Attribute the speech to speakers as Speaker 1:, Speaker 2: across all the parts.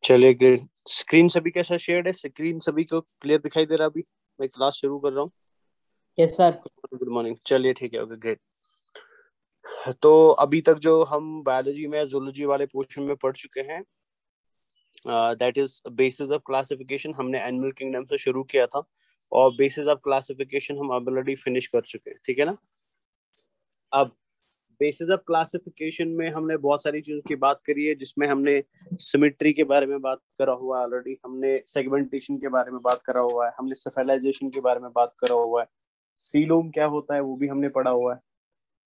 Speaker 1: चलिए great. Screen सभी कैसा शेयर्ड है? स्क्रीन सभी को क्लियर दिखाई दे रहा? अभी मैं क्लास शुरू कर रहा हूँ।
Speaker 2: Yes sir.
Speaker 1: Good morning. चलिए ठीक है, ओके ग्रेट। तो अभी तक जो हम बायोलॉजी में जूलॉजी वाले पोर्शन में पढ़ चुके हैं, that is basis of classification, हमने एनिमल किंगडम से शुरू किया था और बेसिस ऑफ क्लासिफिकेशन हम ऑलरेडी फिनिश कर चुके हैं, ठीक है ना। अब बेसिस ऑफ क्लासिफिकेशन में हमने बहुत सारी चीजों की बात करी है, जिसमें हमने सिमेट्री के बारे में बात करा हुआ है ऑलरेडी, हमने सेगमेंटेशन के बारे में बात करा हुआ है, हमने सेफेलाइजेशन के बारे में बात करा हुआ है, सीलोम क्या होता है वो भी हमने पढ़ा हुआ है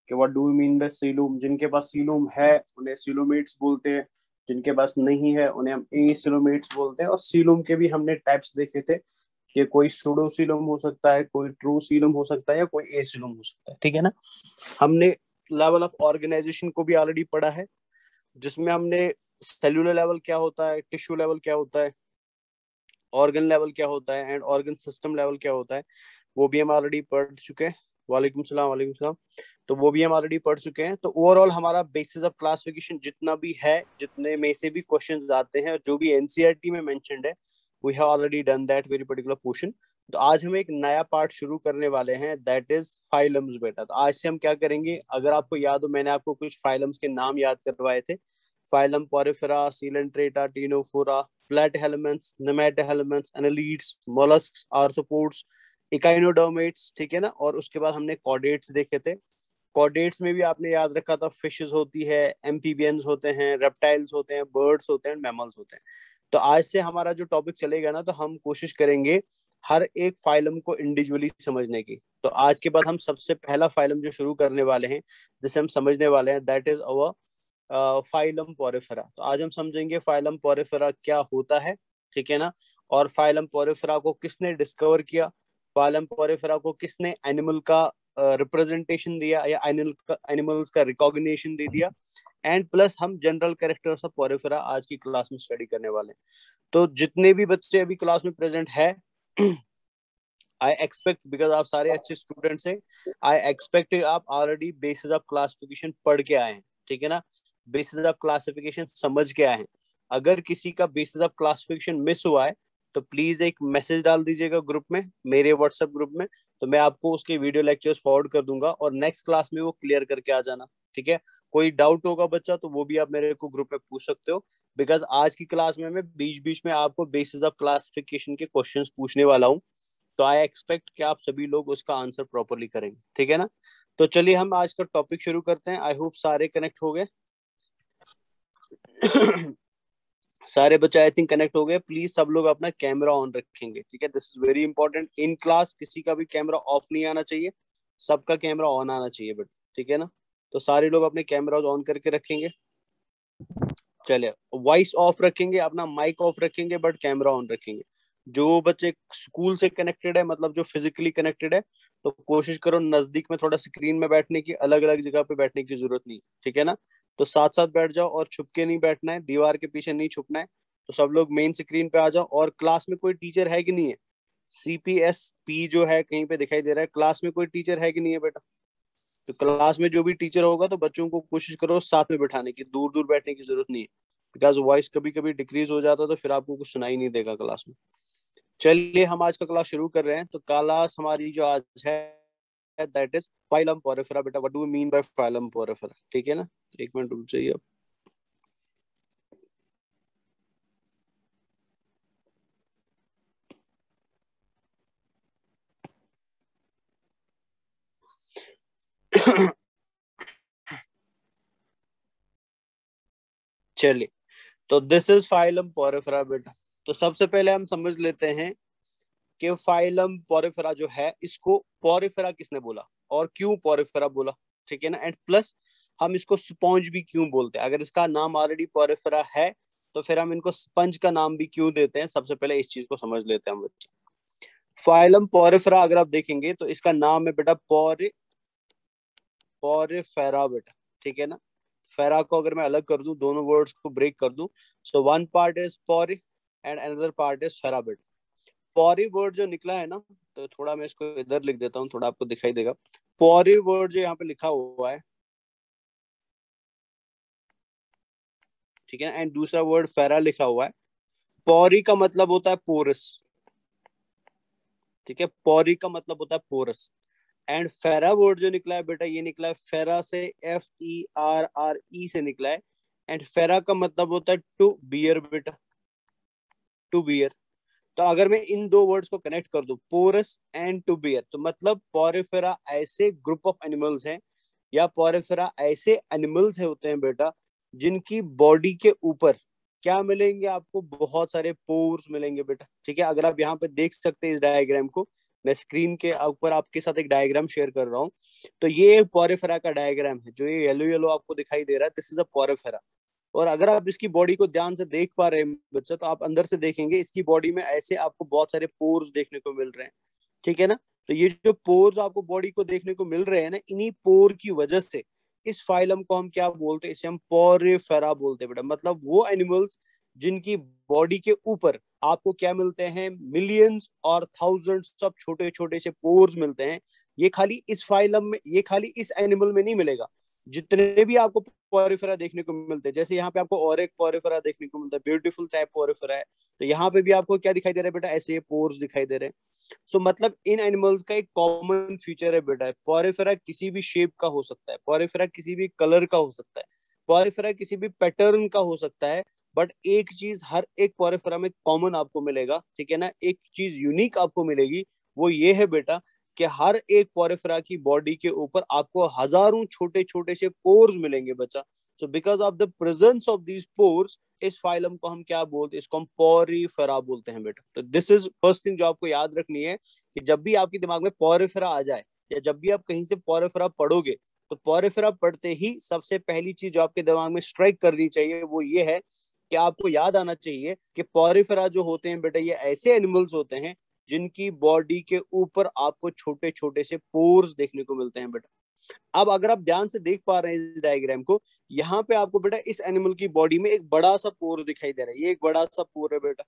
Speaker 1: कि what do you mean by coelom. जिनके पास सीलोम है उन्हें सीलोमेट्स बोलते हैं, जिनके पास नहीं है उन्हें हम ए सीलोमेट्स बोलते हैं। और सीलोम के भी हमने टाइप्स देखे थे कि कोई सूडो सीलोम हो सकता है, कोई ट्रू सीलोम हो सकता है, या कोई ए सीलोम हो सकता है, ठीक है ना। हमने लेवल ऑफ ऑर्गेनाइजेशन को भी ऑलरेडी पढ़ा है, जिसमें हमने सेल्यूलर लेवल क्या होता है, टिश्यू लेवल क्या होता है, ऑर्गन लेवल क्या होता है एंड ऑर्गन सिस्टम लेवल क्या होता है, वो भी हम ऑलरेडी पढ़ चुके हैं। वालेकुम सलाम, वालेकुम सलाम। तो वो भी हम ऑलरेडी पढ़ चुके हैं। तो ओवरऑल हमारा बेसिस ऑफ क्लासिफिकेशन जितना भी है, जितने में से भी क्वेश्चंस आते हैं, जो भी एनसीईआरटी में मेंशन्ड है, we have already done that very particular portion. तो आज हम एक नया पार्ट शुरू करने वाले हैं, दैट इज फाइलम्स बेटा। तो आज से हम क्या करेंगे, अगर आपको याद हो, मैंने आपको कुछ फाइलम्स के नाम याद करवाए थे। Phylum porifera, coelenterata, ctenophora, platyhelminthes, nemathelminthes, annelids, molluscs, arthropods, echinoderms, ठीक है ना। और उसके बाद हमने कॉर्डेट्स देखे थे। कॉर्डेट्स में भी आपने याद रखा था, फिशेस होती है, एम्फीबियंस होते हैं, रेप्टाइल्स होते हैं, बर्ड्स होते हैं, मैमल्स होते हैं। तो आज से हमारा जो टॉपिक चलेगा ना, तो हम कोशिश करेंगे हर एक फाइलम को इंडिविजुअली समझने की। तो आज के बाद हम सबसे पहला फाइलम जो शुरू करने वाले हैं, जिसे हम समझने वाले हैं, that is our phylum Porifera. तो आज हम समझेंगे फाइलम पोरिफेरा क्या होता है, ठीक है ना। और फाइलम पोरिफेरा को किसने डिस्कवर किया, फाइलम पोरिफेरा को किसने एनिमल का रिप्रेजेंटेशन दिया या एनिमल्स का रिकॉग्निशन दे दिया, एंड प्लस हम जनरल कैरेक्टर्स ऑफ पोरिफेरा आज की क्लास में स्टडी करने वाले हैं। तो जितने भी बच्चे अभी क्लास में प्रेजेंट है, आई एक्सपेक्ट, बिकॉज आप सारे अच्छे स्टूडेंट्स हैं, आई एक्सपेक्ट आप ऑलरेडी बेसिस ऑफ क्लासिफिकेशन पढ़ के आए हैं, ठीक है ना। बेसिस ऑफ क्लासिफिकेशन समझ के आए हैं। अगर किसी का बेसिस ऑफ क्लासिफिकेशन मिस हुआ है, तो प्लीज एक मैसेज डाल दीजिएगा ग्रुप में, मेरे व्हाट्सएप ग्रुप में। तो मैं आपको उसके वीडियो लेक्चर्स फॉरवर्ड कर दूंगा और नेक्स्ट क्लास में वो क्लियर करके आ जाना, ठीक है। कोई डाउट होगा बच्चा, तो वो भी आप मेरे को ग्रुप में पूछ सकते हो, बिकॉज आज की क्लास में मैं बीच बीच में आपको बेसिस ऑफ क्लासिफिकेशन के क्वेश्चंस पूछने वाला हूँ। तो आई एक्सपेक्ट कि आप सभी लोग उसका आंसर प्रॉपरली करेंगे, ठीक है ना। तो चलिए हम आज का टॉपिक शुरू करते हैं। आई होप सारे कनेक्ट हो गए। सारे बच्चे आई थिंक कनेक्ट हो गए। प्लीज सब लोग अपना कैमरा ऑन रखेंगे, ठीक है। This is very important in class, किसी का भी कैमरा ऑफ नहीं आना चाहिए, सबका कैमरा ऑन आना चाहिए बट, ठीक है ना। तो सारे लोग अपने कैमरा ऑन करके रखेंगे। चलिए, वॉइस ऑफ रखेंगे, अपना माइक ऑफ रखेंगे, बट कैमरा ऑन रखेंगे। जो बच्चे स्कूल से कनेक्टेड है, मतलब जो फिजिकली कनेक्टेड है, तो कोशिश करो नजदीक में थोड़ा स्क्रीन में बैठने की, अलग अलग जगह पे बैठने की जरूरत नहीं, ठीक है ना। तो साथ साथ बैठ जाओ और छुप के नहीं बैठना है, दीवार के पीछे नहीं छुपना है। तो सब लोग मेन स्क्रीन पे आ जाओ। और क्लास में कोई टीचर है कि नहीं है? CPSP जो है कहीं पे दिखाई दे रहा है, क्लास में कोई टीचर है कि नहीं है बेटा? तो क्लास में जो भी टीचर होगा, तो बच्चों को कोशिश करो साथ में बैठाने की, दूर दूर बैठने की जरूरत नहीं है, बिकॉज वॉइस कभी कभी डिक्रीज हो जाता है, तो फिर आपको कुछ सुनाई नहीं देगा क्लास में। चलिए हम आज का क्लास शुरू कर रहे हैं। तो क्लास हमारी जो आज है, दैट इज फाइलम पोरिफेरा। बेटा what do we mean by phylum Porifera, ठीक है ना। एक मिनट रुक जाइए अब। चलिए, तो दिस इज फाइलम पोरिफेरा बेटा। तो सबसे पहले हम समझ लेते हैं कि फाइलम पोरिफेरा जो है, इसको पोरिफेरा किसने बोला और क्यों पोरिफेरा बोला, ठीक है ना। एंड प्लस हम इसको स्पॉन्ज भी क्यों बोलते हैं, अगर इसका नाम ऑलरेडी पोरिफेरा है, तो फिर हम इनको स्पंज का नाम भी क्यों देते हैं। सबसे पहले इस चीज को समझ लेते हैं हम बच्चे। फाइलम पोरिफेरा अगर आप देखेंगे, तो इसका नाम है बेटा पोरिफेरा बेटा, ठीक है ना। फेरा को अगर मैं अलग कर दूं, दोनों वर्ड्स को ब्रेक कर दूं, सो वन पार्ट इज पोरी एंड अनदर पार्ट इज फेरा बेटा। पॉरी वर्ड जो निकला है ना, तो थोड़ा मैं इसको इधर लिख देता हूँ, थोड़ा आपको दिखाई देगा। पॉरी वर्ड जो यहाँ पे लिखा हुआ है, ठीक है ना, एंड दूसरा वर्ड फेरा लिखा हुआ है। पॉरी का मतलब होता है पोरस, ठीक है, पॉरी का मतलब होता है पोरस। एंड फेरा वर्ड जो निकला है बेटा, ये निकला है फेरा से, FERRE से निकला है। एंड फेरा का मतलब होता है टू बियर बेटा, टू बियर। तो अगर मैं इन दो वर्ड्स को कनेक्ट कर दूं, पोरस एंड टू बियर, तो मतलब पोरिफेरा ऐसे ग्रुप ऑफ एनिमल्स हैं, या पोरिफेरा ऐसे एनिमल्स होते हैं बेटा, जिनकी बॉडी के ऊपर क्या मिलेंगे आपको, बहुत सारे पोर्स मिलेंगे बेटा, ठीक है। अगर आप यहाँ पे देख सकते हैं इस डायग्राम को, मैं स्क्रीन के ऊपर आपके साथ एक डायग्राम शेयर कर रहा हूँ। तो ये एक पोरिफेरा का डायग्राम है, जो ये येलो येलो आपको दिखाई दे रहा है, दिस इज अ पोरिफेरा। और अगर आप इसकी बॉडी को ध्यान से देख पा रहे हैं बच्चा, तो आप अंदर से देखेंगे इसकी बॉडी में ऐसे आपको बहुत सारे पोर्स देखने को मिल रहे हैं, ठीक है ना। तो ये जो पोर्स आपको बॉडी को देखने को मिल रहे हैं ना, इन्हीं पोर की वजह से इस फाइलम को हम क्या बोलते हैं, इसे हम पोरिफेरा बोलते हैं बेटा। मतलब वो एनिमल्स जिनकी बॉडी के ऊपर आपको क्या मिलते हैं, मिलियंस और थाउजेंड्स ऑफ छोटे छोटे से पोर्स मिलते हैं। ये खाली इस फाइलम में, ये खाली इस एनिमल में नहीं मिलेगा। जितने भी आपको पोरिफेरा देखने को मिलते हैं, जैसे यहाँ पे आपको और एक पोरिफेरा देखने को मिलता है, ब्यूटीफुल टाइप पोरिफेरा है, तो यहाँ पे भी आपको क्या दिखाई दे रहा है बेटा, ऐसे पोर्स दिखाई दे रहे हैं। सो मतलब इन एनिमल्स का एक कॉमन फीचर है बेटा, पोरिफेरा किसी भी शेप का हो सकता है, पोरिफेरा किसी भी कलर का हो सकता है, पोरिफेरा किसी भी पैटर्न का हो सकता है। बट एक चीज हर एक पोरिफेरा में कॉमन आपको मिलेगा, ठीक है ना, एक चीज यूनिक आपको मिलेगी, वो ये है बेटा कि हर एक पोरिफेरा की बॉडी के ऊपर आपको हजारों छोटे छोटे से पोर्स मिलेंगे बच्चा। So because of the presence of these pores, इस फाइलम को हम क्या बोलते हैं, इसको हम पोरिफेरा बोलते हैं बेटा। तो दिस इज फर्स्ट थिंग जो आपको याद रखनी है, कि जब भी आपके दिमाग में पोरिफेरा आ जाए, या जब भी आप कहीं से पोरिफेरा पढ़ोगे, तो पोरिफेरा पढ़ते ही सबसे पहली चीज जो आपके दिमाग में स्ट्राइक करनी चाहिए, वो ये है कि आपको याद आना चाहिए कि पोरिफेरा जो होते हैं बेटा, ये ऐसे एनिमल्स होते हैं जिनकी बॉडी के ऊपर आपको छोटे छोटे से पोर्स देखने को मिलते हैं बेटा। अब अगर आप ध्यान से देख पा रहे हैं इस डायग्राम को, यहाँ पे आपको बेटा इस एनिमल की बॉडी में एक बड़ा सा पोर दिखाई दे रहा है, ये एक बड़ा सा पोर है बेटा,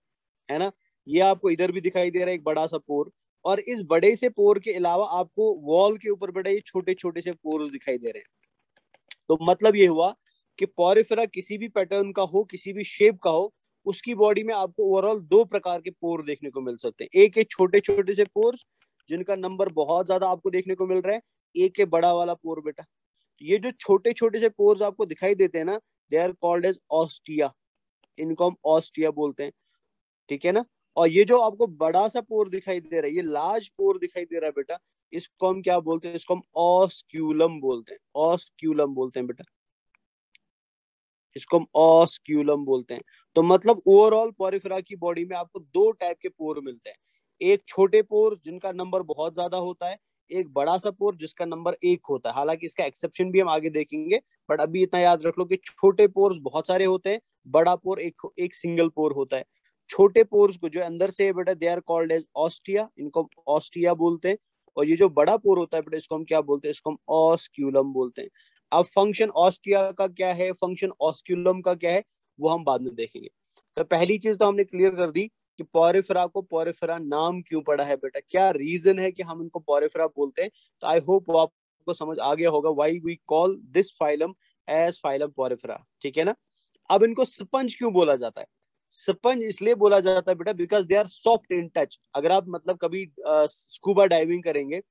Speaker 1: है ना। ये आपको इधर भी दिखाई दे रहा है एक बड़ा सा पोर, और इस बड़े से पोर के अलावा आपको वॉल के ऊपर बेटा ये छोटे छोटे से पोर्स दिखाई दे रहे हैं। तो मतलब ये हुआ कि पोरिफेरा किसी भी पैटर्न का हो, किसी भी शेप का हो, उसकी बॉडी में आपको ओवरऑल दो प्रकार के पोर देखने को मिल सकते हैं। एक है छोटे छोटे से पोर्स, जिनका नंबर बहुत ज्यादा आपको देखने को मिल रहा है, एक है बड़ा वाला पोर बेटा। ये जो छोटे छोटे से पोर्स आपको दिखाई देते हैं ना, they are called as ostia, इनको हम ऑस्टिया बोलते हैं, ठीक है ना। और ये जो आपको बड़ा सा पोर दिखाई दे रहा है, ये लार्ज पोर दिखाई दे रहा है बेटा, इसको हम क्या बोलते हैं, इसको हम ऑस्क्यूलम बोलते हैं, ऑस्क्यूलम बोलते हैं बेटा, इसको हम ऑस्क्यूलम बोलते हैं। तो मतलब ओवरऑल पोरिफेरा की बॉडी में आपको दो टाइप के पोर मिलते हैं, एक छोटे पोर जिनका नंबर बहुत ज्यादा होता है, एक बड़ा सा पोर जिसका नंबर एक होता है। हालांकि इसका एक्सेप्शन भी हम आगे देखेंगे, बट अभी इतना याद रख लो कि छोटे पोर्स बहुत सारे होते हैं, बड़ा पोर एक एक सिंगल पोर होता है। छोटे पोर्स को जो अंदर से बेटा, they are called as ostia, इनको ऑस्टिया बोलते हैं। और ये जो बड़ा पोर होता है बेटा, इसको हम क्या बोलते हैं, इसको हम ऑस्क्यूलम बोलते हैं। अब फंक्शन ऑस्टिया का क्या है, फंक्शन ऑस्क्यूलम का क्या है, वो हम बाद में देखेंगे। तो पहली चीज तो हमने क्लियर कर दी कि पोरिफेरा को पोरिफेरा नाम क्यों पड़ा है बेटा, क्या रीजन है कि हम इनको पोरिफेरा बोलते हैं। तो आई होप वो आपको समझ आ गया होगा, why we call this phylum as phylum Porifera, ठीक है ना। अब इनको स्पंज क्यों बोला जाता है, स्पंज इसलिए बोला जाता है बेटा, because they are soft in touch. अगर आप मतलब कभी स्कूबा डाइविंग करेंगे,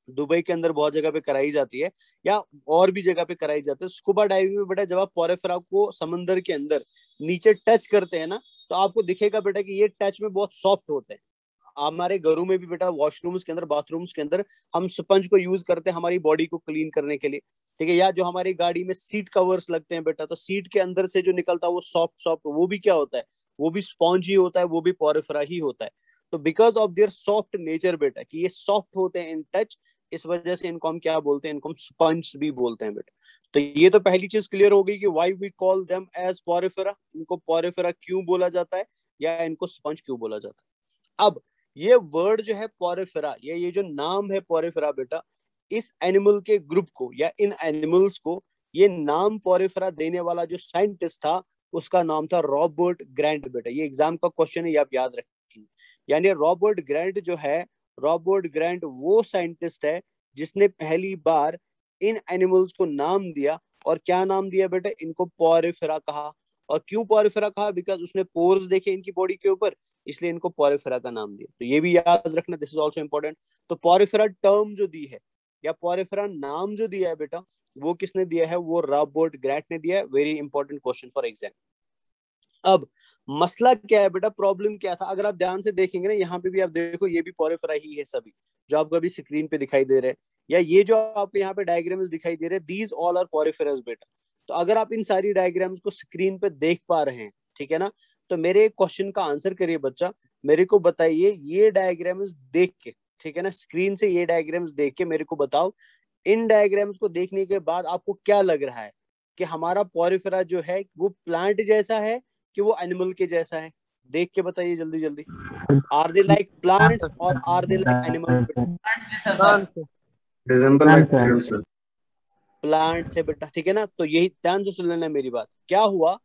Speaker 1: दुबई के अंदर बहुत जगह पे कराई जाती है, या और भी जगह पे कराई जाती है स्कूबा डाइविंग में बेटा, जब आप पोरिफेरा को समंदर के अंदर नीचे टच करते हैं ना, तो आपको दिखेगा बेटा कि ये टच में बहुत सॉफ्ट होते हैं। हमारे घरों में भी बेटा, वॉशरूम्स के अंदर, बाथरूम्स के अंदर हम स्पंज को यूज करते हैं हमारी बॉडी को क्लीन करने के लिए, ठीक है। या जो हमारी गाड़ी में सीट कवर्स लगते हैं बेटा, तो सीट के अंदर से जो निकलता है वो सॉफ्ट सॉफ्ट, वो भी क्या होता है, वो भी स्पॉन्ज ही होता है, वो भी पोरिफेरा ही होता है। तो because of their soft nature बेटा, कि ये सॉफ्ट होते हैं इन टच, इस वजह से इनको हम क्या बोलते हैं, इनको हम स्पंज भी बोलते हैं बेटा। तो ये तो पहली चीज क्लियर हो गई कि why we call them as Porifera, इनको पोरिफेरा क्यों बोला जाता है, या इनको स्पंज क्यों बोला जाता है। अब ये वर्ड जो है पोरिफेरा, ये जो नाम है पोरिफेरा बेटा, इस एनिमल के ग्रुप को या इन एनिमल्स को ये नाम पोरिफेरा देने वाला जो साइंटिस्ट था, उसका नाम था रॉबर्ट ग्रैंट बेटा। ये एग्जाम का क्वेश्चन है, ये आप याद रखेंगे। यानी रॉबर्ट ग्रैंट जो है, रॉबर्ट ग्रैंट वो साइंटिस्ट है जिसने पहली बार इन एनिमल्स को नाम दिया। और क्या नाम दिया बेटा, इनको पोरिफेरा कहा। और क्यों पोरिफेरा कहा, बिकॉज उसने पोर्स देखे इनकी बॉडी के ऊपर, इसलिए इनको पोरिफेरा का नाम दिया। तो ये भी याद रखना, दिस इज ऑल्सो इम्पोर्टेंट। तो पोरिफेरा टर्म जो दी है या पोरिफेरा नाम जो दिया है बेटा, वो किसने दिया है, वो रॉबर्ट ग्रैंट ने दिया है। Very important question for exam. अब मसला क्या है बेटा, प्रॉब्लम क्या था, अगर आप ध्यान से देखेंगे ना, यहाँ पे भी आप देखो ये भी पोरिफेरा ही है सभी जो आपको अभी स्क्रीन पे दिखाई दे रहे हैं, या ये जो आपको यहाँ पे डायग्राम्स दिखाई दे रहे हैं, दीज ऑल आर पोरिफेरस बेटा। तो अगर आप इन सारी डायग्राम्स को स्क्रीन पे देख पा रहे हैं, ठीक है ना, तो मेरे क्वेश्चन का आंसर करिए बच्चा, मेरे को बताइए ये डायग्राम्स देख के, ठीक है ना, स्क्रीन से ये डायग्राम्स देख के मेरे को बताओ, इन डायग्राम्स को देखने के बाद आपको क्या लग रहा है कि हमारा पोरिफेरा जो है वो प्लांट जैसा है कि वो एनिमल के जैसा है। देख के बताइए जल्दी जल्दी, आर दे लाइक प्लांट्स और आर दे लाइक एनिमल्स बेटा? प्लांट्स है बेटा, ठीक है ना। तो यही ध्यान से सुन लेना मेरी बात। क्या हुआ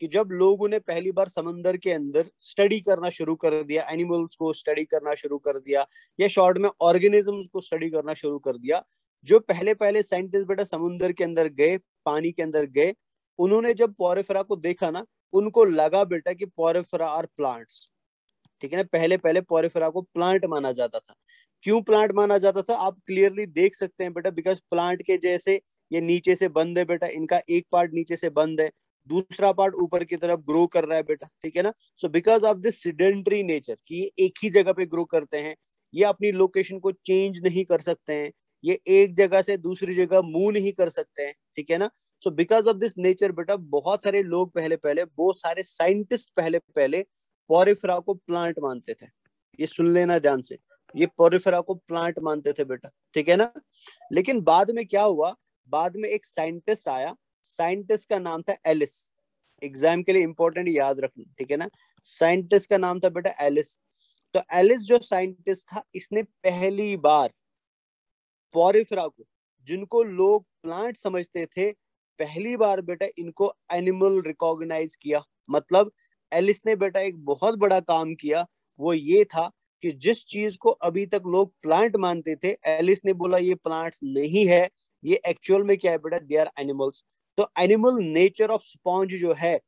Speaker 1: कि जब लोगों ने पहली बार समंदर के अंदर स्टडी करना शुरू कर दिया, एनिमल्स को स्टडी करना शुरू कर दिया, या शॉर्ट में ऑर्गेनिजम्स को स्टडी करना शुरू कर दिया, जो पहले पहले साइंटिस्ट बेटा समुद्र के अंदर गए, पानी के अंदर गए, उन्होंने जब पोरिफेरा को देखा ना, उनको लगा बेटा कि पोरिफेरा आर प्लांट्स, ठीक है ना। पहले पहले पोरिफेरा को प्लांट माना जाता था। क्यों प्लांट माना जाता था, आप क्लियरली देख सकते हैं बेटा, बिकॉज प्लांट के जैसे ये नीचे से बंद है बेटा, इनका एक पार्ट नीचे से बंद है, दूसरा पार्ट ऊपर की तरफ ग्रो कर रहा है बेटा, ठीक है ना। So because of this sedentary nature कि ये एक ही जगह पे ग्रो करते हैं, ये अपनी लोकेशन को चेंज नहीं कर सकते हैं, ये एक जगह से दूसरी जगह मूव नहीं कर सकते हैं, ठीक है ना। So because of this nature बेटा, बहुत सारे लोग पहले पहले, बहुत सारे साइंटिस्ट पहले पहले पोरिफेरा को प्लांट मानते थे। ये सुन लेना ध्यान से, ये पोरिफेरा को प्लांट मानते थे बेटा, ठीक है ना। लेकिन बाद में क्या हुआ, बाद में एक साइंटिस्ट आया, साइंटिस्ट का नाम था एलिस। एग्जाम के लिए इंपॉर्टेंट याद रखना, ठीक है ना। साइंटिस्ट का नाम था बेटा एलिस। तो एलिस जो साइंटिस्ट था, इसने पहली बार पोरिफेरा को, जिनको लोग प्लांट समझते थे, पहली बार बेटा इनको एनिमल रिकॉग्नाइज किया। मतलब एलिस ने बेटा एक बहुत बड़ा काम किया, वो ये था कि जिस चीज को अभी तक लोग प्लांट मानते थे, एलिस ने बोला ये प्लांट्स नहीं है, ये एक्चुअल में क्या है बेटा, दे आर एनिमल्स। तो एनिमल नेचर ऑफ स्पॉन्ज जो है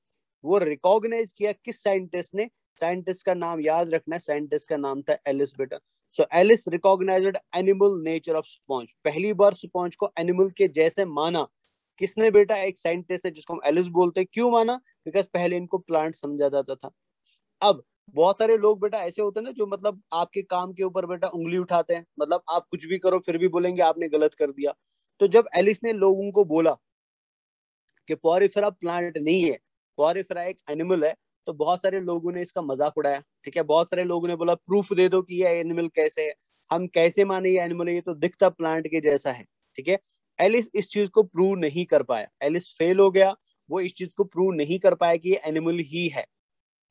Speaker 1: वो रिकॉग्नाइज किया किस साइंटिस्ट ने, साइंटिस्ट का नाम याद रखना है, साइंटिस्ट का नाम था एलिस बेटा। सो Ellis recognised animal nature of sponge, पहली बार स्पॉन्ज को एनिमल के जैसे माना किसने बेटा, एक साइंटिस्ट है जिसको हम एलिस बोलते हैं। क्यों माना, बिकॉज पहले इनको प्लांट समझा जाता था। अब बहुत सारे लोग बेटा ऐसे होते हैं ना, जो मतलब आपके काम के ऊपर बेटा उंगली उठाते हैं, मतलब आप कुछ भी करो फिर भी बोलेंगे आपने गलत कर दिया। तो जब एलिस ने लोगों को बोला कि पोरिफेरा प्लांट नहीं है, पोरिफेरा एक एनिमल है, तो बहुत सारे लोगों ने इसका मजाक उड़ाया, ठीक है। बहुत सारे लोगों ने बोला प्रूफ दे दो कि ये एनिमल कैसे है, हम कैसे माने ये एनिमल है, ये तो दिखता प्लांट के जैसा है, ठीक है। एलिस इस चीज को प्रूव नहीं कर पाया, एलिस फेल हो गया, वो इस चीज को प्रूव नहीं कर पाया कि ये एनिमल ही है।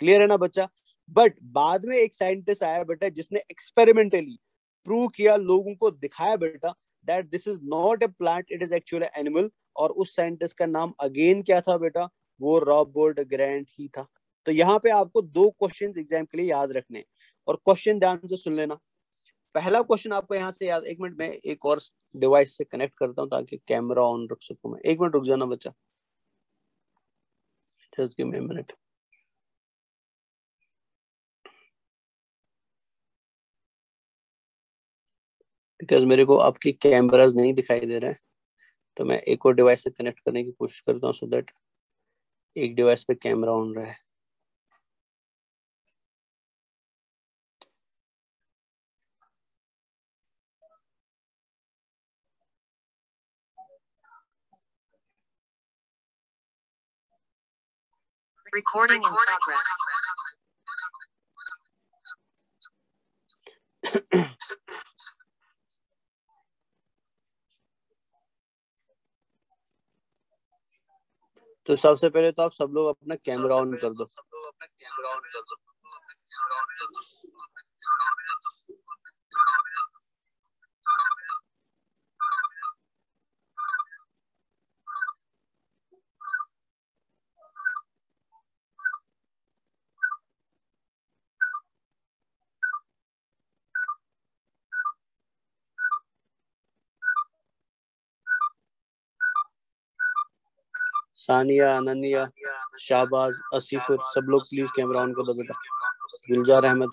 Speaker 1: क्लियर है ना बच्चा। बट बाद में एक साइंटिस्ट आया बेटा, जिसने एक्सपेरिमेंटली प्रूव किया, लोगों को दिखाया बेटा that this is not a plant, it is actually animal. और उस साइंटिस्ट का नाम अगेन क्या था बेटा, वो रॉबर्ट ग्रैंट ही था। तो यहाँ पे आपको दो क्वेश्चन एग्जाम के लिए याद रखने, और क्वेश्चन ध्यान से सुन लेना। पहला क्वेश्चन आपको यहाँ से याद, एक मिनट में एक और डिवाइस से कनेक्ट करता हूँ ताकि कैमरा ऑन रख सकूं मैं। एक मिनट रुक जाना बच्चा, just give me a minute. Because मेरे को आपकी कैमराज नहीं दिखाई दे रहे हैं, तो मैं एक और डिवाइस से कनेक्ट करने की कोशिश करता हूँ, सो दैट एक डिवाइस पे कैमरा ऑन रहे।
Speaker 2: Recording in progress.
Speaker 1: तो सबसे पहले तो आप सब लोग अपना कैमरा ऑन कर दो। सानिया, अनन्या, शाहबाज, असीफुर, सब लोग प्लीज कैमरा ऑन कर दो बेटा। गुलजार अहमद,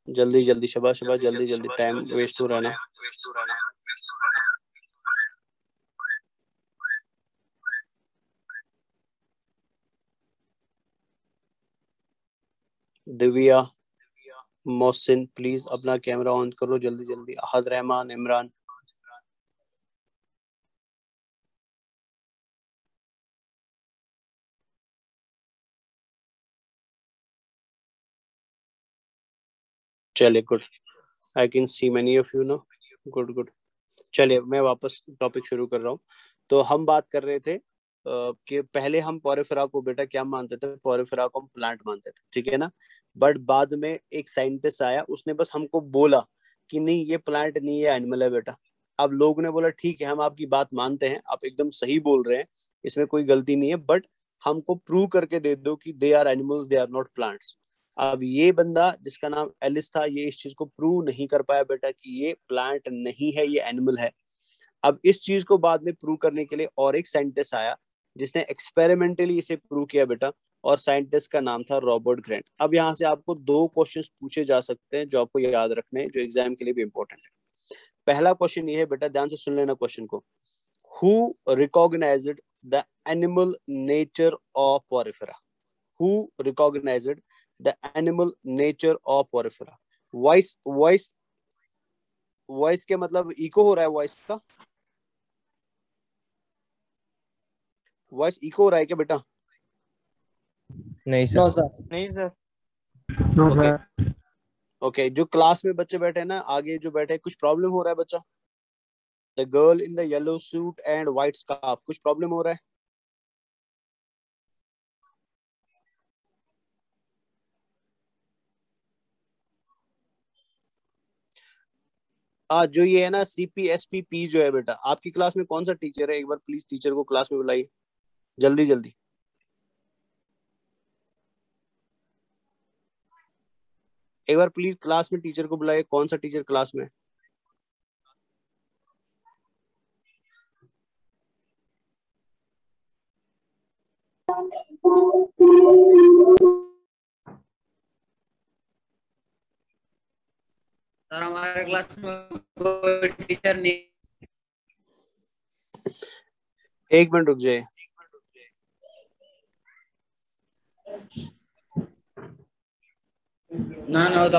Speaker 1: जल्दी जल्दी, शबाश शबाश, जल्दी जल्दी, टाइम वेस्ट हो रहा है ना। दिव्या, मोहसिन, प्लीज अपना कैमरा ऑन करो जल्दी जल्दी। अहद रहमान, इमरान, चले good, I can see many of you know, good good. चलिए मैं वापस टॉपिक शुरू कर रहा हूँ। तो हम बात कर रहे थे कि पहले हम पोरिफेरा को बेटा क्या मानते थे, पोरिफेरा को हम प्लांट मानते थे, ठीक है ना। बट बाद में एक साइंटिस्ट आया, उसने बस हमको बोला कि नहीं ये प्लांट नहीं है, एनिमल है बेटा। अब लोग ने बोला ठीक है हम आपकी बात मानते हैं, आप एकदम सही बोल रहे हैं, इसमें कोई गलती नहीं है, बट हमको प्रूव करके दे दो कि they are animals, they are not plants. अब ये बंदा जिसका नाम एलिस था, ये इस चीज को प्रूव नहीं कर पाया बेटा कि ये प्लांट नहीं है, ये एनिमल है। अब इस चीज को बाद में प्रूव करने के लिए और एक साइंटिस्ट आया जिसने एक्सपेरिमेंटली इसे प्रूव किया बेटा, और साइंटिस्ट का नाम था रॉबर्ट ग्रेंट। अब यहाँ से आपको दो क्वेश्चंस पूछे जा सकते हैं जो आपको याद रखने हैं, जो एग्जाम के लिए भी इंपॉर्टेंट है। पहला क्वेश्चन ये है बेटा, ध्यान से सुन लेना क्वेश्चन को। Who recognised the animal nature of Porifera? Who recognised the animal nature of Porifera? Voice voice voice के मतलब इको हो रहा है, वॉइस का वॉइस इको हो रहा है क्या बेटा?
Speaker 3: नहीं
Speaker 4: नो
Speaker 3: सर।
Speaker 4: सर।
Speaker 5: नहीं सर।
Speaker 1: ओके ओके, जो क्लास में बच्चे बैठे हैं ना, आगे जो बैठे हैं, कुछ प्रॉब्लम हो रहा है बच्चा? The girl in the yellow suit and white scarf, कुछ प्रॉब्लम हो रहा है? जो ये है ना CPSPP जो है बेटा, आपकी क्लास में कौन सा टीचर है? एक बार प्लीज टीचर को क्लास में बुलाइए जल्दी जल्दी। एक बार प्लीज क्लास में टीचर को बुलाइए, कौन सा टीचर क्लास में?
Speaker 4: सर हमारे क्लास में कोई टीचर नहीं।
Speaker 1: एक मिनट रुक जाइए।
Speaker 4: ना होता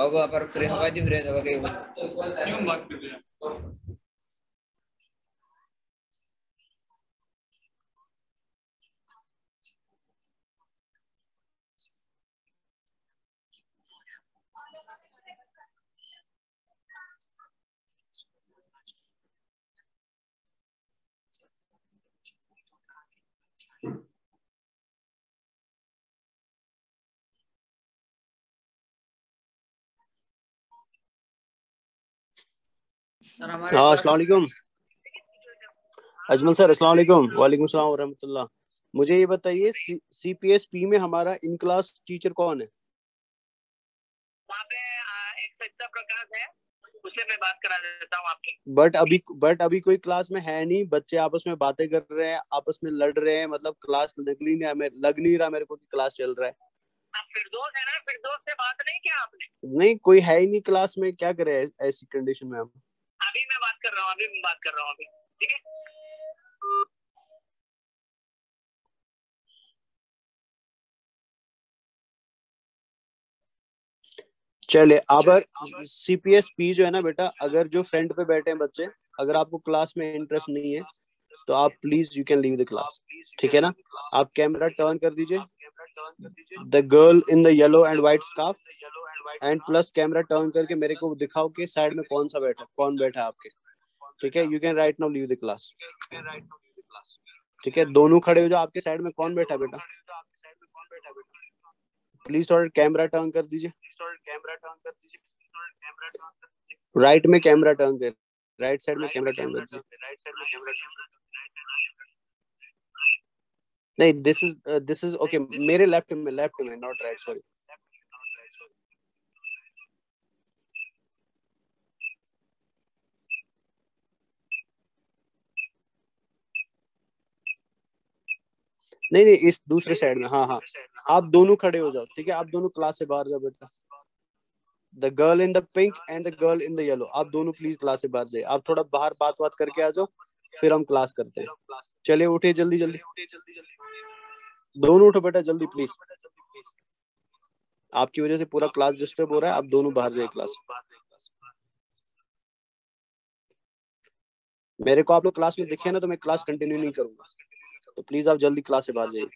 Speaker 4: होगा पर फ्री हवा दी फ्री जगह के क्यों बात कर रहे हैं? सर हमारे
Speaker 1: हाँ,
Speaker 4: क्लास
Speaker 1: अस्सलाम वालेकुम अजमल सर, अस्सलाम वालेकुम। वालेकुम सलाम व रहमतुल्लाह। मुझे ये बताइए CPSP में हमारा इन क्लास टीचर कौन है?
Speaker 6: वहाँ पे एक सच्चा प्रकाश है, उससे मैं बात करा देता हूँ आपकी।
Speaker 1: बट अभी कोई क्लास में है नहीं, बच्चे आपस में बातें कर रहे हैं, आपस में लड़ रहे हैं, मतलब क्लास लग नहीं रहा मेरे को कि क्लास चल रहा है।
Speaker 6: आप फिरदौस है ना, फिरदौस से बात नहीं किया आपने?
Speaker 1: नहीं, कोई है ही नहीं क्लास में, क्या करे ऐसी कंडीशन में हम?
Speaker 6: अभी मैं बात कर रहा हूँ, अभी ठीक है।
Speaker 1: चले, अब CPSP जो है ना बेटा, अगर जो फ्रंट पे बैठे हैं बच्चे, अगर आपको क्लास में इंटरेस्ट नहीं है तो आप please you can leave the class, ठीक है ना। आप कैमरा टर्न कर दीजिए, the girl in the yellow and white scarf, and plus camera turn करके मेरे को दिखाओ कि साइड में कौन बैठा है आपके, ठीक है। You can write now leave the class, ठीक है। दोनों खड़े हो जाओ, आपके साइड में कौन बैठा बेटा? प्लीज थोड़ा कैमरा टर्न कर दीजिए, राइट में कैमरा टर्न कर, राइट साइड में कैमरा टर्न कर दीजिए। नहीं, दिस इज ओके, मेरे लेफ्ट में नॉट राइट, सॉरी। नहीं नहीं, इस दूसरे साइड में, हाँ हाँ, आप दोनों खड़े हो जाओ, ठीक है, आप दोनों क्लास से बाहर जाओ बेटा। The girl in the pink and the girl in the yellow, आप दोनों प्लीज क्लास से बाहर जाइए। आप थोड़ा बाहर बात करके आ जाओ, फिर हम क्लास करते हैं। चलिए उठिए जल्दी जल्दी, दोनों उठो बेटा जल्दी प्लीज। आपकी वजह से पूरा क्लास डिस्टर्ब हो रहा है, आप दोनों बाहर जाइए क्लास। मेरे को आप लोग क्लास में दिखे ना तो मैं क्लास कंटिन्यू नहीं करूंगा, तो प्लीज आप जल्दी क्लास से बाहर जाइए।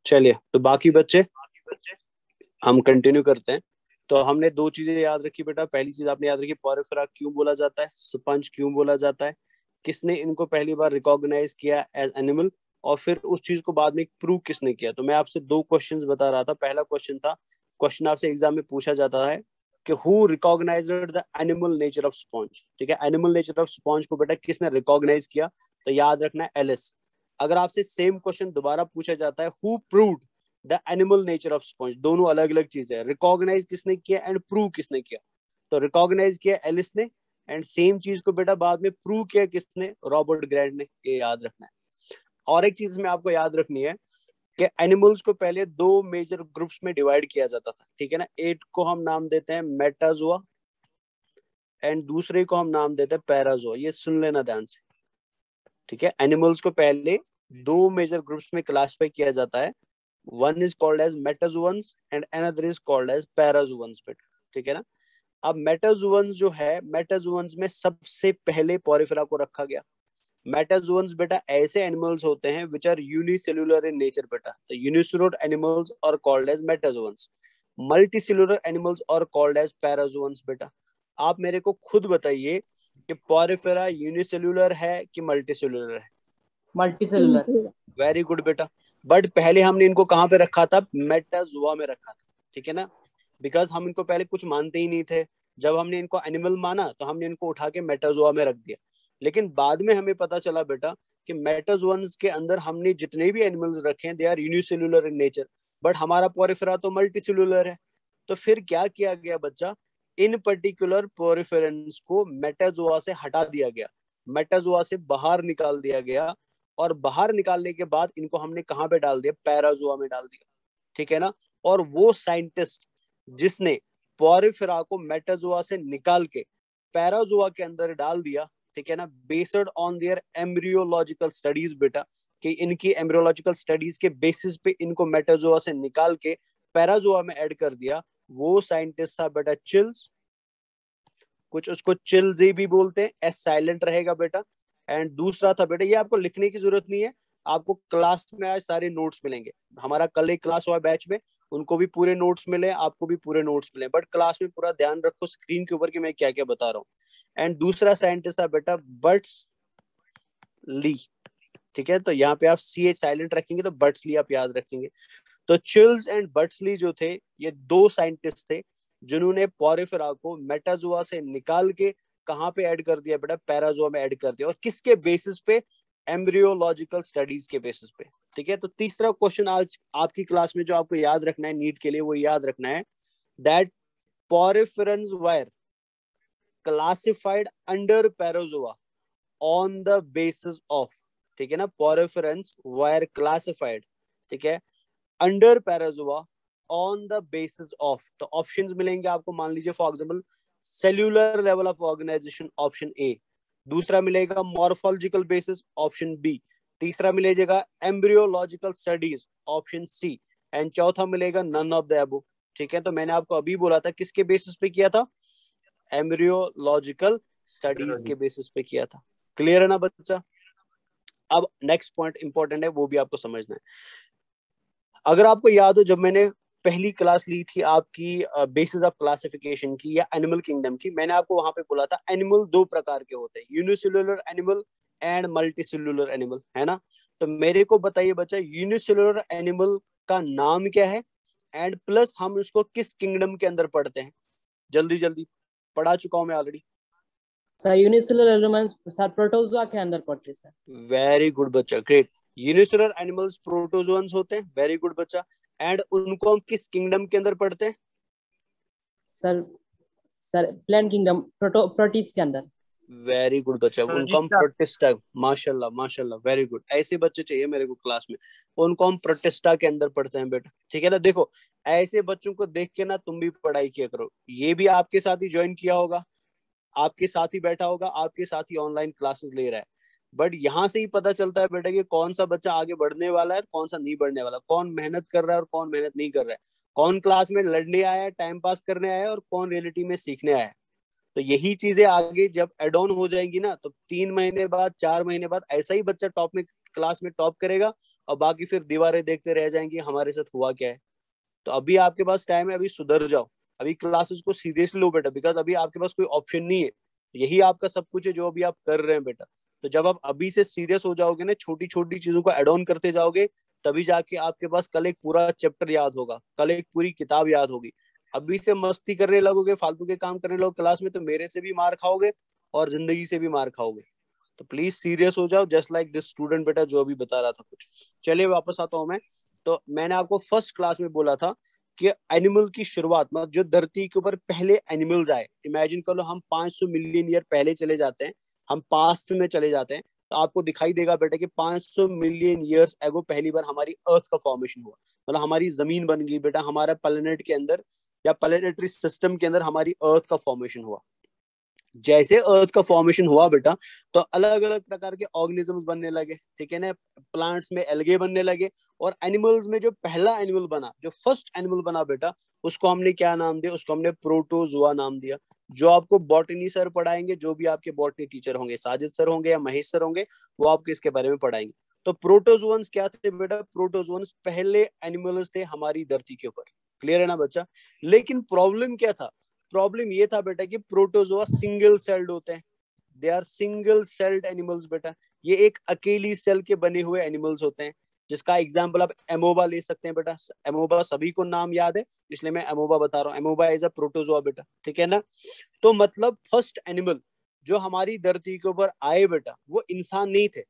Speaker 1: चलिए, तो बाकी बच्चे हम कंटिन्यू करते हैं। तो हमने दो चीजें याद रखी बेटा। पहली चीज आपने याद रखी, पोरिफेरा क्यों बोला जाता है, स्पंज क्यों बोला जाता है, किसने इनको पहली बार रिकॉग्नाइज किया एज एनिमल, और फिर उस चीज को बाद में प्रूव किसने किया। तो मैं आपसे दो क्वेश्चंस बता रहा था। पहला क्वेश्चन था, क्वेश्चन आपसे एग्जाम में पूछा जाता है कि who recognised the animal nature of sponge. ठीक है, एनिमल नेचर ऑफ स्पंज को बेटा किसने रिकॉग्नाइज किया, तो याद रखना है एलिस। अगर आपसे सेम क्वेश्चन दोबारा पूछा जाता है, who proved the animal nature of sponge, दोनों अलग अलग चीजें है। रिकॉग्नाइज किसने किया एंड प्रूव किसने किया, तो रिकॉग्नाइज किया एलिस ने, एंड सेम चीज को बेटा बाद में प्रूव किया किसने, रॉबर्ट ग्रैंड ने। ये याद रखना है। और एक चीज में आपको याद रखनी है कि एनिमल्स को पहले दो मेजर ग्रुप्स में डिवाइड किया जाता था, ठीक है ना। एक को हम नाम देते हैं मेटाजोआ एंड दूसरे को हम नाम देते हैं पैराजोआ। ये सुन लेना ध्यान से, ठीक है। एनिमल्स को पहले दो मेजर ग्रुप्स में क्लासिफाई किया जाता है, one is called as metazoans and another is called as parazoans बेटा, ठीक है ना। अब मेटाजोअन्स जो है, मेटाजोअन्स में सबसे पहले पोरिफेरा को रखा गया। मेटाजोअन्स बेटा ऐसे एनिमल्स होते हैं which are unicellular in nature बेटा, तो unicellular animals are called as metazoans. Multicellular animals are called as parazoans बेटा। आप मेरे को खुद बताइए कि पोरिफेरा यूनिसेल्युलर है कि मल्टीसेल्युलर है।
Speaker 3: मल्टीसेलुलर।
Speaker 1: वेरी गुड बेटा। बट पहले हमने इनको कहाँ पे रखा था, मेटाजोआ में रखा था, ठीक है ना। बिकॉज हम इनको पहले कुछ मानते ही नहीं थे। जब हमने इनको एनिमल माना तो हमने इनको उठा के मेटाजोआ में रख दिया। लेकिन बाद में हमें पता चला बेटा कि मेटाजोअन्स के अंदर हमने जितने भी एनिमल्स रखे हैं they are unicellular in nature, but हमारा पोरिफेरा तो मल्टीसेल्युलर है। तो फिर क्या किया गया बच्चा, इन पर्टिकुलर पोरिफेरेंस को मेटाजोआ से हटा दिया गया, मेटाजोआ से बाहर निकाल दिया गया, और बाहर निकालने के बाद इनको हमने कहाँ पे डाल दिया, पैराजोआ में डाल दिया, ठीक है ना। और वो साइंटिस्ट जिसने पोरिफेरा को मेटाजोआ से निकाल के पैराजोआ के अंदर डाल दिया, ठीक है ना, based on their embryological studies बेटा, कि इनकी एम्ब्रियोलॉजिकल स्टडीज के बेसिस पे इनको मेटाजोआ से निकाल के पैराजोआ में ऐड कर दिया, वो साइंटिस्ट था बेटा चिल्स। कुछ उसको चिल्जी भी बोलते हैं, एस साइलेंट रहेगा बेटा। एंड दूसरा था बेटा, ये आपको लिखने की जरूरत नहीं है, आपको क्लास में आज सारे नोट्स मिलेंगे। हमारा कल एक क्लास हुआ बैच में, उनको भी पूरे नोट्स मिले, आपको भी पूरे नोट्स मिले, बट क्लास में पूरा ध्यान रखो स्क्रीन के ऊपर कि मैं क्या क्या बता रहा हूँ। एंड दूसरा साइंटिस्ट था बेटा बर्ट्स ली, ठीक है। तो यहाँ पे आप सी एच साइलेंट रखेंगे तो बर्ट्स ली आप याद रखेंगे। तो चिल्स एंड बर्ट्सली जो थे, ये दो साइंटिस्ट थे जिन्होंने पोरिफेरा को मेटाजोआ से निकाल के कहाँ पे ऐड कर दिया बेटा, पैराजोआ में ऐड कर दिया। और किसके बेसिस पे, एम्ब्रियोलॉजिकल स्टडीज के बेसिस पे, ठीक है। तो तीसरा क्वेश्चन आज आपकी क्लास में जो आपको याद रखना है नीट के लिए, वो याद रखना है that poriferans were classified under parazoa on the basis of, ठीक है ना। पोरिफेरंस वर क्लासिफाइड, ठीक है, under parazoa on the basis of. तो ऑप्शंस मिलेंगे आपको, मान लीजिए for example cellular level of organisation option A, दूसरा मिलेगा मॉर्फोलॉजिकल बेसिस ऑप्शन बी, तीसरा मिलेगा embryological studies option C, and चौथा मिलेगा नन ऑफ द अबव, ठीक है। तो मैंने आपको अभी बोला था किसके बेसिस पे किया था, एम्ब्रियोलॉजिकल स्टडीज के बेसिस पे किया था। क्लियर है ना बच्चा। अब नेक्स्ट पॉइंट इंपॉर्टेंट है, वो भी आपको समझना है। अगर आपको याद हो, जब मैंने पहली क्लास ली थी आपकी बेसिस ऑफ क्लासिफिकेशन की या एनिमल किंगडम की, मैंने आपको वहां पे बोला था एनिमल दो प्रकार के होते हैं, unicellular animal and multicellular animal, है ना। तो मेरे को बताइए बच्चा, यूनिसेलुलर एनिमल का नाम क्या है, एंड प्लस हम उसको किस किंगडम के अंदर पढ़ते हैं? जल्दी जल्दी, पढ़ा चुका हूं मैं already.
Speaker 3: Sir unicellular elements sir protozoa के अंदर पड़ते हैं सर।
Speaker 1: वेरी गुड बच्चा, ग्रेट। यूनिसेलुलर एनिमल्स प्रोटोजोअन्स होते हैं, वेरी गुड बच्चा। एंड उनको हम किस किंगडम के अंदर पढ़ते हैं?
Speaker 3: Sir sir plant kingdom protist के अंदर।
Speaker 1: वेरी गुड बच्चा, उनको हम प्रोटिस्टा, माशाल्लाह माशाल्लाह, वेरी गुड। ऐसे बच्चे चाहिए मेरे को क्लास में, उनको हम प्रोटिस्टा के अंदर पढ़ते हैं बेटा, ठीक है ना। देखो ऐसे बच्चों को देख के ना तुम भी पढ़ाई किया करो। ये भी आपके साथ ही ज्वाइन किया होगा, आपके साथ ही बैठा होगा, आपके साथ ही ऑनलाइन क्लासेस ले रहा है, बट यहाँ से ही पता चलता है बेटा कि कौन सा बच्चा आगे बढ़ने वाला है, कौन सा नहीं बढ़ने वाला, कौन मेहनत कर रहा है और कौन मेहनत नहीं कर रहा है, कौन क्लास में लड़ने आया है, टाइम पास करने आया है, और कौन रियलिटी में सीखने आया है। तो यही चीजें आगे जब एड ऑन हो जाएंगी ना, तो 3 महीने बाद, 4 महीने बाद ऐसा ही बच्चा टॉप में, क्लास में टॉप करेगा, और बाकी फिर दीवारें देखते रह जाएंगे हमारे साथ हुआ क्या है। तो अभी आपके पास टाइम है, अभी सुधर जाओ, अभी क्लासेस को सीरियसली लो बेटा, बिकॉज अभी आपके पास कोई ऑप्शन नहीं है, यही आपका सब कुछ है जो अभी आप कर रहे हैं बेटा। तो जब आप अभी से सीरियस हो जाओगे ना, छोटी छोटी चीजों को एड ऑन करते जाओगे, तभी जाके आपके पास कल एक पूरा चैप्टर याद होगा, कल एक पूरी किताब याद होगी। अभी से मस्ती करने लगोगे, फालतू के काम करने लगोगे क्लास में, तो मेरे से भी मार खाओगे और जिंदगी से भी मार खाओगे। तो प्लीज सीरियस हो जाओ, जस्ट लाइक दिस स्टूडेंट बेटा जो अभी बता रहा था कुछ। चलिए वापस आता हूँ मैं। तो मैंने आपको फर्स्ट क्लास में बोला था कि एनिमल की शुरुआत, मतलब जो धरती के ऊपर पहले एनिमल्स आए, इमेजिन कर लो हम 500 मिलियन ईयर पहले चले जाते हैं, हम पास्ट में चले जाते हैं, तो आपको दिखाई देगा बेटा कि 500 मिलियन ईयर्स एगो पहली बार हमारी अर्थ का फॉर्मेशन हुआ, मतलब हमारी जमीन बन गई बेटा, हमारा प्लेनेट के अंदर या प्लेनेटरी सिस्टम के अंदर हमारी अर्थ का फॉर्मेशन हुआ। जैसे अर्थ का फॉर्मेशन हुआ बेटा, तो अलग अलग प्रकार के ऑर्गेनिजम्स बनने लगे, ठीक है ना। प्लांट्स में एल्गे बनने लगे, और एनिमल्स में जो पहला एनिमल बना, जो फर्स्ट एनिमल बना बेटा, उसको हमने क्या नाम दिया? उसको हमने प्रोटोजुआ नाम दिया। जो आपको बॉटनी सर पढ़ाएंगे, जो भी आपके बॉटनी टीचर होंगे, साजिद सर होंगे या महेश सर होंगे, वो आपको इसके बारे में पढ़ाएंगे। तो प्रोटोजुअन्स क्या थे बेटा? प्रोटोजुअन्स पहले एनिमल्स थे हमारी धरती के ऊपर। क्लियर है ना बच्चा? लेकिन प्रॉब्लम क्या था? प्रॉब्लम ये था बेटा कि प्रोटोजोआ सिंगल सेल्ड होते हैं, they are single celled animals बेटा। ये एक अकेली सेल के बने हुए एनिमल्स होते हैं, जिसका एग्जांपल आप एमोबा ले सकते हैं बेटा। एमोबा सभी को नाम याद है, इसलिए मैं एमोबा बता रहा हूँ। एमोबा इज अ प्रोटोजोआ बेटा, ठीक है ना। तो मतलब फर्स्ट एनिमल जो हमारी धरती के ऊपर आए बेटा, वो इंसान नहीं थे,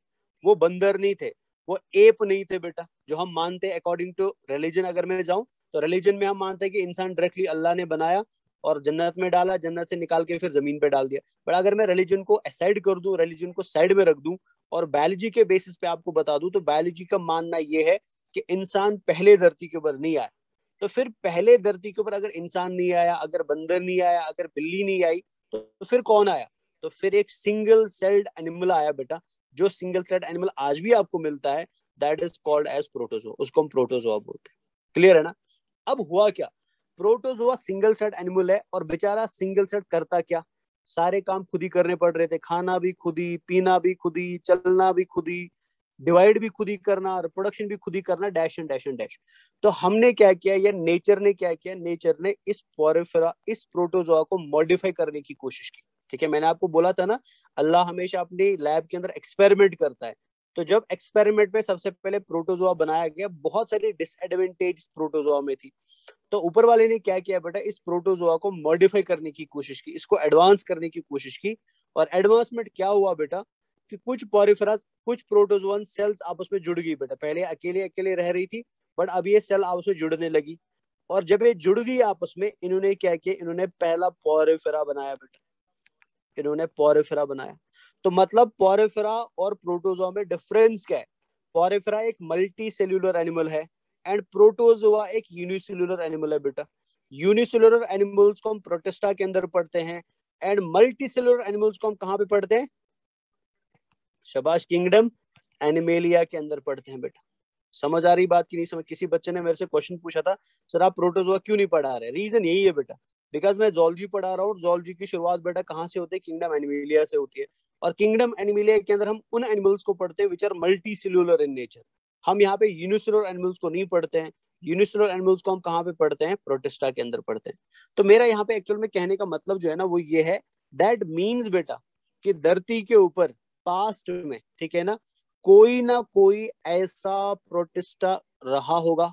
Speaker 1: वो बंदर नहीं थे, वो एप नहीं थे बेटा, जो हम मानते हैं अकॉर्डिंग टू रिलीजन। अगर मैं जाऊं तो रिलीजन में हम मानते हैं कि इंसान डायरेक्टली अल्लाह ने बनाया और जन्नत में डाला, जन्नत से निकाल के फिर जमीन पे डाल दिया। बट अगर मैं रिलीजन को असाइड कर दूं, रिलीजन को साइड में रख दूं, और बायोलॉजी के बेसिस पे आपको बता दूं, तो बायोलॉजी का मानना यह है कि इंसान पहले धरती के ऊपर नहीं आया। तो फिर पहले धरती के ऊपर अगर इंसान नहीं आया, अगर बंदर नहीं आया, अगर बिल्ली नहीं आई, तो फिर कौन आया? तो फिर एक सिंगल सेल्ड एनिमल आया बेटा। जो सिंगल सेल्ड एनिमल आज भी आपको मिलता है, that is called as protozoa, उसको हम प्रोटोजोआ बोलते हैं। क्लियर है ना? अब हुआ क्या? प्रोटोजोआ सिंगल सेल्ड एनिमल है, और बेचारा सिंगल सेल्ड करता क्या? सारे काम खुद ही करने पड़ रहे थे, खाना भी खुद ही, पीना भी खुद ही, चलना भी खुद ही, डिवाइड भी खुद ही करना, रिप्रोडक्शन भी खुद ही करना, dash and dash and dash. तो हमने क्या किया, या नेचर ने क्या किया? नेचर ने इस पोरिफेरा, इस प्रोटोजोआ को मॉडिफाई करने की कोशिश की, ठीक है। मैंने आपको बोला था ना, अल्लाह हमेशा अपनी लैब के अंदर एक्सपेरिमेंट करता है। तो जब एक्सपेरिमेंट में सबसे पहले प्रोटोजोआ बनाया गया, बहुत सारी डिसएडवांटेज प्रोटोजोआ में थी। तो ऊपर वाले ने क्या किया बेटा? इस प्रोटोजोआ को मॉडिफाई करने की कोशिश की, इसको एडवांस करने की कोशिश की। और एडवांसमेंट क्या हुआ बेटा? कि कुछ पॉरिफेरास, कुछ प्रोटोजोअन सेल्स आपस में जुड़ गई बेटा। पहले अकेले अकेले रह रही थी, बट अब ये सेल आपस में जुड़ने लगी, और जब ये जुड़ गई आपस में, इन्होंने क्या किया? इन्होंने पहला पॉरिफेरा बनाया बेटा, इन्होंने पॉरिफेरा बनाया। तो मतलब पॉरिफेरा और प्रोटोजोआ में डिफरेंस क्या है? पॉरिफेरा एक मल्टी सेल्यूलर एनिमल है, एंड प्रोटोजोआ एक यूनिसेल्यूलर एनिमल है बेटा। यूनिसेल्यूलर एनिमल्स को हम प्रोटिस्टा के अंदर पढ़ते हैं, एंड मल्टी सेल्यूलर एनिमल्स को हम कहां पे पढ़ते हैं? शाबाश, किंगडम एनिमेलिया के अंदर पढ़ते हैं बेटा। समझ आ रही बात की नहीं समझ? किसी बच्चे ने मेरे से क्वेश्चन पूछा था, सर आप प्रोटोजोआ क्यों नहीं पढ़ा रहे? रीजन यही है बेटा, बिकॉज मैं जोलॉजी पढ़ा रहा हूँ। जोलॉजी की शुरुआत बेटा कहाँ से होती है? किंगडम एनिमेलिया से होती है। और किंगडम एनिमेलिया के अंदर हम उन एनिमल्स को पढ़ते हैं which are multi cellular in nature. हम यहाँ पे यूनिसेलुलर एनिमल्स को नहीं पढ़ते हैं। यूनिसेलुलर एनिमल्स को हम कहाँ पे पढ़ते हैं? प्रोटिस्टा के अंदर पढ़ते हैं। तो मेरा यहाँ पे एक्चुअल में कहने का मतलब जो है ना, वो ये है, दैट मीन्स बेटा कि धरती के ऊपर पास्ट में, ठीक है ना, कोई ना कोई ऐसा प्रोटिस्टा रहा होगा,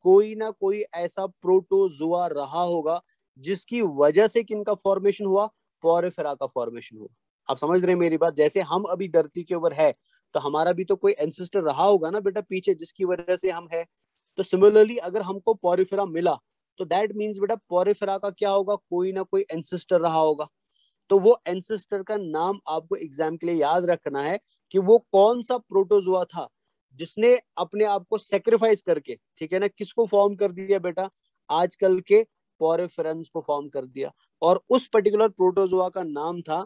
Speaker 1: कोई ना कोई ऐसा प्रोटोजुआ रहा होगा जिसकी वजह से किनका फॉर्मेशन हुआ, पोरिफेरा का फॉर्मेशन हुआ। आप समझ रहे हैं मेरी बात? जैसे हम अभी धरती के ऊपर है तो हमारा भी तो कोई एंसेस्टर रहा होगा ना बेटा पीछे, जिसकी वजह से हम है। तो सिमिलरली अगर हमको पोरिफेरा मिला तो दैट मीन्स बेटा पोरिफेरा का क्या होगा, कोई ना कोई एंसेस्टर रहा होगा। तो वो एंसेस्टर का नाम आपको एग्जाम के लिए याद रखना है कि वो कौन सा प्रोटोजुआ था जिसने अपने आप को सेक्रीफाइस करके, ठीक है ना, किसको फॉर्म कर दिया बेटा, आजकल के पोरिफेरन्स को फॉर्म कर दिया। और उस पर्टिकुलर प्रोटोजुआ का नाम था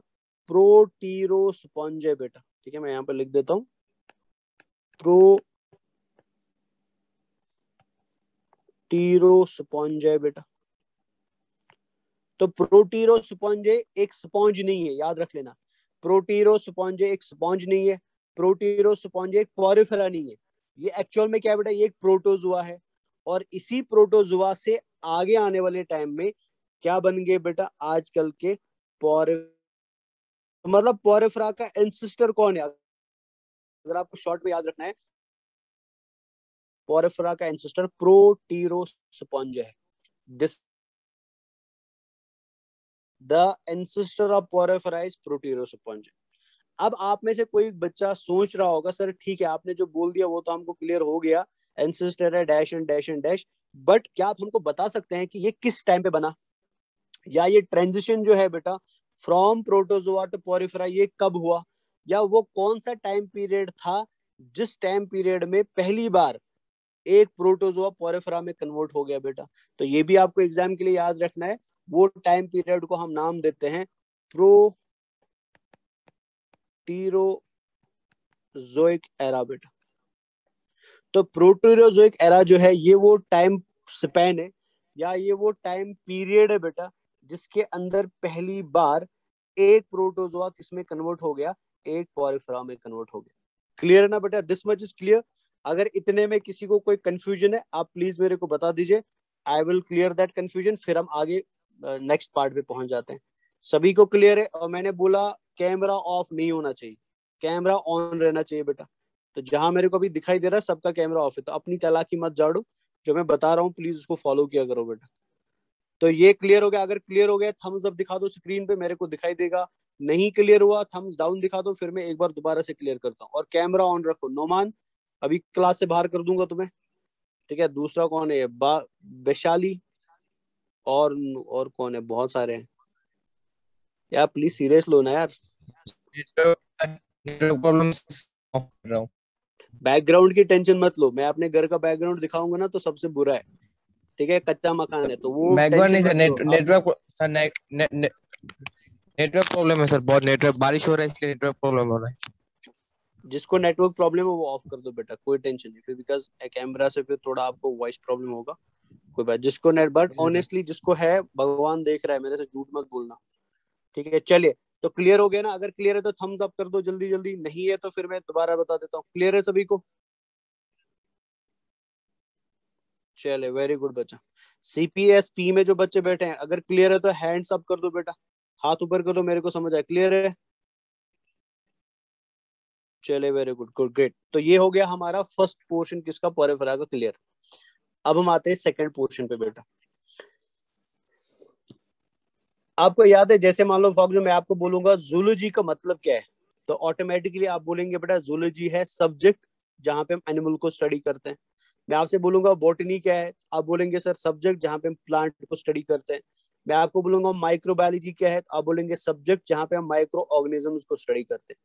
Speaker 1: प्रोटीरोस्पोंजे बेटा। ठीक है, मैं यहाँ पर लिख देता हूँ प्रोटीरोस्पोंजे बेटा। तो प्रोटीरोस्पोंजे एक स्पॉन्ज नहीं है, याद रख लेना। प्रोटीरोस्पोंजे एक स्पॉन्ज नहीं है, प्रोटीरोस्पोंजे एक पोरिफेरा नहीं है। ये एक्चुअल में क्या है बेटा, ये एक प्रोटोजुआ है। और इसी प्रोटोजुआ से आगे आने वाले टाइम में क्या बन गए बेटा, आजकल के मतलब पोरिफेरा का एंसेस्टर कौन है, अगर आपको शॉर्ट में याद रखना है, पोरिफेरा का एंसेस्टर प्रोटीरोस्पोंजे है। This the ancestor of porifera is proterospongia. अब आप में से कोई बच्चा सोच रहा होगा सर ठीक है आपने जो बोल दिया वो तो हमको क्लियर हो गया, एंसेस्टर है dash and dash and dash, but क्या आप हमको बता सकते हैं कि ये किस टाइम पे बना, या ये ट्रांजिशन जो है बेटा फ्रॉम प्रोटोजोआ टू पोरिफेरा ये कब हुआ, या वो कौन सा टाइम पीरियड था जिस टाइम पीरियड में पहली बार एक प्रोटोजोआ पोरिफेरा में कन्वर्ट हो गया बेटा। तो ये भी आपको एग्जाम के लिए याद रखना है। वो टाइम पीरियड को हम नाम देते हैं प्रोटीरोजोइक एरा बेटा। तो प्रोटीरोजोइक एरा जो है ये वो टाइम स्पैन है या ये वो टाइम पीरियड है बेटा जिसके अंदर पहली बार एक प्रोटोजोआ किसमें कन्वर्ट हो गया, एक पोरिफेरा में कन्वर्ट हो गया। क्लियर है ना बेटा, दिस मच इज क्लियर। अगर इतने में किसी को कोई कंफ्यूजन है आप प्लीज मेरे को बता दीजिए, I will clear that confusion, फिर हम आगे नेक्स्ट पार्ट पे पहुंच जाते हैं। सभी को क्लियर है? और मैंने बोला कैमरा ऑफ नहीं होना चाहिए, कैमरा ऑन रहना चाहिए बेटा। तो जहां मेरे को अभी दिखाई दे रहा है सबका कैमरा ऑफ है, तो अपनी चालाकी मत झाड़ो, जो मैं बता रहा हूँ प्लीज उसको फॉलो किया करो बेटा। तो ये क्लियर हो गया? अगर क्लियर हो गया थम्स अप दिखा दो स्क्रीन पे, मेरे को दिखाई देगा। नहीं क्लियर हुआ थम्स डाउन दिखा दो, फिर मैं एक बार दोबारा से क्लियर करता हूँ। और कैमरा ऑन रखो। नोमान अभी क्लास से बाहर कर दूंगा तुम्हें, ठीक है। दूसरा कौन है, वैशाली, और कौन है, बहुत सारे हैं यार, प्लीज सीरियस लो ना यार।
Speaker 5: नेटवर्क प्रॉब्लम ऑफ कर रहा हूं।
Speaker 1: बैकग्राउंड की टेंशन मत लो, मैं अपने घर का बैकग्राउंड दिखाऊंगा ना तो सबसे बुरा है, ठीक है। कच्चा मकान है तो वो
Speaker 5: बैकग्राउंड नहीं
Speaker 1: टेंशन
Speaker 5: सर,
Speaker 1: मत लो।
Speaker 5: नेटवर्क सर, नेटवर्क प्रॉब्लम है सर, बहुत नेटवर्क, बारिश हो रहा है इसलिए नेटवर्क प्रॉब्लम हो रहा है।
Speaker 1: जिसको नेटवर्क प्रॉब्लम है वो ऑफ कर दो बेटा, कोई टेंशन नहीं फिर, बिकॉज कैमरा से फिर थोड़ा आपको वॉइस प्रॉब्लम होगा। कोई बात, जिसको नेट, बट ऑनेस्टली जिसको है भगवान देख रहा है, मेरे से झूठ मत बोलना, ठीक है। चलिए, तो क्लियर हो गया ना? अगर क्लियर है तो थम्स अप कर दो जल्दी जल्दी, नहीं है तो फिर मैं दोबारा बता देता हूँ। क्लियर है सभी को? चले, वेरी गुड बच्चा। CPSP में जो बच्चे बैठे हैं अगर क्लियर है तो हैंड्स अप कर दो बेटा, हाथ ऊपर कर दो, मेरे को समझ आया। क्लियर है? चले, वेरी गुड, गुड, ग्रेट। तो ये हो गया हमारा फर्स्ट पोर्शन किसका, पोरिफेरा का, क्लियर। अब हम आते हैं सेकंड पोर्शन पे बेटा। आपको याद है जैसे मान लो फॉर जो मैं आपको बोलूंगा जूलॉजी का मतलब क्या है, तो ऑटोमेटिकली आप बोलेंगे बेटा जूलॉजी है सब्जेक्ट जहां पे हम एनिमल को स्टडी करते हैं। मैं आपसे बोलूंगा बॉटनी क्या है, आप बोलेंगे सर सब्जेक्ट जहां पे हम प्लांट को स्टडी करते हैं। मैं आपको बोलूंगा माइक्रोबायोलॉजी क्या है, आप बोलेंगे सब्जेक्ट जहां पे हम माइक्रो ऑर्गेनिजम्स को स्टडी करते हैं।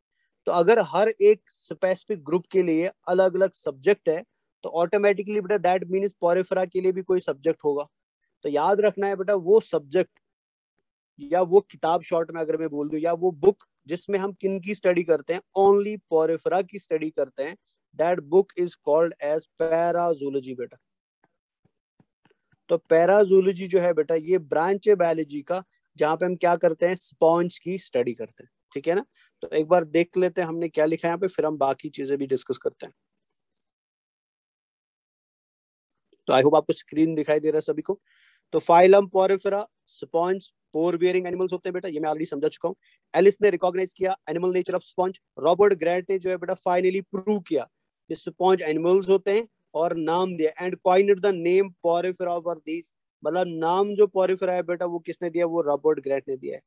Speaker 1: तो अगर हर एक स्पेसिफिक ग्रुप के लिए अलग अलग सब्जेक्ट है तो ऑटोमेटिकली बेटा दैट मीन्स पोरिफेरा के लिए भी कोई सब्जेक्ट होगा। तो याद रखना है बेटा वो सब्जेक्ट या वो किताब, शॉर्ट में अगर मैं बोल दूं, या वो बुक जिसमें हम किन की स्टडी करते हैं, ओनली पोरिफेरा की स्टडी करते हैं, that book is called as parazoology बेटा। तो पैराजूलॉजी जो है बेटा ये ब्रांच है बायोलॉजी का जहां पे हम क्या करते हैं, स्पॉन्ज की स्टडी करते हैं, ठीक है ना। तो एक बार देख लेते हैं हमने क्या लिखा है यहाँ पे, फिर हम बाकी चीजें भी डिस्कस करते हैं। तो आई होप आपको स्क्रीन दिखाई दे रहा है सभी को। तो फाइलम पोरिफेरा, स्पॉन्ज, पोर बियरिंग एनिमल्स होते हैं बेटा, ये मैं ऑलरेडी समझा चुका हूँ। एलिस ने रिकॉग्नाइज किया animal nature of sponge. Robert Grand ने जो है बेटा फाइनली प्रूव किया कि स्पॉन्ज एनिमल्स होते हैं और नाम दिया, and coined the name porifera for these, मतलब नाम जो पोरिफेरा है बेटा वो किसने दिया, वो रॉबर्ट ग्रैंट ने दिया है।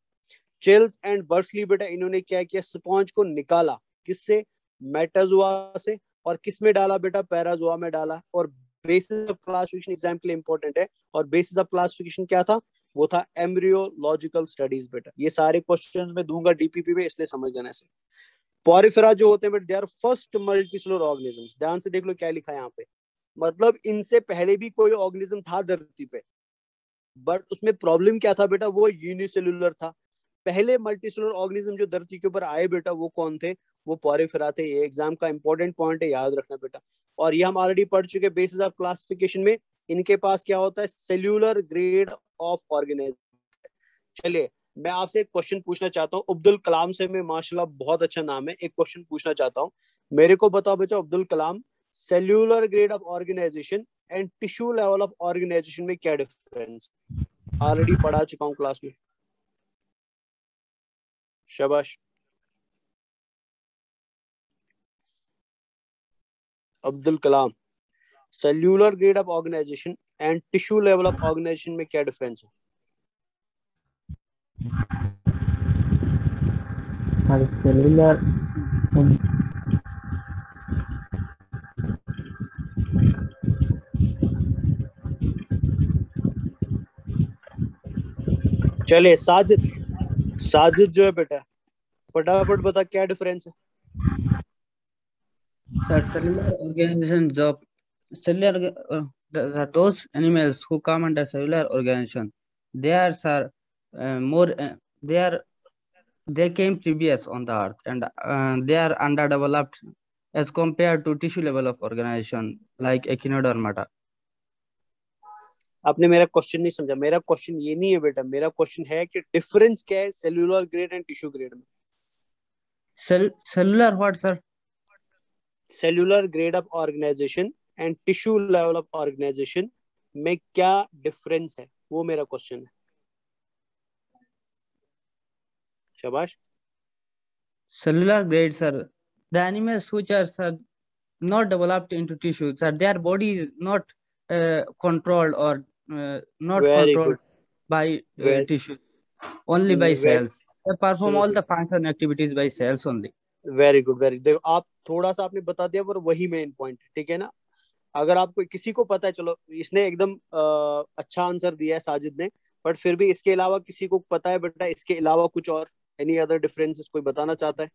Speaker 1: चेल्स एंड बर्सली बेटा इन्होंने क्या किया, स्पॉन्ज को निकाला किससे, मेटाजोआ से, और किस में डाला बेटा, पैराजोआ में डाला। और बेसिस ऑफ क्लासिफिकेशन एग्जाम के लिए इंपॉर्टेंट है, और बेसिस ऑफ क्लासिफिकेशन क्या था, वो था एम्ब्रियोलॉजिकल स्टडीज बेटा। ये सारे क्वेश्चंस में दूंगा डीपीपी में, इसलिए समझ जाना से। पोरिफेरा जो होते हैं बेटा they are first multicellular organisms. ध्यान से देख लो क्या लिखा है यहाँ पे, मतलब इनसे पहले भी कोई ऑर्गेनिज्म था धरती पे, बट उसमें प्रॉब्लम क्या था बेटा, वो यूनिसेलुलर था। पहले मल्टीसेलुलर ऑर्गेनिज्म जो धरती के ऊपर आए बेटा वो कौन थे, वो पोरिफेरा थे। ये एग्जाम का इंपॉर्टेंट पॉइंट है, याद रखना बेटा। और ये हम ऑलरेडी पढ़ चुके बेसिस ऑफ क्लासिफिकेशन में, इनके पास क्या होता है, सेल्यूलर ग्रेड ऑफ ऑर्गेनिज्म। चलिए मैं आपसे एक क्वेश्चन पूछना चाहता हूँ, अब्दुल कलाम से, मैं माशाल्लाह बहुत अच्छा नाम है, एक क्वेश्चन पूछना चाहता हूँ, मेरे को बताओ बेटा Abdul Kalam, cellular grade of organisation and tissue level of organisation में क्या डिफरेंस, ऑलरेडी पढ़ा चुका हूँ क्लास में। शाबाश Abdul Kalam, cellular grade of organisation and tissue level of organisation में क्या डिफरेंस है।
Speaker 7: सेल्यूलर
Speaker 1: चलिए साजिद, साजिद जो है बेटा फटाफट बता क्या डिफरेंस है।
Speaker 7: sir, cellular organization job cellular those animals who come under cellular organization, they are sir more they came previous on the earth, and they are underdeveloped as compared to tissue level of organization like echinodermata.
Speaker 1: आपने मेरा question नहीं समझा, मेरा question ये नहीं है बेटा, मेरा क्वेश्चन है कि डिफरेंस क्या है cellular grade and tissue grade में।
Speaker 7: cellular what sir?
Speaker 1: Cellular grade of organisation and tissue level of organisation में क्या डिफरेंस है, वो मेरा क्वेश्चन है। शाबाश।
Speaker 7: Cellular grade sir, the animals which are sir not developed into tissue sir, their body is not controlled or not
Speaker 1: Very
Speaker 7: controlled
Speaker 1: good.
Speaker 7: by
Speaker 1: Very-
Speaker 7: tissue, only by
Speaker 1: very-
Speaker 7: cells. They perform
Speaker 1: सुनो,
Speaker 7: all the function activities by cells only.
Speaker 1: Very good very, देखो आप थोड़ा सा आपने बता दिया पर वही मेन पॉइंट है, ठीक है ना। अगर आपको किसी को पता है, चलो इसने एकदम अच्छा आंसर दिया है साजिद ने, बट फिर भी इसके अलावा किसी को पता है बेटा इसके अलावा कुछ और, एनी अदर डिफरेंसेस कोई बताना चाहता है।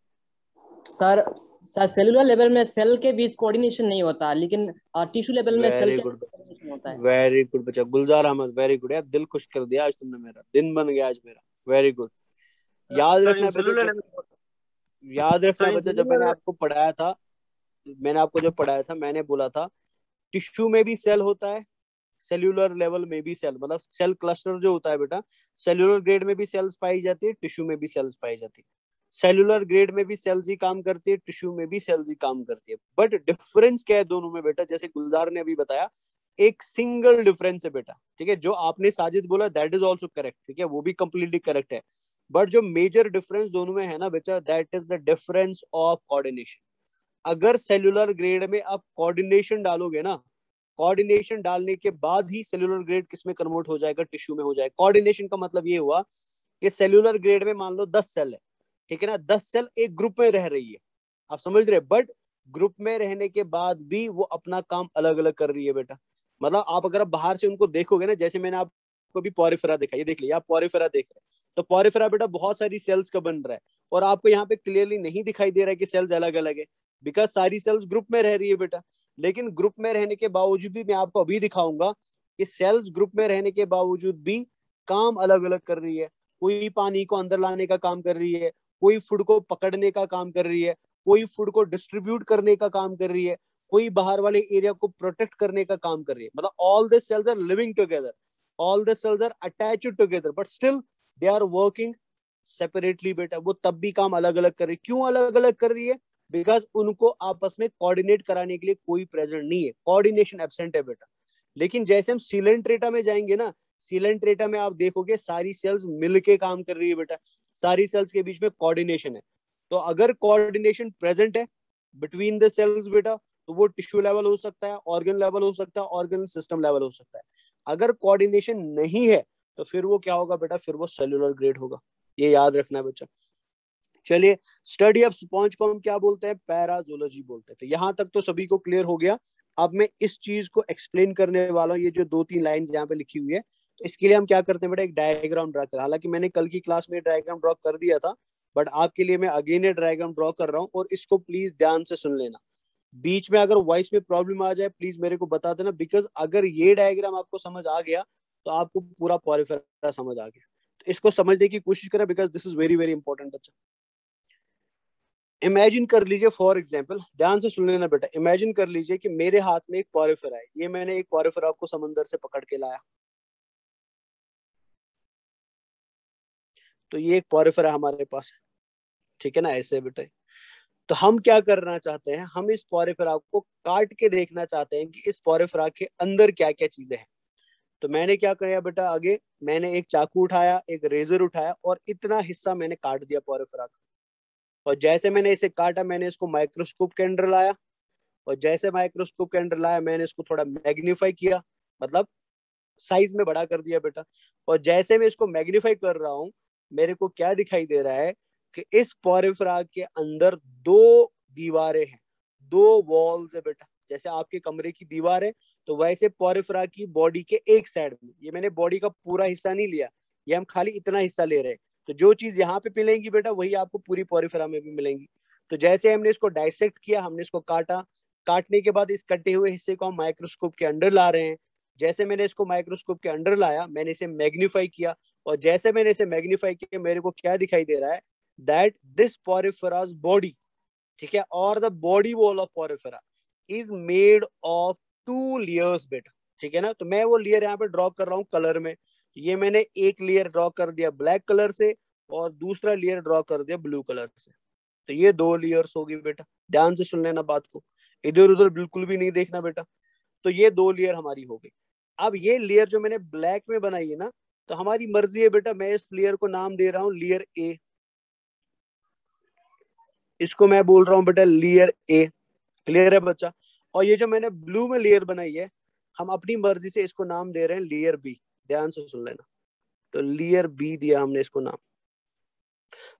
Speaker 3: सर सर सेलुलर लेवल में सेल के बीच कोऑर्डिनेशन नहीं होता, लेकिन टिश्यू लेवल में सेल
Speaker 1: वेरी
Speaker 3: के
Speaker 1: गुड,
Speaker 3: कोऑर्डिनेशन होता है।
Speaker 1: वेरी गुड बच्चा गुलजार अहमद, वेरी गुड यार, दिल खुश कर दिया आज तुमने, मेरा दिन बन गया आज मेरा, वेरी गुड। याद रखना बेटा, याद रखना बेटा, जब मैंने आपको पढ़ाया था, मैंने आपको जब पढ़ाया था मैंने बोला था टिश्यू में भी सेल होता है, सेल्यूलर लेवल में भी सेल, मतलब सेल क्लस्टर जो होता है बेटा, सेल्यूलर ग्रेड में भी सेल्स पाई जाती है, टिश्यू में भी सेल्स पाई जाती है। सेल्यूलर ग्रेड में भी सेल्स ही काम करती है, टिश्यू में भी सेल्स ही काम करती है, बट डिफरेंस क्या है दोनों में बेटा, जैसे गुलजार ने अभी बताया, एक सिंगल डिफरेंस है बेटा, ठीक है। जो आपने साजिद बोला दैट इज ऑल्सो करेक्ट, ठीक है, वो भी कंप्लीटली करेक्ट है, बट जो मेजर डिफरेंस दोनों में है ना बेटा, that is the difference of coordination. अगर सेल्यूलर ग्रेड में आप कोऑर्डिनेशन डालोगे ना, कोऑर्डिनेशन डालने के बाद ही सेल्यूलर ग्रेड किस में कन्वर्ट हो जाएगा, टिश्यू में हो जाएगा। कोऑर्डिनेशन का मतलब ये हुआ कि सेल्यूलर ग्रेड में मान लो 10 सेल है, ठीक है ना, 10 सेल एक ग्रुप में रह रही है, आप समझ रहे, बट ग्रुप में रहने के बाद भी वो अपना काम अलग अलग कर रही है बेटा। मतलब आप अगर आप बाहर से उनको देखोगे ना, जैसे मैंने आपको भी पोरिफेरा दिखा, ये देख लिया आप पोरिफेरा देख रहे हैं, तो पोरिफेरा बेटा बहुत सारी सेल्स का बन रहा है, और आपको यहाँ पे क्लियरली नहीं दिखाई दे रहा है कि सेल्स अलग अलग है, बिकॉज सारी सेल्स ग्रुप में रह रही है बेटा। लेकिन ग्रुप में रहने के बावजूद भी, मैं आपको अभी दिखाऊंगा कि सेल्स ग्रुप में रहने के बावजूद भी काम अलग अलग कर रही है। कोई पानी को अंदर लाने का काम कर रही है, कोई फूड को पकड़ने का काम कर रही है, कोई फूड को डिस्ट्रीब्यूट करने का काम कर रही है, कोई बाहर वाले एरिया को प्रोटेक्ट करने का काम कर रही है। मतलब all the cells are living together, all the cells are attached together, but still they are working separately बेटा। वो तब भी काम अलग अलग कर रही है। क्यों अलग अलग कर रही है? बिकॉज उनको आपस में कोऑर्डिनेट कराने के लिए कोई प्रेजेंट नहीं है, कोऑर्डिनेशन एब्सेंट है बेटा। लेकिन जैसे हम सिलेंट्रेटा में जाएंगे ना, सीलेंट्रेटा में आप देखोगे सारी सेल्स मिलके काम कर रही है बेटा, सारी सेल्स के बीच में कोऑर्डिनेशन है। तो अगर कोऑर्डिनेशन प्रेजेंट है बिटवीन द सेल्स बेटा, तो वो टिश्यू लेवल हो सकता है, ऑर्गन लेवल हो सकता है, ऑर्गन सिस्टम लेवल हो सकता है। अगर कोऑर्डिनेशन नहीं है तो फिर वो क्या होगा बेटा, फिर वो सेलुलर ग्रेड होगा। ये याद रखना है बच्चा। चलिए, स्टडी ऑफ स्पॉन्ज को हम क्या बोलते हैं, पैराजोलॉजी बोलते हैं। तो यहाँ तक तो सभी को क्लियर हो गया। अब मैं इस चीज को एक्सप्लेन करने वाला हूँ। ये जो 2-3 लाइंस यहाँ पे लिखी हुई है, इसके लिए हम क्या करते हैं बेटा, एक डायग्राम ड्रा कर। हालांकि मैंने कल की क्लास में डायग्राम ड्रॉ कर दिया था, बट आपके लिए मैं अगेन ये डायग्राम ड्रॉ कर रहा हूँ, और इसको प्लीज ध्यान से सुन लेना। बीच में अगर वॉइस में प्रॉब्लम आ जाए प्लीज मेरे को बता देना, बिकॉज अगर ये डायग्राम आपको समझ आ गया तो आपको पूरा पॉरिफेरा समझ आ गया। तो इसको समझने की कोशिश करें, because this is very very important बच्चा। इमेजिन कर लीजिए, फॉर एग्जाम्पल, ध्यान से सुन लेना बेटा, इमेजिन कर लीजिए कि मेरे हाथ में एक पॉरिफेरा है। ये मैंने एक पॉरिफेरा को समंदर से पकड़ के लाया, तो ये एक पॉरिफेरा हमारे पास है, ठीक है ना, ऐसे बेटा। तो हम क्या करना चाहते हैं, हम इस पॉरिफेरा को काट के देखना चाहते हैं कि इस पॉरिफेरा के अंदर क्या क्या चीजें हैं। तो मैंने क्या किया बेटा, आगे मैंने एक चाकू उठाया, एक रेजर उठाया, और इतना हिस्सा मैंने काट दिया पॉरिफेरा का। और जैसे मैंने इसे काटा, मैंने इसको माइक्रोस्कोप के अंदर लाया, और जैसे माइक्रोस्कोप के अंदर लाया, मैंने इसको थोड़ा मैग्नीफाई किया, मतलब साइज में बड़ा कर दिया बेटा। और जैसे मैं इसको मैग्नीफाई कर रहा हूँ, मेरे को क्या दिखाई दे रहा है कि इस पॉरिफेरा के अंदर 2 दीवारें हैं, 2 वॉल्स है बेटा। जैसे आपके कमरे की दीवार है, तो वैसे पॉरिफेरा की बॉडी के एक साइड में, ये मैंने बॉडी का पूरा हिस्सा नहीं लिया, ये हम खाली इतना हिस्सा ले रहे हैं। तो जो चीज यहाँ पे मिलेंगी बेटा, वही आपको पूरी पॉरिफेरा में भी मिलेंगी। तो जैसे हमने इसको डाइसेक्ट किया, हमने इसको काटा, काटने के बाद इस कटे हुए हिस्से को हम माइक्रोस्कोप के अंदर ला रहे हैं। जैसे मैंने इसको माइक्रोस्कोप के अंदर लाया, मैंने इसे मैग्नीफाई किया, और जैसे मैंने इसे मैग्नीफाई किया, मेरे को क्या दिखाई दे रहा है, दैट दिस पॉरिफेरा's बॉडी, ठीक है, और the body wall of porifera is made of 2 layers बेटा, ठीक है ना। तो मैं वो लेयर यहाँ पे ड्रॉ कर रहा हूँ कलर में। ये मैंने एक लेयर ड्रॉ कर दिया ब्लैक कलर से, और दूसरा लेयर ड्रॉ कर दिया ब्लू कलर से। तो ये 2 लेयर्स होगी बेटा, ध्यान से सुन लेना बात को, इधर उधर बिल्कुल भी नहीं देखना बेटा। तो ये 2 लेयर हमारी हो गई। अब ये लेयर जो मैंने ब्लैक में बनाई है ना, तो हमारी मर्जी है बेटा, मैं इस लेयर को नाम दे रहा हूँ लेयर ए, इसको मैं बोल रहा हूँ बेटा लेयर ए। क्लियर है बच्चा। और ये जो मैंने ब्लू में लेयर बनाई है, हम अपनी मर्जी से इसको नाम दे रहे हैं लेयर बी। ध्यान से सुन लेना, तो लेयर बी दिया हमने इसको नाम।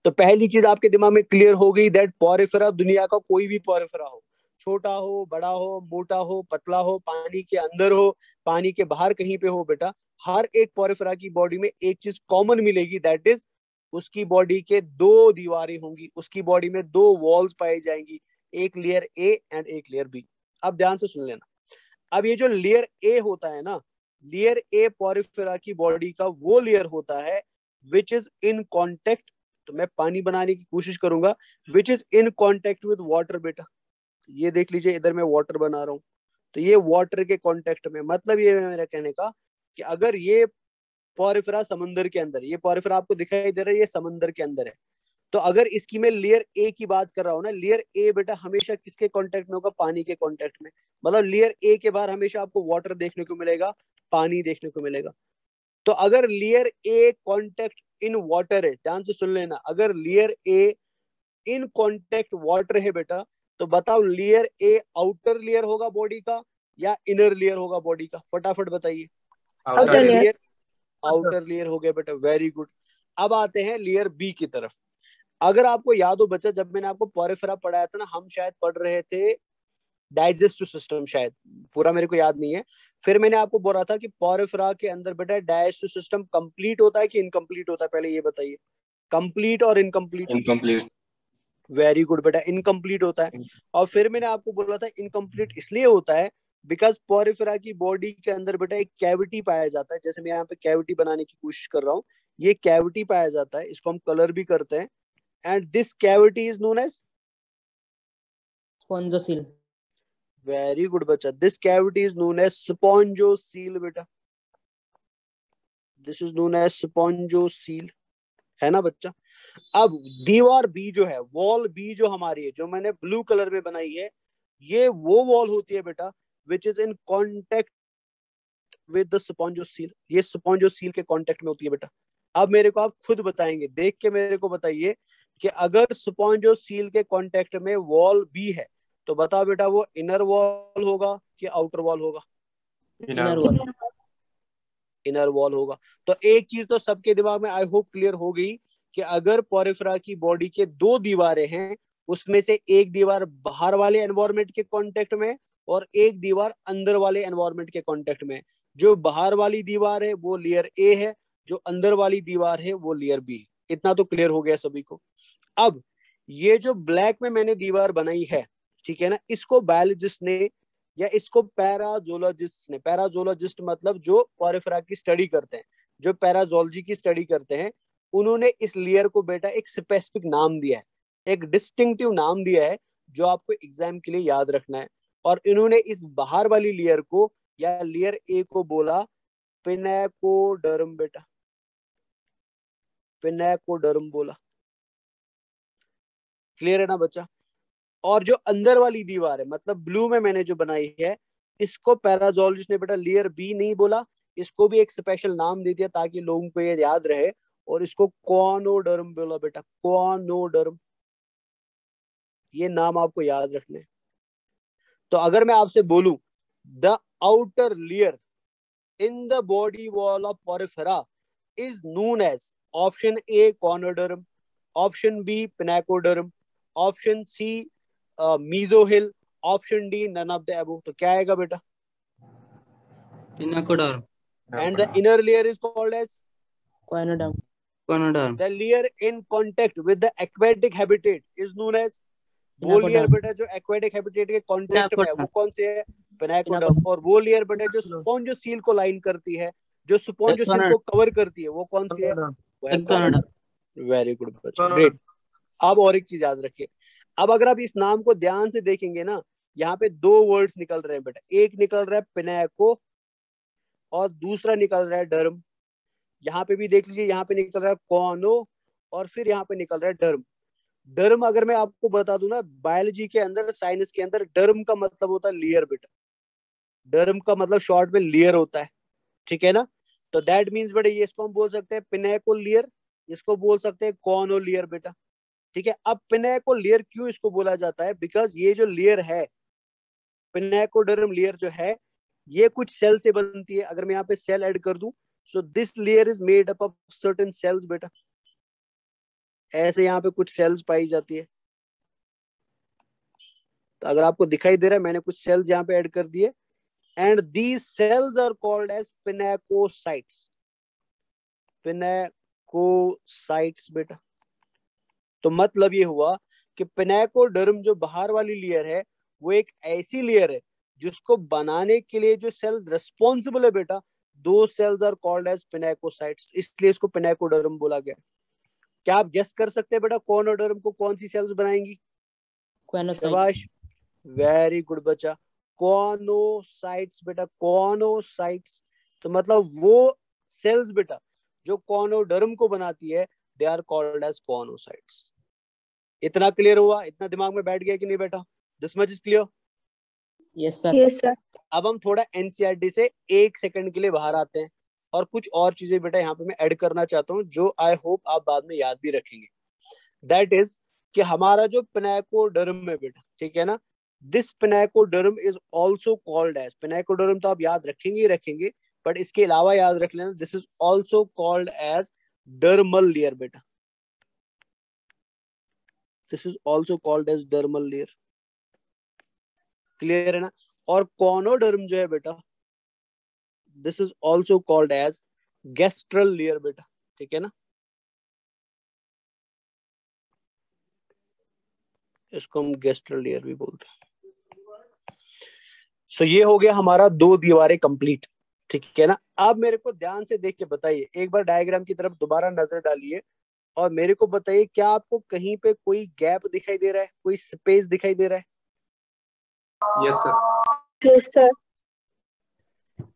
Speaker 1: तो पहली चीज आपके दिमाग में क्लियर हो गई, दैट पॉरिफेरा, दुनिया का कोई भी पॉरिफेरा हो, छोटा हो, बड़ा हो, मोटा हो, पतला हो, पानी के अंदर हो, पानी के बाहर कहीं पे हो बेटा, हर एक पॉरिफेरा की बॉडी में एक चीज कॉमन मिलेगी, दैट इज उसकी बॉडी के 2 दीवारें होंगी, उसकी बॉडी में 2 वॉल्स पाई जाएंगी, एक लेयर ए एंड एक लेयर बी। अब ध्यान से सुन लेना, अब ये जो लेयर ए होता है ना, लेयर ए पॉरिफेरा की बॉडी का वो लेयर होता है विच इज इन कॉन्टेक्ट, तो मैं पानी बनाने की कोशिश करूंगा, which is in contact with water बेटा। ये देख लीजिए, इधर मैं वाटर बना रहा हूँ, तो ये वाटर के कॉन्टेक्ट में, मतलब ये मेरा कहने का कि अगर ये पॉरिफेरा समंदर के अंदर, ये पॉरिफेरा आपको दिखाई दे रहा है, ये समंदर के अंदर है, तो अगर इसकी मैं लेयर ए की बात कर रहा हूँ ना, लेयर ए बेटा हमेशा किसके कांटेक्ट में होगा, पानी के कांटेक्ट में। मतलब लेयर ए के बाहर हमेशा आपको वाटर देखने को मिलेगा, पानी देखने को मिलेगा। तो अगर layer A contact in water है, ध्यान से सुन लेना, अगर layer A in contact water है बेटा, तो बताओ लेयर ए आउटर लेयर होगा बॉडी का या इनर लेयर होगा बॉडी का, फटाफट बताइए। अगर लेयर आउटर लेयर हो गया बेटा, वेरी गुड। अब आते हैं लेयर बी की तरफ। अगर आपको याद हो बच्चा, जब मैंने आपको पॉरिफेरा पढ़ाया था ना, हम शायद पढ़ रहे थे डाइजेस्टिव सिस्टम, शायद पूरा मेरे को याद नहीं है। फिर मैंने आपको बोला था कि पॉरिफेरा के अंदर बेटा डाइजेस्टिव सिस्टम कंप्लीट होता है कि इनकम्प्लीट होता है, पहले ये बताइए, कंप्लीट और इनकम्प्लीट।
Speaker 5: इनकम्प्लीट।
Speaker 1: वेरी गुड बेटा, इनकम्प्लीट होता है। और फिर मैंने आपको बोला था इनकम्प्लीट इसलिए होता है बिकॉज पॉरिफेरा की बॉडी के अंदर बेटा एक कैविटी पाया जाता है, जैसे मैं यहाँ पे कैविटी बनाने की कोशिश कर रहा हूँ, ये कैविटी पाया जाता है, इसको हम कलर भी करते हैं, and this cavity is known as
Speaker 3: spongocoel.
Speaker 1: Very good बच्चा, this cavity is known as spongocoel बेटा, this is known as spongocoel, है ना बच्चा। अब दीवार बी जो है, वॉल बी जो हमारी है, जो मैंने ब्लू कलर में बनाई है, ये वो वॉल होती है बेटा which is in contact with the spongocoel, ये स्पॉन्जोसील के कांटेक्ट में होती है बेटा। अब मेरे को आप खुद बताएंगे, देख के मेरे को बताइए कि अगर स्पॉन्जोसील के कांटेक्ट में वॉल बी है तो बताओ बेटा वो इनर वॉल होगा कि आउटर वॉल होगा?
Speaker 3: Inner wall.
Speaker 1: इनर वॉल होगा। तो एक चीज तो सबके दिमाग में आई होप क्लियर हो गई कि अगर पोरिफेरा की बॉडी के दो दीवारें हैं, उसमें से एक दीवार बाहर वाले एनवायरनमेंट के कांटेक्ट में और एक दीवार अंदर वाले एनवायरनमेंट के कांटेक्ट में। जो बाहर वाली दीवार है वो लेयर ए है, जो अंदर वाली दीवार है वो लेयर बी। इतना तो क्लियर हो गया सभी को। अब ये जो ब्लैक में मैंने दीवार बनाई है, ठीक है ना, इसको बायोलॉजिस्ट ने या इसको पैराजोलॉजिस्ट ने, पैराजोलॉजिस्ट मतलब जो पोरिफेरा की स्टडी करते हैं, जो पैराजोलॉजी की स्टडी करते हैं, उन्होंने इस लेयर को बेटा एक स्पेसिफिक नाम दिया है, एक डिस्टिंक्टिव नाम दिया है जो आपको एग्जाम के लिए याद रखना है। और इन्होंने इस बाहर वाली लेयर को या लेयर ए को बोला पिनेकोडर्म बेटा, पिनेकोडर्म बोला। क्लियर है ना बच्चा? और जो अंदर वाली दीवार है, मतलब ब्लू में मैंने जो बनाई है, इसको पैराजोलॉजिस्ट ने बेटा लेयर बी नहीं बोला, इसको भी एक स्पेशल नाम दे दिया ताकि लोगों को ये याद रहे, और इसको कोनोडर्म बोला बेटा, कोनोडर्म। ये नाम आपको याद रखने। तो अगर मैं आपसे बोलूं the outer layer in the body wall of porifera is known as option A choanoderm, option B pinacoderm, option C mesohyl, option D none of the above, तो क्या आएगा बेटा?
Speaker 7: Pinecoderm.
Speaker 1: And the inner layer is called as
Speaker 3: कोनोडर्म।
Speaker 7: Conoderm.
Speaker 1: the layer in contact with the aquatic habitat is known as, वो layer बेटा जो aquatic habitat के contact में है वो कौन सी है? पिनेकोडर्म। और वो लेयर बेटा जो स्पॉन्जोसील को लाइन करती है, जो स्पॉन्जोसील को कवर करती है, वो कौन सी है? वो है कोनोडर्म। वेरी गुड बच्चा, ग्रेट। अब और एक चीज याद रखिए, अब अगर आप इस नाम को ध्यान से देखेंगे ना, यहाँ पे दो वर्ड्स निकल रहे हैं बेटा, एक निकल रहा है पिनेको और दूसरा निकल रहा है डर्म। यहाँ पे भी देख लीजिए, यहाँ पे निकल रहा है कोनो और फिर यहाँ पे निकल रहा है डर्म। डर्म अगर मैं आपको बता दूं ना, बायोलॉजी के अंदर, साइंस के अंदर डर्म का मतलब होता है लेयर बेटा। डर्म का मतलब शॉर्ट में लेयर होता है, ठीक है ना? तो दैट मीन्स बेटा ये इसको हम बोल सकते हैं पिनेको लेयर, इसको बोल सकते हैं कोनो लेयर बेटा, ठीक है। अब पिनेको लेयर क्यों इसको बोला जाता है? बिकॉज ये जो लेयर है, पिनेकोडर्म लेयर जो है, ये कुछ सेल से बनती है। अगर मैं यहाँ पे सेल ऐड कर दूं, so this layer is made up of certain cells बेटा। ऐसे यहाँ पे कुछ सेल्स पाई जाती है। तो अगर आपको दिखाई दे रहा है, मैंने कुछ सेल्स यहाँ पे ऐड कर दिए, and these cells are called as pinacocytes. Pinacocytes बेटा। तो मतलब ये हुआ कि पिनेकोडर्म जो बाहर वाली लेयर है, वो एक ऐसी लेयर है जिसको बनाने के लिए जो सेल रिस्पॉन्सिबल है बेटा, दो sales are called as pinacocytes, इसलिए इसको पिनेकोडर्म बोला गया। क्या आप गेस कर सकते हैं बेटा कोनोडर्म को कौन सी सेल्स बनाएंगी? शाबाश, वेरी गुड बच्चा, कोनोसाइट्स बेटा, कोनोसाइट्स। तो मतलब वो सेल्स बेटा जो कोनोडर्म को बनाती है, दे आर कॉल्ड एज कोनोसाइट्स। इतना क्लियर हुआ? इतना दिमाग में बैठ गया कि नहीं बेटा? This much is clear?
Speaker 3: Yes sir.
Speaker 2: Yes sir.
Speaker 1: अब हम थोड़ा एनसीईआरटी से एक सेकंड के लिए बाहर आते हैं और कुछ और चीजें बेटा यहाँ पे मैं ऐड करना चाहता हूँ जो आई होप आप बाद में याद भी रखेंगे। दैट इज कि हमारा जो पिनेकोडर्म है बेटा, ठीक है ना, this pinacoderm is also called as, pinacoderm तो आप याद रखेंगे ही रखेंगे, बट इसके अलावा याद रख लेना, this is also called as dermal layer बेटा। This is also called as dermal layer. Clear है ना? और कोनोडर्म जो है बेटा, this is also called as gastral layer बेटा, ठीक है ना? इसको हम गैस्ट्रल लेयर भी बोलते हैं। सो ये हो गया हमारा दो दीवारें कंप्लीट, ठीक है ना? अब मेरे को ध्यान से देख के बताइए, एक बार डायग्राम की तरफ दोबारा नजर डालिए और मेरे को बताइए, क्या आपको कहीं पे कोई गैप दिखाई दे रहा है, कोई स्पेस दिखाई दे रहा है?
Speaker 5: Yes sir.
Speaker 2: Yes sir.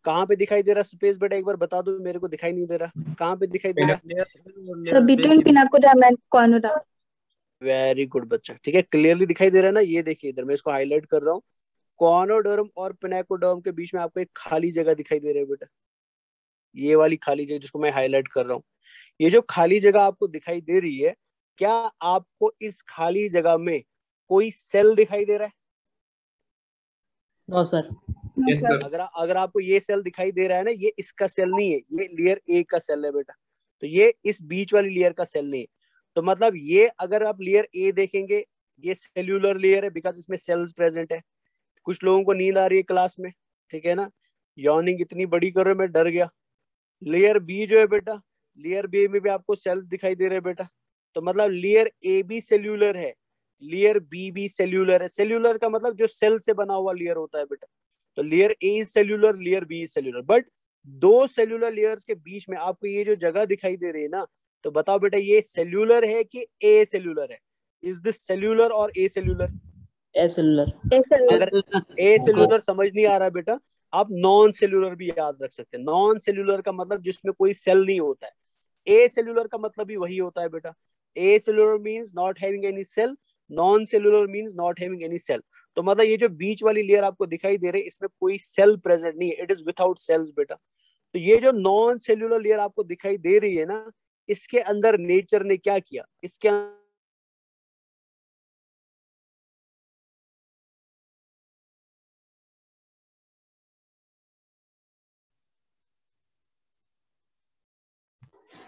Speaker 1: कहाँ पे दिखाई दे रहा स्पेस बेटा? एक बार बता दो, मेरे को दिखाई नहीं दे रहा। कहाँ पे दिखाई दे रहा है?
Speaker 2: Sir between pinacoderm and choanoderm.
Speaker 1: Very good बच्चा, ठीक है, क्लियरली दिखाई दे रहा है ना? ये देखिए इधर मैं इसको हाईलाइट कर रहा हूँ, कोनोडर्म और पिनेकोडर्म के बीच में आपको एक खाली जगह दिखाई दे रही है बेटा, ये वाली खाली जगह जिसको मैं हाईलाइट कर रहा हूँ, ये जो खाली जगह आपको दिखाई दे रही है, क्या आपको इस खाली जगह में कोई सेल दिखाई दे रहा है?
Speaker 3: No sir.
Speaker 2: No sir.
Speaker 1: अगर आपको ये सेल दिखाई दे रहा है ना, ये इसका सेल नहीं है, ये लेयर ए का सेल है बेटा, तो ये इस बीच वाली लेयर का सेल नहीं है। तो मतलब ये अगर आप लेयर ए देखेंगे, ये सेल्यूलर लेयर है बिकॉज इसमें सेल्स प्रेजेंट है। कुछ लोगों को नींद आ रही है क्लास में, ठीक है ना, यॉर्निंग इतनी बड़ी कर रहे हो, मैं डर गया। लेयर बी जो है बेटा, लेयर बी में भी आपको सेल्स दिखाई दे रहे हैं बेटा, तो मतलब लेयर ए भी सेल्यूलर है, लेयर बी भी सेल्यूलर है। सेल्यूलर का मतलब जो सेल से बना हुआ लेयर होता है बेटा, तो layer A is cellular, layer B is cellular. But दो सेल्यूलर लेयर्स के बीच में आपको ये जो जगह दिखाई दे रही है ना, तो बताओ बेटा ये सेल्यूलर है कि ए सेल्यूलर है? इज दिस सेल्यूलर और ए सेल्यूलर?
Speaker 3: ए सेलुलर।
Speaker 1: अगर ए सेल्यूलर समझ नहीं आ रहा बेटा, आप नॉन सेल्यूलर भी याद रख सकते हैं। नॉन सेल्यूलर का मतलब जिसमें कोई सेल नहीं होता है। ए सेल्यूलर का मतलब भी वही होता है बेटा। Acellular means not having any cell, non cellular means not having any cell. तो मतलब ये जो बीच वाली लेयर आपको दिखाई दे रही है, इसमें कोई सेल प्रेजेंट नहीं है, इट इज विदाउट सेल्स बेटा। तो ये जो नॉन सेल्यूलर लेयर आपको दिखाई दे रही है ना, इसके अंदर नेचर ने क्या किया, इसके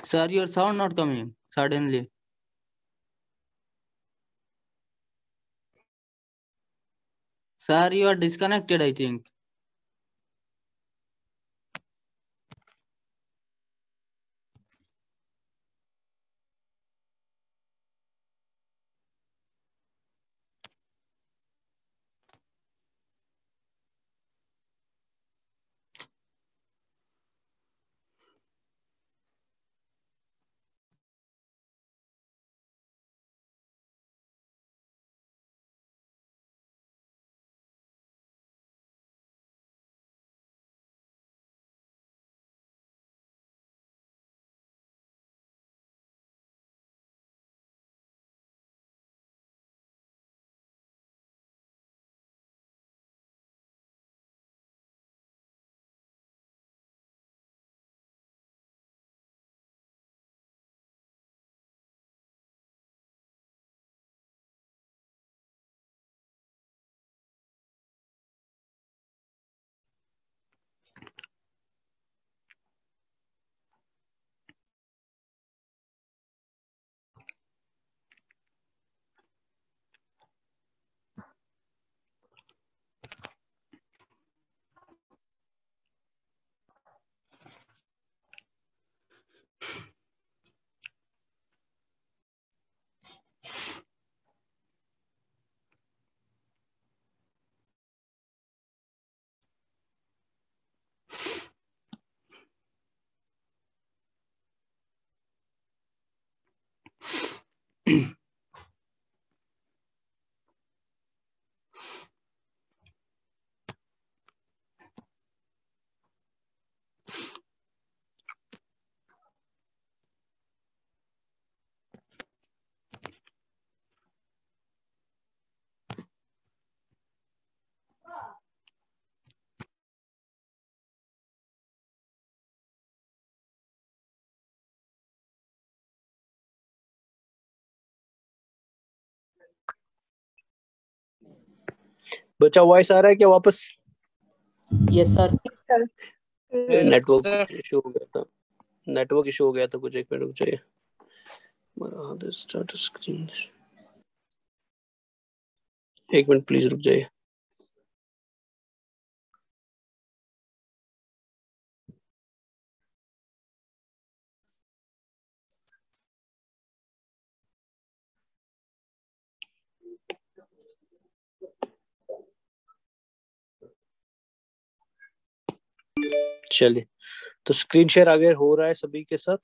Speaker 7: Sir, your sound not coming suddenly. Sir, you are disconnected, I think.
Speaker 1: बच्चा वॉइस आ रहा है क्या वापस?
Speaker 3: Yes sir.
Speaker 1: नेटवर्क इशू हो गया था, नेटवर्क इशू हो गया था कुछ, एक मिनट रुक जाइए। स्टार्ट स्क्रीन, एक मिनट प्लीज रुक जाइए। चलिए, तो स्क्रीन शेयर आगे हो रहा है सभी के साथ,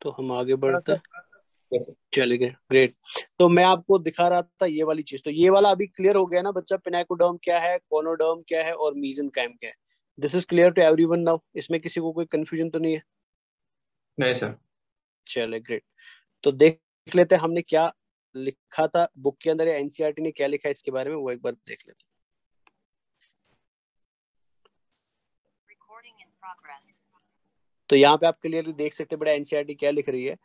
Speaker 1: तो हम आगे बढ़ते हैं। चलिए ग्रेट। तो मैं आपको दिखा रहा था ये वाली चीज, तो ये वाला अभी क्लियर हो गया ना बच्चा, पिनाकोडर्म क्या है, कोनोडर्म क्या है और मेसेनकाइम क्या है? This is clear to everyone now, इसमें किसी को कोई कंफ्यूजन तो नहीं है?
Speaker 8: नहीं सर।
Speaker 1: चलिए ग्रेट। तो देख लेते हैं हमने क्या लिखा था बुक के अंदर, या एनसीईआरटी ने क्या लिखा है इसके बारे में, वो एक बार देख लेते हैं। तो यहाँ पे आप क्लियरली देख सकते हैं बेटा एनसीईआरटी क्या लिख रही है,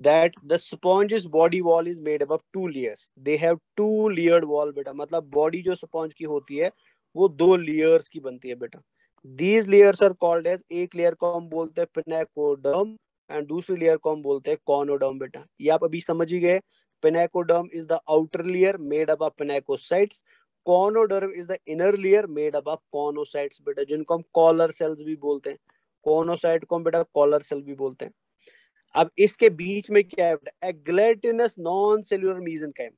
Speaker 1: that the sponge's body wall is made up of 2 layers. They have 2 layered wall बेटा, मतलब बॉडी जो स्पॉन्ज की होती है वो 2 लेयर्स की बनती है बेटा. These layers are called as, एक लेयर को हम बोलते हैं पिनेकोडर्म एंड दूसरी लेयर को हम बोलते हैं कॉनोडर्म बेटा. ये आप अभी समझ ही गए. Pinacoderm is the outer layer made up of pinacocytes, choanoderm is the inner layer made up of choanocytes बेटा, जिनको हम कॉलर सेल्स भी बोलते हैं. कॉनोसाइट को हम बेटा कॉलर सेल भी बोलते हैं. अब इसके बीच में क्या है बेटा, gelatinous non cellular mesenchyme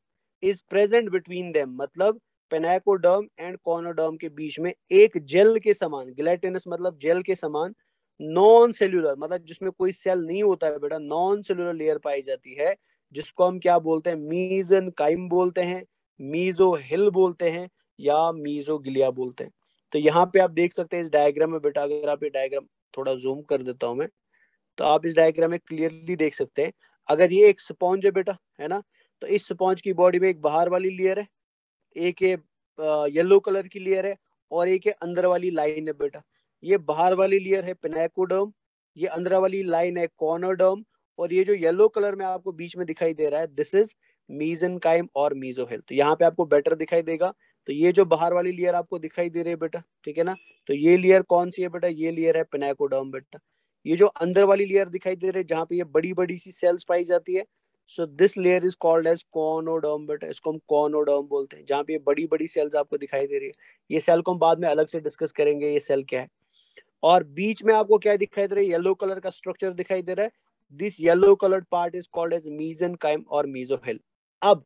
Speaker 1: is present between them, मतलब पेनाकोडर्म एंड कॉनोडर्म के बीच में एक जेल के समान, ग्लैटिनस मतलब जेल के समान, नॉन सेल्यूलर मतलब जिसमें कोई सेल नहीं होता है बेटा, नॉन सेल्यूलर लेयर पाई जाती है, जिसको हम क्या बोलते हैं, मेसेनकाइम बोलते हैं, मीजोहिल बोलते हैं या मीजोगिलिया बोलते हैं. तो यहाँ पे आप देख सकते हैं इस डायग्राम में बेटा, अगर आप ये डायग्राम थोड़ा जूम कर देता हूं मैं, तो आप इस डायग्राम में क्लियरली देख सकते हैं. अगर ये एक स्पॉन्ज है बेटा, है ना, तो इस स्पॉन्ज की बॉडी में एक बाहर वाली लेयर है, एक ये येलो कलर की लेयर है और एक ये अंदर वाली लाइन है बेटा. ये बाहर वाली लेयर है पिनेकोडर्म, ये अंदर वाली लाइन है कॉनोडर्म, और ये जो येलो कलर में आपको बीच में दिखाई दे रहा है दिस इज मेसेनकाइम और मीजोहिल. तो यहाँ पे आपको बेटर दिखाई देगा. तो ये जो बाहर वाली लेयर आपको दिखाई दे रही है बेटा, ठीक है ना, तो ये लेयर कौन सी है बेटा, ये लेयर है पिनेकोडर्म बेटा. ये जो अंदर वाली लेयर दिखाई दे रही है जहाँ पे ये बड़ी बड़ी सी सेल्स पाई जाती है, so this layer is called as choanoderm बेटा, इसको हम कॉनोडर्म बोलते हैं. जहाँ पे ये बड़ी बड़ी सेल्स आपको दिखाई दे रही है, ये सेल को हम बाद में अलग से डिस्कस करेंगे ये सेल क्या है. और बीच में आपको क्या दिखाई दे रहा है, येलो कलर का स्ट्रक्चर दिखाई दे रहा है, this yellow coloured part is called as mesenchyme और मीजोहिल. अब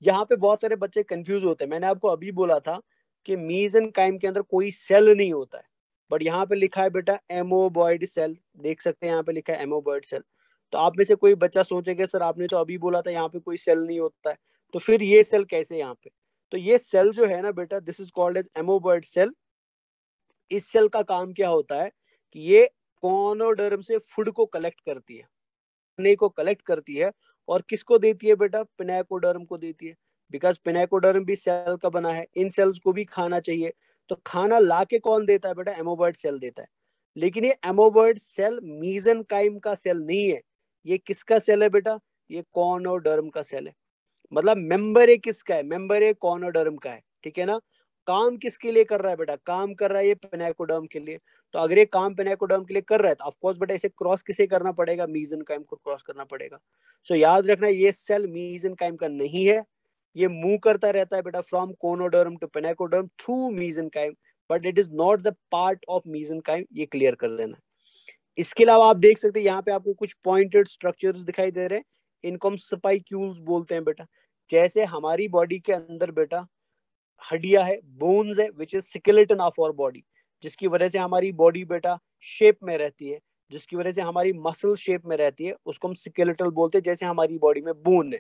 Speaker 1: यहाँ पे बहुत सारे बच्चे कंफ्यूज होते हैं. मैंने आपको अभी बोला था कि मेसेनकाइम के अंदर कोई सेल नहीं होता है, बट यहाँ पे लिखा है बेटा एमोबॉइड सेल, देख सकते हैं यहाँ पे लिखा है एमोबॉइड सेल. तो आप में से कोई बच्चा सोचेगा सर आपने तो अभी बोला था यहाँ पे कोई सेल नहीं होता है, तो फिर ये सेल कैसे यहाँ पे. तो ये सेल जो है ना बेटा, this is called as amoeboid cell. इस सेल का काम क्या होता है कि ये कॉनोडर्म से फूड को कलेक्ट करती है, खाने को कलेक्ट करती है, और किसको देती है बेटा, पिनेकोडर्म को देती है, बिकॉज पिनेकोडर्म भी सेल का बना है, इन सेल्स को भी खाना चाहिए. तो खाना लाके कौन देता है बेटा, एमोबॉइड सेल देता है. लेकिन ये एमोबॉइड सेल मेसेनकाइम का सेल नहीं है, ये किसका सेल है बेटा, ये कॉनोडर्म का सेल है. मतलब मेंबर ए किसका है, मेंबर ए कॉनोडर्म का है, ठीक है ना. काम किसके लिए कर रहा है बेटा, काम कर रहा है ये पिनेकोडर्म के लिए. तो अगर ये काम पिनेकोडर्म के लिए कर रहा है तो ऑफ कोर्स बेटा इसे क्रॉस किसे करना पड़ेगा, मेसेनकाइम को क्रॉस करना पड़ेगा. सो याद रखना ये सेल मेसेनकाइम का नहीं है, ये मूव करता रहता है बेटा from choanoderm to pinacoderm through mesenchyme, but it is not the part of mesenchyme, ये क्लियर कर देना. इसके अलावा आप देख सकते हैं यहाँ पे आपको कुछ पॉइंटेड स्ट्रक्चर्स दिखाई दे रहे हैं, इनको हम स्पाइक्यूल्स बोलते हैं बेटा. जैसे हमारी बॉडी के अंदर बेटा हड्डियां है, बोन्स है, which is skeleton of our body, जिसकी वजह से हमारी बॉडी बेटा शेप में रहती है, जिसकी वजह से हमारी मसल शेप में रहती है, उसको हम स्केलेटल बोलते हैं. जैसे हमारी बॉडी में बोन है,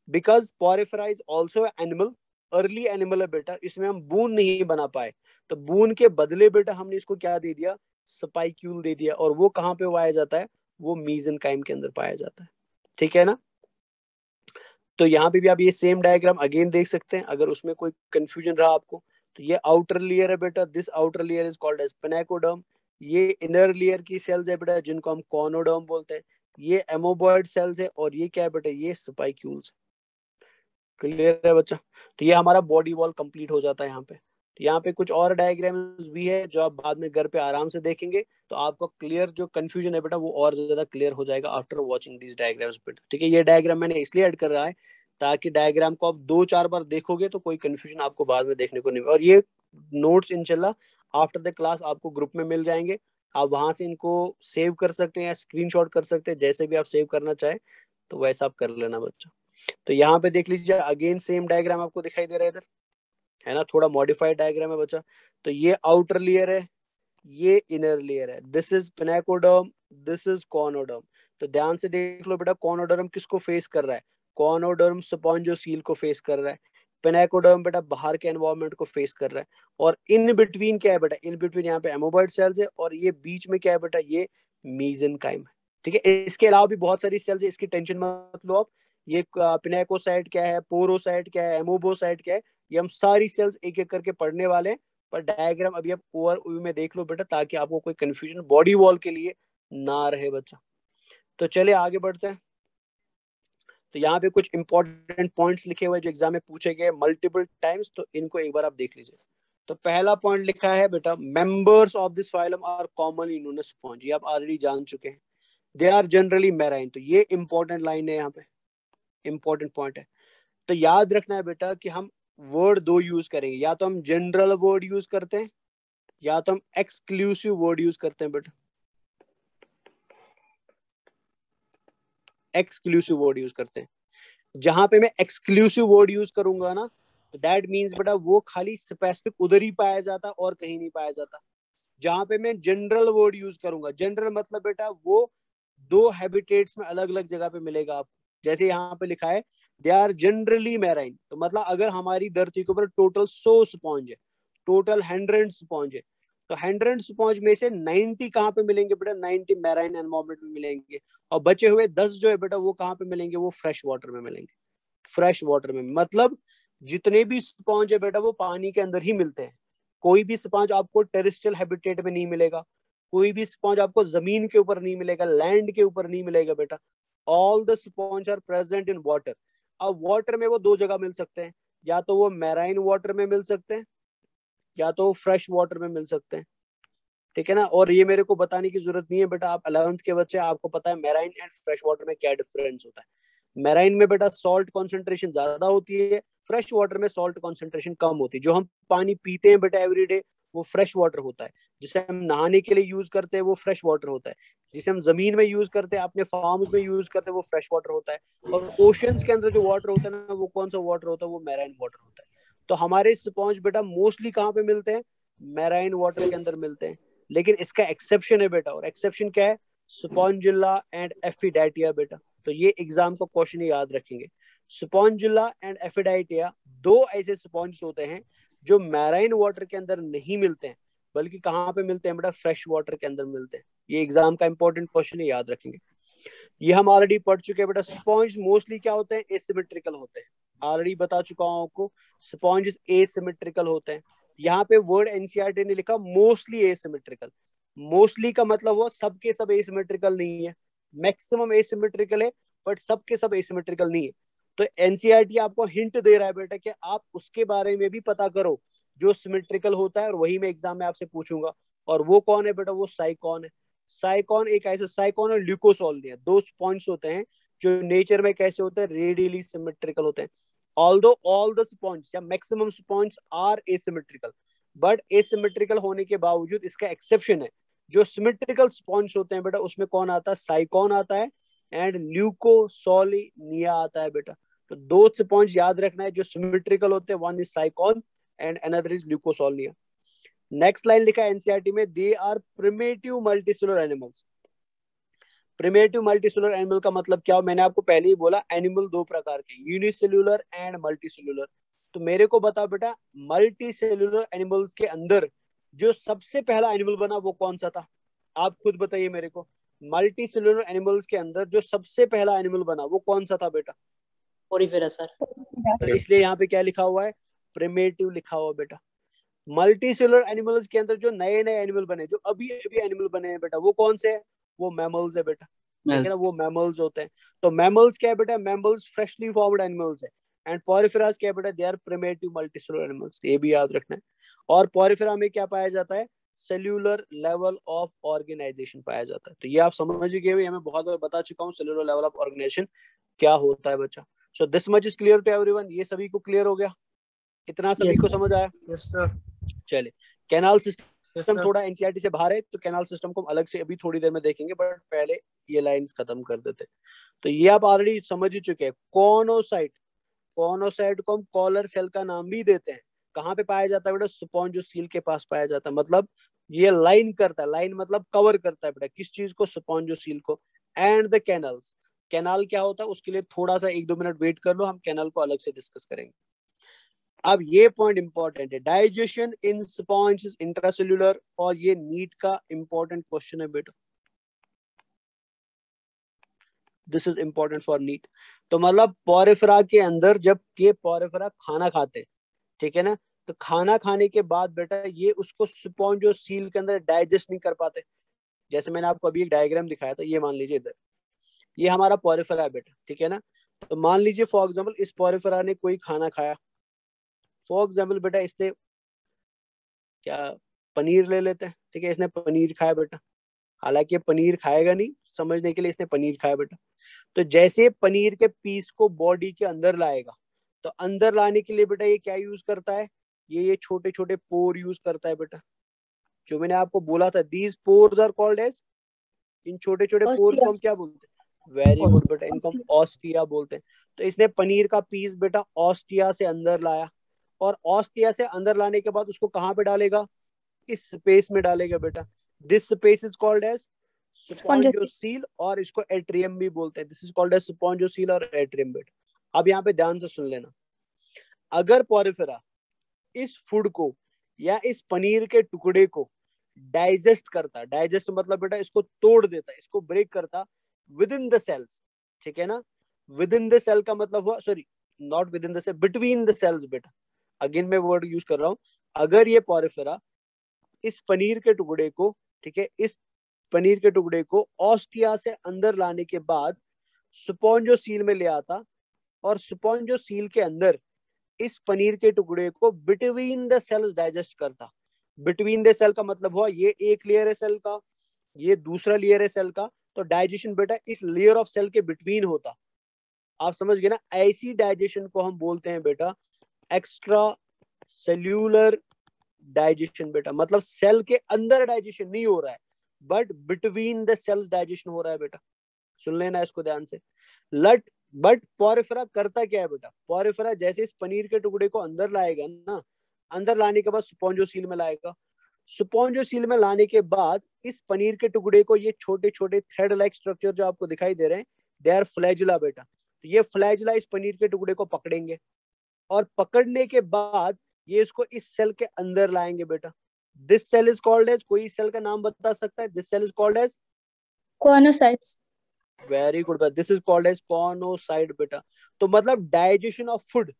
Speaker 1: because Porifera is also animal, early animal है बेटा, इसमें हम बून नहीं बना पाए, तो बून के बदले बेटा हमने इसको क्या दे दिया, स्पाइक्यूल दे दिया. और वो कहाँ पे पाया जाता है, वो मेसेनकाइम के अंदर पाया जाता है, ठीक है ना. तो यहाँ पे भी आप ये सेम डायग्राम अगेन देख सकते हैं, अगर उसमें कोई कंफ्यूजन रहा आपको. तो ये आउटर लेयर है बेटा, this outer layer is called as pinacoderm. ये इनर लेयर की सेल्स है बेटा जिनको हम कॉनोडर्म बोलते हैं. ये एमोबॉइड सेल्स है, और ये क्या है बेटा, ये स्पाइक्यूल्स. क्लियर है बच्चा. तो ये हमारा बॉडी वॉल कंप्लीट हो जाता है यहाँ पे. तो यहाँ पे कुछ और डायग्राम्स भी है जो आप बाद में घर पे आराम से देखेंगे, तो आपको क्लियर जो कंफ्यूजन है बेटा वो और ज्यादा क्लियर हो जाएगा आफ्टर वाचिंग दीज डायग्राम्स बेटा, ठीक है. ये डायग्राम मैंने इसलिए ऐड कर रहा है ताकि डायग्राम को आप 2-4 बार देखोगे तो कोई कंफ्यूजन आपको बाद में देखने को नहीं. और ये नोट्स इंशाल्लाह आफ्टर द क्लास आपको ग्रुप में मिल जाएंगे, आप वहां से इनको सेव कर सकते हैं या स्क्रीनशॉट कर सकते हैं, जैसे भी आप सेव करना चाहे तो वैसा आप कर लेना बच्चा. तो यहाँ पे देख लीजिए अगेन सेम डायग्राम आपको दिखाई दे रहा है इधर, है ना, थोड़ा मॉडिफाइड डायग्राम है बच्चा. तो ये आउटर लेयर है, ये इनर लेयर है, this is pinacoderm, this is choanoderm. तो ध्यान से देख लो बेटा, कॉनोडर्म किसको फेस कर रहा है, कॉनोडर्म स्पॉन्जोसील को फेस कर रहा है. पिनेकोडर्म बेटा बाहर के एनवायरनमेंट को फेस कर रहा है. और इन बिटवीन क्या है बेटा, इन बिटवीन यहाँ पे एमोबॉइड सेल्स है, और ये बीच में क्या है बेटा, ये मेसेनकाइम है, ठीक है. इसके अलावा भी बहुत सारी सेल्स है, इसकी टेंशन मत लो आप. ये पिनेकोसाइट क्या है, पोरोसाइट क्या है, एमोबोसाइट क्या है, ये हम सारी सेल्स एक एक करके पढ़ने वाले हैं. पर डायग्राम अभी आप ओवरव्यू में देख लो बेटा, ताकि आपको कोई कंफ्यूजन बॉडी वॉल के लिए ना रहे बच्चा। तो चलिए आगे बढ़ते हैं। तो यहाँ पे कुछ इंपॉर्टेंट पॉइंट्स लिखे हुए जो एग्जाम में पूछे गए मल्टीपल टाइम्स, तो इनको एक बार आप देख लीजिए। तो पहला पॉइंट लिखा है बेटा, members of this phylum are commonly known as sponge. ये आप ऑलरेडी जान चुके हैं। They are generally marine. तो ये इंपॉर्टेंट लाइन है, यहाँ पे इंपॉर्टेंट पॉइंट है। तो याद रखना है बेटा कि हम वर्ड दो यूज करेंगे, या तो हम जनरल वर्ड यूज करते हैं या तो हम एक्सक्लूसिव वर्ड यूज करते हैं बेटा। एक्सक्लूसिव वर्ड यूज करते हैं। जहां पे मैं एक्सक्लूसिव वर्ड यूज करूंगा ना, तो दैट मीन्स बेटा वो खाली स्पेसिफिक उधर ही पाया जाता और कहीं नहीं पाया जाता। जहां पे मैं जनरल वर्ड यूज करूंगा, जनरल मतलब बेटा वो दो हैबिटेट्स में अलग अलग जगह पे मिलेगा आपको। जैसे यहाँ पे लिखा है दे आर जनरली मैराइन, तो मतलब अगर हमारी धरती के ऊपर टोटल 100 स्पॉन्ज है, टोटल 100 स्पॉन्ज है, तो 100 स्पॉन्ज में से 90 कहाँ पे मिलेंगे बेटा? 90 मैराइन एनवायरनमेंट में मिलेंगे। और बचे हुए 10 जो है बेटा वो कहाँ पे मिलेंगे? वो फ्रेश वाटर में मिलेंगे। फ्रेश वाटर में मतलब जितने भी स्पॉन्ज है बेटा वो पानी के अंदर ही मिलते हैं। कोई भी स्पॉन्ज आपको टेरेस्ट्रियल हैबिटेट में नहीं मिलेगा, कोई भी स्पॉन्ज आपको जमीन के ऊपर नहीं मिलेगा, लैंड के ऊपर नहीं मिलेगा बेटा। All the sponge are present in water. अब वाटर में वो दो जगह मिल सकते हैं, या तो वो मैराइन वाटर में मिल सकते हैं या तो फ्रेश वाटर में मिल सकते हैं। ठीक है ना। और ये मेरे को बताने की जरूरत नहीं है बेटा, आप 11th के बच्चे, आपको पता है मैराइन एंड फ्रेश वाटर में क्या डिफरेंस होता है। मैराइन में बेटा सॉल्ट कॉन्सेंट्रेशन ज्यादा होती है, फ्रेश वाटर में सॉल्ट कॉन्सेंट्रेशन कम होती है। जो हम पानी पीते हैं बेटा एवरीडे वो फ्रेश वाटर होता है, जिसे हम नहाने के लिए यूज करते हैं वो फ्रेश वाटर होता है, जिसे हम जमीन में यूज करते हैं, अपने फार्म्स में यूज करते हैं वो फ्रेश वाटर होता है। और ओशंस के अंदर जो वाटर होता है ना, वो कौन सा वाटर होता है? वो मैराइन वाटर होता है। तो हमारे स्पॉन्ज बेटा मोस्टली कहाँ पे मिलते हैं? मैराइन वाटर के अंदर मिलते हैं। लेकिन इसका एक्सेप्शन है बेटा, और एक्सेप्शन क्या है? स्पॉन्जिला एंड एफिडाइटिया बेटा। तो ये एग्जाम का क्वेश्चन याद रखेंगे। स्पॉन्जिला एंड एफिडाइटिया दो ऐसे स्पॉन्ज होते हैं जो मैराइन वाटर के अंदर नहीं मिलते हैं, बल्कि कहाँ पे मिलते हैं बेटा? फ्रेश वाटर के अंदर मिलते हैं। ये एग्जाम का इंपॉर्टेंट क्वेश्चन है, याद रखेंगे। ये हम ऑलरेडी पढ़ चुके हैं बेटा। स्पॉन्ज मोस्टली क्या होते हैं? एसिमेट्रिकल होते हैं। ऑलरेडी बता चुका हूं आपको, स्पॉन्ज एसिमेट्रिकल होते हैं। यहाँ पे वर्ड एनसीईआरटी ने लिखा मोस्टली एसिमेट्रिकल। मोस्टली का मतलब वो सबके सब एसिमेट्रिकल नहीं है, मैक्सिमम एसिमेट्रिकल है, बट सबके सब एसिमेट्रिकल नहीं है। तो एनसीईआरटी आपको हिंट दे रहा है बेटा कि आप उसके बारे में भी पता करो जो सिमेट्रिकल होता है, और वही मैं एग्जाम में आपसे पूछूंगा। और वो कौन है बेटा? वो साइकॉन है। साइकॉन एक ऐसा, साइकॉन और ल्यूकोसॉल्डिया दो पॉइंट्स होते हैं जो नेचर में कैसे होते हैं? रेडियली सिमेट्रिकल होते हैं। ऑल्दो ऑल द स्पॉन्ज या maximum sponge are asymmetrical, but asymmetrical होने के बावजूद इसका एक्सेप्शन है। जो सिमेट्रिकल स्पॉन्ज होते हैं बेटा उसमें कौन आता है? साइकॉन आता है एंड ल्यूकोसॉलिनिया आता है बेटा। तो दो स्पॉन्ज याद रखना है जो सिमेट्रिकल होते हैं, one is sycon and another is leucosolenia. Next line लिखा है एनसीईआरटी में, they are primitive multicellular animals. Primitive multicellular animal का मतलब क्या हो? मैंने आपको पहले ही बोला, एनिमल दो प्रकार के, यूनिसेल्युलर एंड मल्टीसेलुलर। तो मेरे को बता बेटा, मल्टीसेलुलर एनिमल्स के अंदर जो सबसे पहला एनिमल बना वो कौन सा था? आप खुद बताइए मेरे को। मल्टीसेलुलर एनिमल्स के अंदर जो सबसे पहला एनिमल बना वो कौन सा था बेटा?
Speaker 3: Porifera sir.
Speaker 1: तो इसलिए यहाँ पे क्या लिखा हुआ है? प्रिमिटिव लिखा हुआ बेटा। मल्टीसेलुलर एनिमल्स के अंदर जो नए नए एनिमल बने, जो अभी अभी एनिमल बने हैं बेटा, वो कौन से है? वो मैमल्स है बेटा। ठीक है ना, वो मैमल्स होते हैं। तो मैमल्स क्या है बेटा? मैमल्स फ्रेशली फॉर्म्ड एनिमल्स है। एंड पॉरीफेरास क्या है बेटा? They are primitive multicellular animals. ये भी याद रखना है। और पॉरीफेरा में क्या पाया जाता है? सेल्यूलर लेवल ऑफ ऑर्गेनाइजेशन पाया जाता है। तो ये आप समझ गए, मैं बहुत बार बता चुका हूँ सेल्यूलर लेवल ऑफ ऑर्गेनाइजेशन क्या होता है बच्चा। So this much is clear to everyone. ये सभी को क्लियर हो गया? इतना सभी को समझ आया?
Speaker 5: Yes sir.
Speaker 1: चलिए, कैनाल सिस्टम थोड़ा एनसीईआरटी से बाहर है, तो कैनाल सिस्टम को अलग से अभी थोड़ी देर में देखेंगे, बट पहले ये लाइंस खत्म कर देते। तो ये आप ऑलरेडी समझ ही चुके हैं। कॉनोसाइट, कॉनोसाइट को हम कॉलर सेल का नाम भी देते हैं। कहाँ पे पाया जाता है बेटा? स्पॉन्जोसील के पास पाया जाता है। मतलब ये लाइन करता है, लाइन मतलब कवर करता है बेटा किस चीज को? स्पॉन्जोसील को। एंड द कैनल्स, कैनाल क्या होता है उसके लिए थोड़ा सा 1-2 मिनट वेट कर लो, हम कैनाल को अलग से डिस्कस करेंगे। अब ये पॉइंट इंपॉर्टेंट है, डाइजेशन इन स्पॉन्ज इंट्रासेल्यूलर, और ये नीट का इंपॉर्टेंट क्वेश्चन है बेटा। This is important for NEET. तो मतलब पॉरीफेरा के अंदर जब ये पॉरीफेरा खाना खाते, ठीक है ना, तो खाना खाने के बाद बेटा ये उसको स्पॉन्जोसील के अंदर डाइजेस्ट नहीं कर पाते। जैसे मैंने आपको अभी एक डायग्राम दिखाया था, ये मान लीजिए इधर ये हमारा पोरिफेरा है बेटा, ठीक है ना। तो मान लीजिए फॉर एग्जांपल इस पोरिफेरा ने कोई खाना खाया, फॉर एग्जांपल बेटा इसने क्या पनीर ले लेते हैं, ठीक है, इसने पनीर खाया बेटा, हालांकि पनीर खाएगा नहीं, समझने के लिए इसने पनीर खाया बेटा। तो जैसे पनीर के पीस को बॉडी के अंदर लाएगा, तो अंदर लाने के लिए बेटा ये क्या यूज करता है, ये छोटे छोटे पोर यूज करता है बेटा। जो मैंने आपको बोला था, these pores are called as, इन छोटे छोटे पोर्स को हम क्या बोलते हैं, वेरी गुड बेटा, इनको हम ऑस्टिया बोलते हैं। तो इसने पनीर का पीस बेटा ऑस्टिया से अंदर लाया, और ऑस्टिया से अंदर लाने के बाद उसको कहाँ पे डालेगा, इस स्पेस में डालेगा बेटा। This space is called as spongocoel, और इसको एट्रियम भी बोलते हैं। This is called as spongocoel और एट्रियम बेटा। अब यहाँ पे ध्यान से सुन लेना, अगर पोरिफेरा इस फूड को या इस पनीर के टुकड़े को डाइजेस्ट करता, डाइजेस्ट मतलब बेटा इसको तोड़ देता, इसको ब्रेक करता विद इन द सेल्स, ठीक है ना। विद इन द सेल का मतलब हुआ, sorry not within the cell, between the cells बेटा, अगेन मैं वर्ड यूज कर रहा हूं। अगर ये पोरिफेरा इस पनीर के टुकड़े को, ठीक है, इस पनीर के टुकड़े को ऑस्टिया से अंदर लाने के बाद स्पॉन्जोसील में ले आता, और स्पॉन्जोसील के अंदर इस पनीर के टुकड़े को बिटवीन द सेल्स डाइजेस्ट करता। बिटवीन द सेल का मतलब हुआ ये एक लेयर है सेल का, ये दूसरा लेयर है सेल का, तो डाइजेशन बेटा इस लेयर ऑफ सेल के बिटवीन होता। आप समझ गए ना, ऐसी डाइजेशन को हम बोलते हैं बेटा एक्स्ट्रा सेल्यूलर डाइजेशन बेटा। मतलब सेल के अंदर डाइजेशन नहीं हो रहा है, but between the cells digestion हो रहा है बेटा। सुन लेना इसको ध्यान से। बट पोरिफेरा करता क्या है बेटा, पोरिफेरा जैसे इस पनीर के टुकड़े को अंदर लाएगा ना, अंदर लाने के बाद स्पॉन्जोसील में लाएगा, स्पॉन्जोसील में लाने के बाद इस पनीर के टुकड़े को, ये छोटे छोटे थ्रेड लाइक स्ट्रक्चर जो आपको दिखाई दे रहे हैं, दे आर फ्लैजुला बेटा। तो ये फ्लैजुला इस पनीर के टुकड़े को पकड़ेंगे, और पकड़ने के बाद ये इसको इस सेल के अंदर लाएंगे बेटा। This cell is called as, कोई सेल का नाम बता सकता है, this cell is called as
Speaker 2: choanocytes.
Speaker 1: Very good बेटा, this is called as choanocyte बेटा। तो मतलब डाइजेशन ऑफ फूड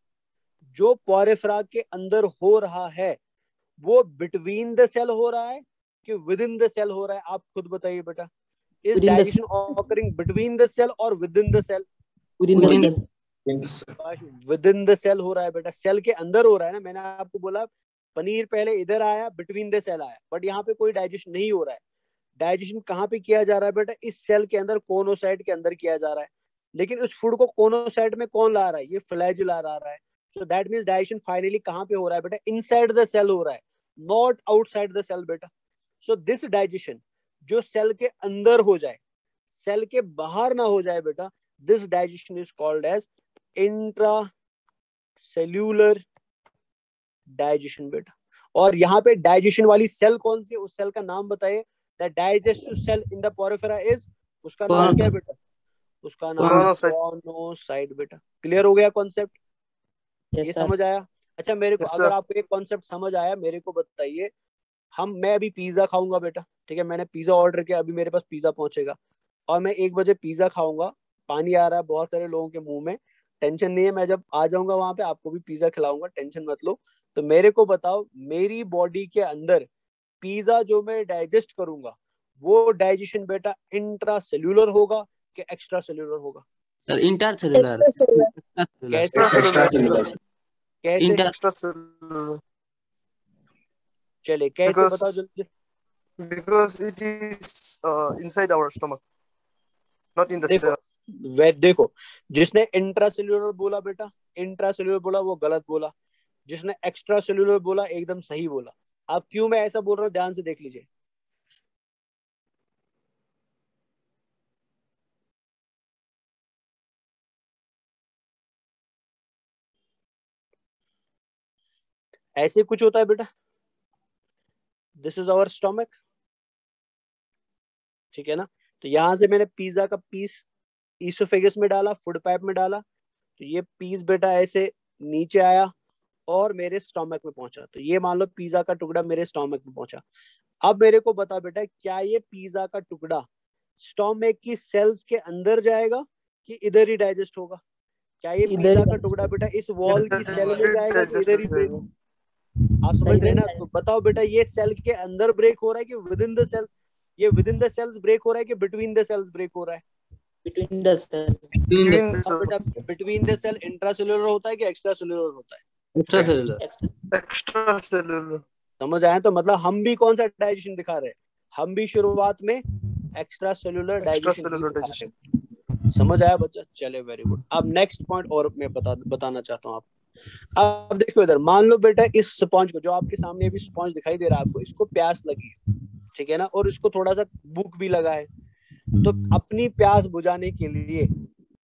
Speaker 1: जो पोरिफेरा के अंदर हो रहा है, वो बिटवीन द सेल हो रहा है कि विद इन द सेल हो रहा है, आप खुद बताइए बेटा। Is digestion occurring between the cell और within the cell? Within the cell हो रहा है बेटा, सेल के अंदर हो रहा है ना। मैंने आपको बोला पनीर पहले इधर आया, बिटवीन द सेल आया, बट यहाँ पे कोई डाइजेशन नहीं हो रहा है। डाइजेशन कहाँ पे किया जा रहा है बेटा, इस सेल के अंदर, कोनोसाइट के अंदर किया जा रहा है। लेकिन उस फूड को कोनोसाइट में कौन ला रहा है, ये फ्लैजुला ला रहा है। So that means digestion finally कहाँ पे हो रहा है बेटा, इनसाइड द सेल हो रहा है, नॉट आउटसाइड द सेल बेटा। सो दिस डाइजेशन जो सेल के अंदर हो जाए, सेल के बाहर ना हो जाए बेटा, this digestion is called as intracellular digestion बेटा। और यहाँ पे डाइजेशन वाली सेल कौन सी है, उस सेल का नाम बताइए। The digestive cell in the Porifera is, उसका नाम क्या है बेटा, उसका नाम कॉर्नोसाइट बेटा। क्लियर हो गया कॉन्सेप्ट? ये समझ आया? अच्छा मेरे को अगर आपको एक कॉन्सेप्ट समझ आया, मेरे को बताइए। मैं अभी पिज्जा खाऊंगा बेटा, ठीक है, मैंने पिज्जा ऑर्डर किया, अभी मेरे पास पिज्जा पहुंचेगा, और मैं 1 बजे पिज्जा खाऊंगा। पानी आ रहा है बहुत सारे लोगों के मुंह में, टेंशन नहीं है, मैं जब आ जाऊंगा वहां पे आपको भी पिज्जा खिलाऊंगा, टेंशन मत लो। तो मेरे को बताओ, मेरी बॉडी के अंदर पिज्जा जो मैं डाइजेस्ट करूंगा, वो डाइजेशन बेटा इंट्रा सेल्यूलर होगा कि एक्स्ट्रा सेल्यूलर होगा?
Speaker 7: Sir intercellular.
Speaker 1: चले कैसे बताओ जल्दी।
Speaker 9: Because it is inside our stomach, not in the cell.
Speaker 1: देखो, जिसने इंट्रा सेल्यूलर बोला बेटा, इंट्रा सेल्यूलर बोला वो गलत बोला, जिसने एक्स्ट्रा सेल्यूलर बोला एकदम सही बोला। अब क्यों मैं ऐसा बोल रहा हूँ, ध्यान से देख लीजिए। ऐसे कुछ होता है बेटा, दिस इज आवर स्टोमक, ठीक है ना। तो यहां से मैंने पिज्जा का पीस ईसोफेगस में डाला, फूड पाइप में डाला, तो ये पीस बेटा ऐसे नीचे आया और मेरे स्टोमक में पहुंचा। तो ये मान लो पिज्जा का टुकड़ा मेरे स्टोमक में पहुंचा। अब मेरे को बता बेटा, क्या ये पिज्जा का टुकड़ा स्टोमक की सेल्स के अंदर जाएगा कि इधर ही डाइजेस्ट होगा? क्या ये पिज्जा का टुकड़ा बेटा इस वॉल की सेल में जाएगा कि इधर ही? आप समझ रहे ना? तो बताओ बेटा, ये सेल के अंदर ब्रेक हो रहा है कि विद इन द सेल्स? ये within the cells break हो रहा है कि बिटवीन द सेल्स ब्रेक हो रहा है?
Speaker 3: Between the cell.
Speaker 9: Between the
Speaker 1: अब बेटा
Speaker 9: cells.
Speaker 1: Between the cell intracellular होता है कि एक्स्ट्रा सेल्युलर होता है?
Speaker 7: Extracellular.
Speaker 9: Extracellular.
Speaker 1: समझ आया? तो मतलब हम भी कौन सा डाइजेशन दिखा रहे हैं? हम भी शुरुआत में एक्स्ट्रा सेल्युलर डाइजेशन
Speaker 9: Extracellular
Speaker 1: दिखा
Speaker 9: digestion.
Speaker 1: रहे हैं। समझ आया बच्चा? चले, वेरी गुड। अब नेक्स्ट पॉइंट और मैं बताना चाहता हूँ आपको। अब देखो इधर, मान लो बेटा इस स्पॉन्ज को, जो आपके सामने अभी स्पॉन्ज दिखाई दे रहा है आपको, इसको प्यास लगी है, ठीक है ना, और इसको थोड़ा सा भूख भी लगा है। तो अपनी प्यास बुझाने के लिए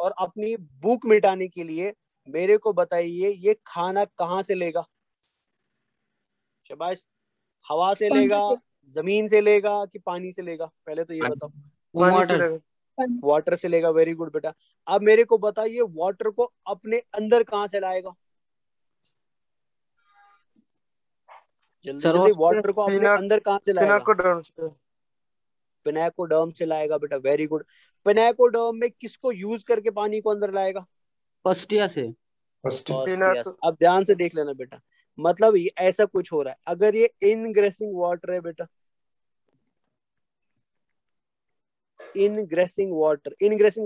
Speaker 1: और अपनी भूख मिटाने के लिए मेरे को बताइए ये खाना कहाँ से लेगा? शाबाश। हवा से लेगा, जमीन से लेगा कि पानी से लेगा? पहले तो ये बताओ।
Speaker 9: पानी से लेगा.
Speaker 1: वाटर से लेगा, वेरी गुड बेटा। अब मेरे को बताइए वाटर को अपने अंदर कहाँ से लाएगा? जल्दी जल्दी, वाटर को अपने अंदर कहाँ से लाएगा?
Speaker 9: Pinacoderm से.
Speaker 1: पिनाकोडर्म से लाएगा बेटा, वेरी गुड। पिनाकोडर्म में किसको यूज करके पानी को अंदर लाएगा?
Speaker 7: Ostia से.
Speaker 1: ऑस्टिया से। अब ध्यान से देख लेना बेटा, मतलब ये ऐसा कुछ हो रहा है। अगर ये इनग्रेसिंग वाटर है बेटा, इनग्रेसिंग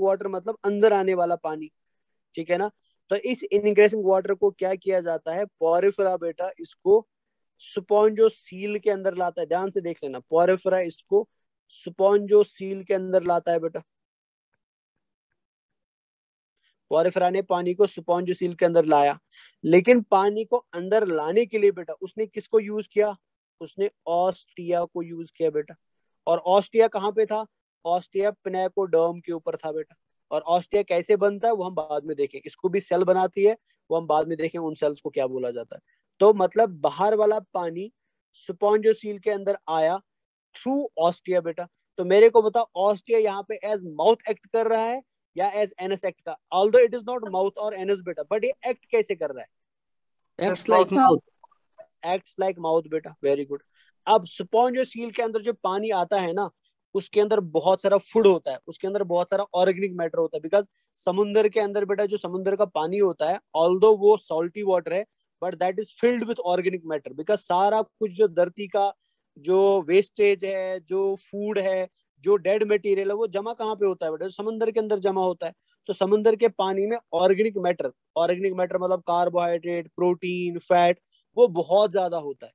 Speaker 1: वाटर मतलब अंदर आने वाला पानी, ठीक है ना। तो इस इनग्रेसिंग वाटर को क्या किया जाता है? पोरिफेरा बेटा इसको स्पॉन्जोसील के अंदर लाता है। ध्यान से देख लेना, पोरिफेरा इसको स्पॉन्जोसील के अंदर लाता है बेटा। पोरिफेरा ने पानी को स्पॉन्जोसील के अंदर लाया, लेकिन पानी को अंदर लाने के लिए बेटा उसने किसको यूज किया? उसने ऑस्टिया को यूज किया बेटा। और ऑस्टिया कहाँ पे था? ऑस्टिया पिनाकोडर्म के ऊपर था बेटा। और ऑस्टिया कैसे बनता है वो हम बाद में देखें, इसको भी सेल बनाती है, वो हम बाद में देखें उन सेल्स को क्या बोला जाता है। तो मतलब बाहर वाला पानी स्पॉन्जोसील के अंदर आया थ्रू ऑस्टिया बेटा। तो मेरे को बता, ऑस्टिया यहाँ पे एज माउथ एक्ट कर रहा है या एज एनस एक्ट का? Although it is not mouth और एनस बेटा, बट ये एक्ट कैसे कर रहा है?
Speaker 7: Acts like mouth.
Speaker 1: Acts like mouth बेटा, वेरी गुड। अब स्पॉन्जोसील के अंदर जो पानी आता है ना, उसके अंदर बहुत सारा फूड होता है, उसके अंदर बहुत सारा ऑर्गेनिक मैटर होता है। बिकॉज समुद्र के अंदर बेटा जो समुद्र का पानी होता है, ऑल्दो वो सॉल्टी वाटर है, but that is filled with organic matter. Because सारा कुछ जो धरती का जो वेस्टेज है, जो फूड है, जो डेड मटेरियल है, वो जमा कहाँ पे होता है बेटा? समुद्र के अंदर जमा होता है। तो समुद्र के पानी में ऑर्गेनिक मैटर मतलब कार्बोहाइड्रेट, प्रोटीन, फैट, वो बहुत ज्यादा होता है।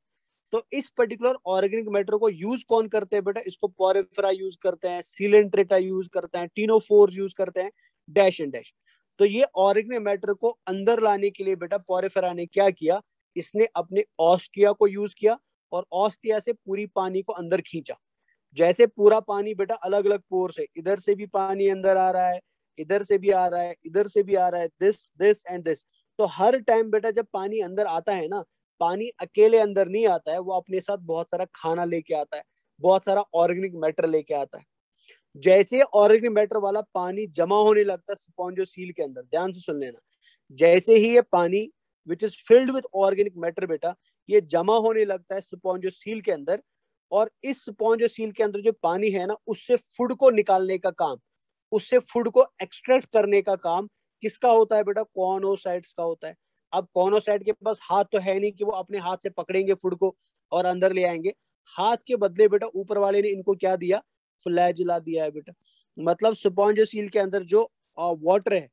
Speaker 1: तो इस पर्टिकुलर ऑर्गेनिक मैटर को यूज कौन करते हैं बेटा? इसको पोरिफेरा यूज करते हैं, सीलेंट्रेटा यूज करते हैं, टीनोफोर्स यूज करते हैं, डैश एंड डैश। तो ये ऑर्गेनिक मैटर को अंदर लाने के लिए बेटा पोरिफेरा ने क्या किया? इसने अपने ऑस्टिया को यूज किया और ऑस्टिया से पूरी पानी को अंदर खींचा। जैसे पूरा पानी बेटा अलग अलग पोर से, इधर से भी पानी अंदर आ रहा है, इधर से भी आ रहा है, इधर से भी आ रहा है, दिस एंड दिस। तो हर टाइम बेटा जब पानी अंदर आता है ना, पानी अकेले अंदर नहीं आता है, वो अपने साथ बहुत सारा खाना लेके आता है, बहुत सारा ऑर्गेनिक मैटर लेके आता है। जैसे ऑर्गेनिक मैटर वाला पानी जमा होने लगता है स्पॉन्जोसील के अंदर, ध्यान से सुन लेना, जैसे ही ये पानी which is filled with organic matter बेटा ये जमा होने लगता है स्पॉन्जोसील के अंदर, और इस स्पॉन्जोसील के अंदर जो पानी है ना, उससे फूड को निकालने का काम, उससे फूड को एक्सट्रैक्ट करने का काम किसका होता है बेटा? कॉनोसाइट्स का होता है। अब कॉनोसाइट के पास हाथ तो है नहीं कि वो अपने हाथ से पकड़ेंगे फूड को और अंदर ले आएंगे। हाथ के बदले बेटा ऊपर वाले ने इनको क्या दिया? फ्लैजिला दिया है बेटा। मतलब स्पॉन्जोसील के अंदर जो वाटर है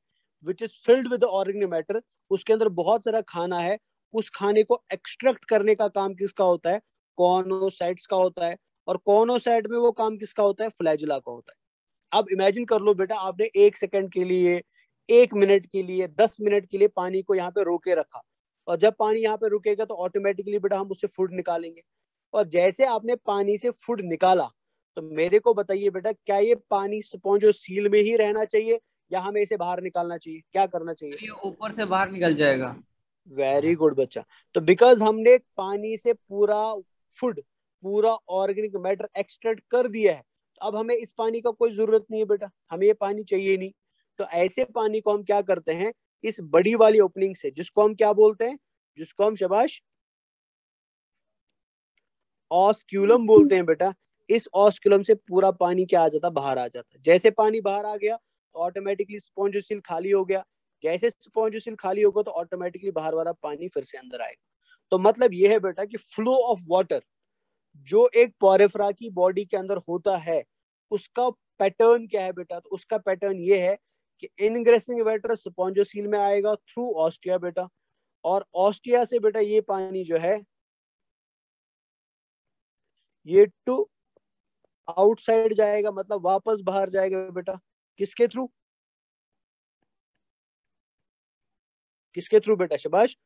Speaker 1: which is filled with organic matter, उसके अंदर बहुत सारा खाना है, उस खाने को एक्सट्रैक्ट करने का काम किसका होता है? कॉनोसाइट्स का होता है। और कॉनोसाइट में वो काम किसका होता है? फ्लैजिला का होता है। अब इमेजिन कर लो बेटा, आपने 1 सेकंड के लिए, 1 मिनट के लिए, 10 मिनट के लिए पानी को यहाँ पे रोके रखा, और जब पानी यहाँ पे रुकेगा तो ऑटोमेटिकली बेटा हम उससे फूड निकालेंगे। और जैसे आपने पानी से फूड निकाला, तो मेरे को बताइए बेटा, क्या ये पानी स्पॉन्जोसील में ही रहना चाहिए या हमें इसे बाहर निकालना चाहिए? क्या करना चाहिए?
Speaker 4: ये ऊपर से बाहर निकल जाएगा।
Speaker 1: वेरी गुड बच्चा। तो बिकॉज हमने पानी से पूरा फूड, पूरा ऑर्गेनिक मैटर एक्सट्रैक्ट कर दिया है, तो अब हमें इस पानी का कोई जरूरत नहीं है बेटा, हमें ये पानी चाहिए नहीं। तो ऐसे पानी को हम क्या करते हैं? इस बड़ी वाली ओपनिंग से, जिसको हम क्या बोलते हैं? जिसको हम शाबाश ऑस्क्यूलम बोलते हैं बेटा। इस ऑस्क्यूलम से पूरा पानी क्या आ जाता? बाहर आ जाता है। जैसे पानी बाहर आ गया तो ऑटोमेटिकली स्पॉन्जोसील खाली हो गया, जैसे स्पॉन्जोसील खाली होगा तो ऑटोमेटिकली बाहर वाला पानी फिर से अंदर आएगा। तो मतलब ये है बेटा कि फ्लो ऑफ वाटर जो एक पोरिफेरा की बॉडी के अंदर होता है उसका पैटर्न क्या है बेटा? तो उसका पैटर्न ये है कि इनग्रेसिंग वाटर स्पॉन्जोसील में आएगा थ्रू ऑस्टिया बेटा, और ऑस्टिया से बेटा ये पानी जो है ये टू आउटसाइड जाएगा, मतलब वापस बाहर जाएगा बेटा। किसके थ्रू? किसके थ्रू बेटा? शाबाश,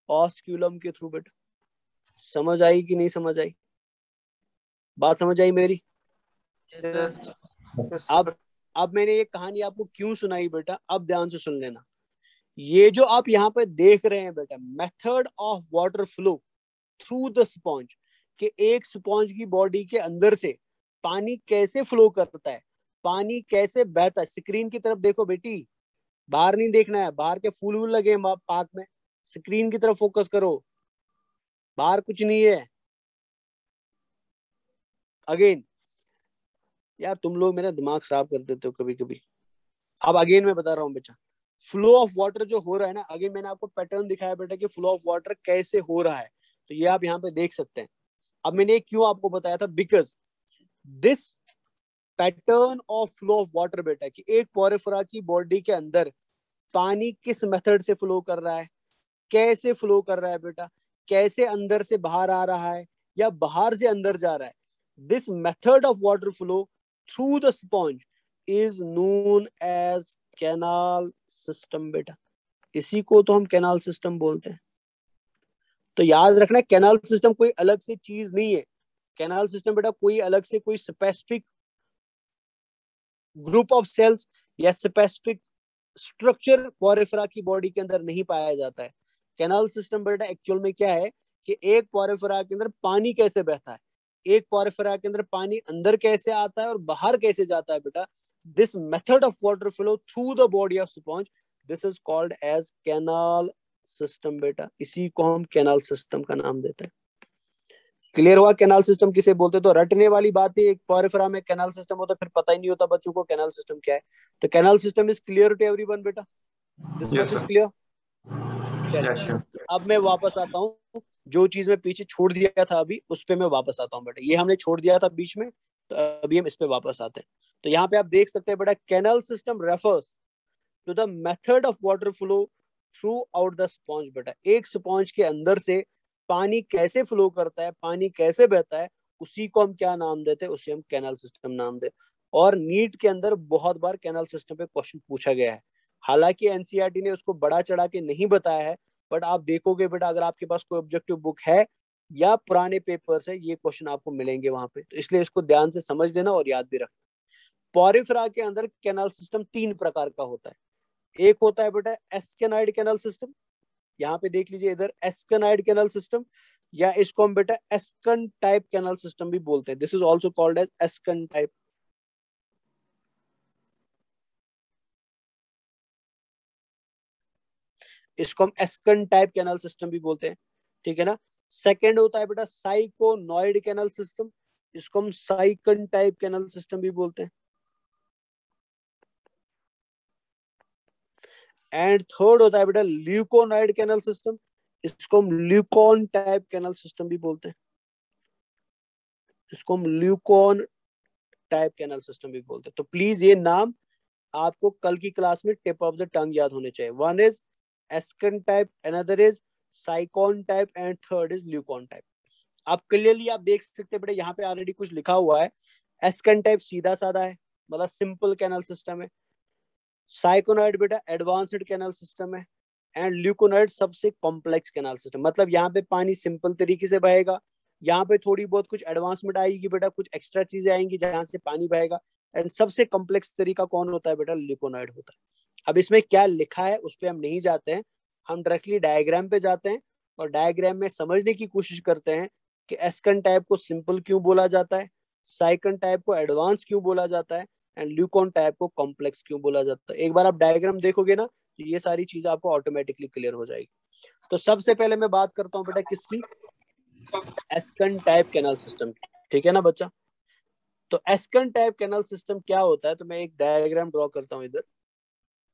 Speaker 1: ऑस्क्यूलम के थ्रू बेटा। समझ आई कि नहीं समझ आई? बात समझ आई मेरी? अब मैंने ये कहानी आपको क्यों सुनाई बेटा, अब ध्यान से सुन लेना। ये जो आप यहाँ पे देख रहे हैं बेटा, method of water flow through the sponge, कि एक स्पॉन्ज की बॉडी के अंदर से पानी कैसे फ्लो करता है, पानी कैसे बहता है। स्क्रीन की तरफ देखो बेटी, बाहर नहीं देखना है, बाहर के फूल वूल लगे हैं पार्क में, स्क्रीन की तरफ फोकस करो, बाहर कुछ नहीं है। अगेन यार तुम लोग मेरा दिमाग खराब कर देते हो कभी कभी। अब अगेन मैं बता रहा हूँ बेटा, फ्लो ऑफ वाटर जो हो रहा है ना, अगेन मैंने आपको पैटर्न दिखाया बेटा कि फ्लो ऑफ वाटर कैसे हो रहा है, तो ये आप यहाँ पे देख सकते हैं। अब मैंने क्यों आपको बताया था, because this pattern of flow of water बेटा, कि एक पोरिफेरा की बॉडी के अंदर पानी किस मेथड से फ्लो कर रहा है, कैसे फ्लो कर रहा है बेटा, कैसे अंदर से बाहर आ रहा है या बाहर से अंदर जा रहा है, this method of water flow through the sponge is known as canal system बेटा। इसी को तो हम कैनाल सिस्टम बोलते हैं। तो याद रखना, कैनाल सिस्टम कोई अलग से चीज नहीं है। कैनाल सिस्टम बेटा कोई अलग से कोई स्पेसिफिक ग्रुप ऑफ सेल्स या स्पेसिफिक स्ट्रक्चर पोरिफेरा की बॉडी के अंदर नहीं पाया जाता है। कैनाल सिस्टम बेटा एक्चुअल में क्या है कि एक पोरिफेरा के अंदर पानी कैसे बहता है, एक पोरिफेरा के अंदर पानी अंदर कैसे आता है और बाहर कैसे जाता है बेटा, this method of water flow through the body of sponge, this is called as canal system बेटा। इसी को हम कैनाल सिस्टम का नाम देते हैं। क्लियर हुआ कैनाल सिस्टम किसे बोलते हैं? तो रटने वाली बात है, एक पोरिफेरा में कैनाल सिस्टम होता है, फिर पता ही नहीं होता बच्चों को कैनाल सिस्टम क्या है। तो canal system is clear to everyone बेटा? This much is clear? चलिए अब मैं वापस आता हूँ, जो चीज मैं पीछे छोड़ दिया था अभी उस पे मैं वापस आता हूँ बेटा। ये हमने छोड़ दिया था बीच में, तो अभी हम इस पे वापस आते हैं। तो यहाँ पे आप देख सकते हैं बेटा, canal system refers to the method of water flow throughout the sponge बेटा। एक स्पॉन्ज के अंदर से पानी कैसे फ्लो करता है, पानी कैसे बहता है, उसी को हम क्या नाम देते हैं? उसे हम कैनाल सिस्टम नाम देते। और नीट के अंदर बहुत बार कैनाल सिस्टम पे क्वेश्चन पूछा गया है, हालांकि एनसीईआरटी ने उसको बड़ा चढ़ा के नहीं बताया है, बट आप देखोगे बेटा अगर आपके पास कोई ऑब्जेक्टिव बुक है या पुराने पेपर्स है, ये क्वेश्चन आपको मिलेंगे वहां पे। तो इसलिए इसको ध्यान से समझ लेना और याद भी रखना। पोरिफेरा के अंदर कैनाल सिस्टम 3 प्रकार का होता है। एक होता है बेटा एस्केनाइड कैनाल सिस्टम, यहाँ पे देख लीजिए इधर एस्केनाइड कैनाल सिस्टम, या इसको हम बेटा एस्कन टाइप कैनाल सिस्टम भी बोलते हैं। This is also called as ascon type. इसको हम एस्कन टाइप कैनाल सिस्टम भी बोलते हैं, ठीक है ना। सेकेंड होता है बेटा साइकोनॉइड कैनाल सिस्टम, इसको हम साइकन टाइप कैनाल सिस्टम भी बोलते हैं। एंड थर्ड होता है बेटा ल्यूकोनॉइड कैनाल सिस्टम, इसको हम ल्यूकॉन टाइप कैनाल सिस्टम भी बोलते हैं। इसको हम ल्यूकॉन टाइप कैनाल सिस्टम भी बोलते हैं। तो प्लीज ये नाम आपको कल की क्लास में टिप ऑफ द टंग याद होने चाहिए। One is ascon type, another is sycon type and third is leucon type. आप क्लियरली आप देख सकते हैं बेटा यहाँ पे ऑलरेडी कुछ लिखा हुआ है। एस्कन टाइप सीधा साधा है, मतलब सिंपल कैनाल सिस्टम है। साइकोनॉइड बेटा एडवांस्ड कैनाल सिस्टम है, एंड ल्यूकोनॉइड सबसे कॉम्प्लेक्स कैनाल सिस्टम। मतलब यहाँ पे पानी सिंपल तरीके से बहेगा, यहाँ पे थोड़ी बहुत कुछ एडवांसमेंट आएगी बेटा, कुछ एक्स्ट्रा चीजें आएंगी जहां से पानी बहेगा। एंड सबसे कॉम्प्लेक्स तरीका कौन होता है बेटा? ल्यूकोनॉइड होता है। अब इसमें क्या लिखा है उस पर हम नहीं जाते हैं, हम डायरेक्टली डायग्राम पे जाते हैं और डायग्राम में समझने की कोशिश करते हैं कि एस्कन टाइप को सिंपल क्यों बोला जाता है, साइकन टाइप को एडवांस क्यों बोला जाता है, एंड ल्यूकॉन टाइप को कॉम्प्लेक्स क्यों बोला जाता है। एक बार आप डायग्राम देखोगे ना तो ये सारी चीजें आपको ऑटोमेटिकली क्लियर हो जाएगी। तो सबसे पहले मैं बात करता हूँ बेटा किसकी? एस्कन टाइप कैनाल सिस्टम की, ठीक है ना बच्चा। तो एस्कन टाइप कैनाल सिस्टम क्या होता है? तो मैं एक डायग्राम ड्रॉ करता हूँ इधर,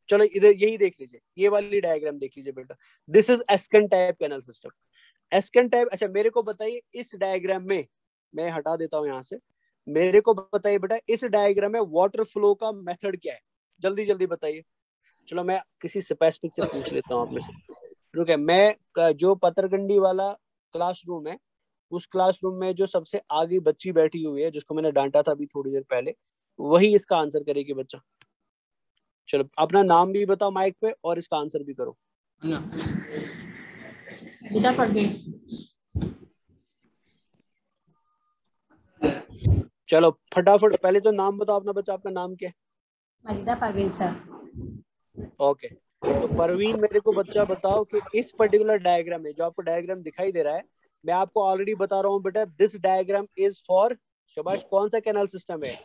Speaker 1: चलो इधर यही देख लीजिए, ये वाली डायग्राम देख लीजिए बेटा। This is ascon type canal system. Ascon type, अच्छा मेरे को बताइए इस डायग्राम में मैं हटा देता हूँ यहाँ से। मेरे को बताइए बेटा इस डायग्राम में वाटर फ्लो का मेथड क्या है, जल्दी जल्दी बताइए। चलो मैं किसी स्पेसिफिक से पूछ लेता हूँ आप में से। रुक है, मैं जो पतरगंडी वाला क्लासरूम है, उस क्लासरूम में जो सबसे आगे बच्ची बैठी हुई है, जिसको मैंने डांटा था अभी थोड़ी देर पहले, वही इसका आंसर करेगी बच्चा। चलो अपना नाम भी बताओ माइक पे और इसका आंसर भी करो। चलो फटाफट पहले तो नाम बताओ अपना बच्चा, आपका नाम क्या है?
Speaker 10: मजिदा परवीन सर।
Speaker 1: ओके, तो परवीन मेरे को बच्चा बताओ कि इस पर्टिकुलर डायग्राम में जो आपको डायग्राम दिखाई दे रहा है, मैं आपको ऑलरेडी बता रहा हूँ बेटा, दिस डायग्राम इज फॉर, शाबाश, कौन सा कैनाल सिस्टम है?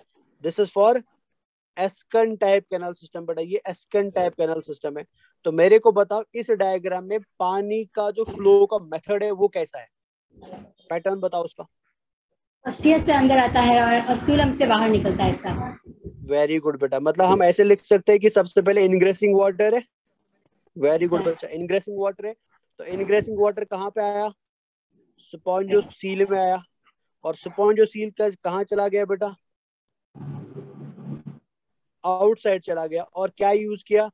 Speaker 1: This is for ascon type canal system बेटा, ये एस्कन टाइप कैनाल सिस्टम है। तो मेरे को बताओ इस डायग्राम में पानी का जो फ्लो का मेथड है वो कैसा है, पैटर्न बताओ उसका।
Speaker 10: ऑस्टिया से अंदर आता है और ऑस्क्यूलम से बाहर निकलता है इसका।
Speaker 1: वेरी गुड बेटा, मतलब हम ऐसे लिख सकते हैं कि सबसे पहले इनग्रेसिंग वाटर है। वेरी गुड बच्चा, इनग्रेसिंग वाटर है। तो इनग्रेसिंग वाटर कहाँ पे आया? स्पॉन्जो सील में आया। और स्पॉन्जो सील का कहाँ चला गया बेटा? आउटसाइड चला गया। और क्या यूज किया?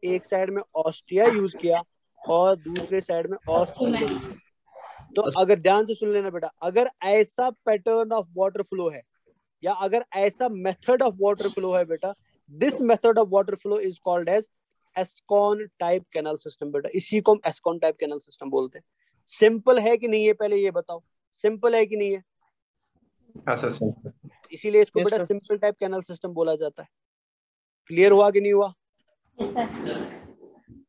Speaker 1: एक साइड में ऑस्टिया यूज किया और दूसरे साइड में ऑस्क्यूलम। तो अगर ध्यान से सुन लेना बेटा, अगर ऐसा पैटर्न ऑफ वाटर फ्लो है या अगर ऐसा मेथड ऑफ वाटर फ्लो है बेटा, this method of water flow is called as ascon type canal system बेटा। इसी को हम एस्कॉन टाइप कैनाल सिस्टम बोलते हैं। सिंपल है कि नहीं है, पहले ये बताओ, सिंपल है कि नहीं है?
Speaker 8: हाँ सर, सिंपल।
Speaker 1: इसीलिए इसको
Speaker 9: Yes,
Speaker 1: बेटा
Speaker 9: sir.
Speaker 1: Simple type canal system बोला जाता है। क्लियर हुआ कि नहीं हुआ?
Speaker 10: Yes sir.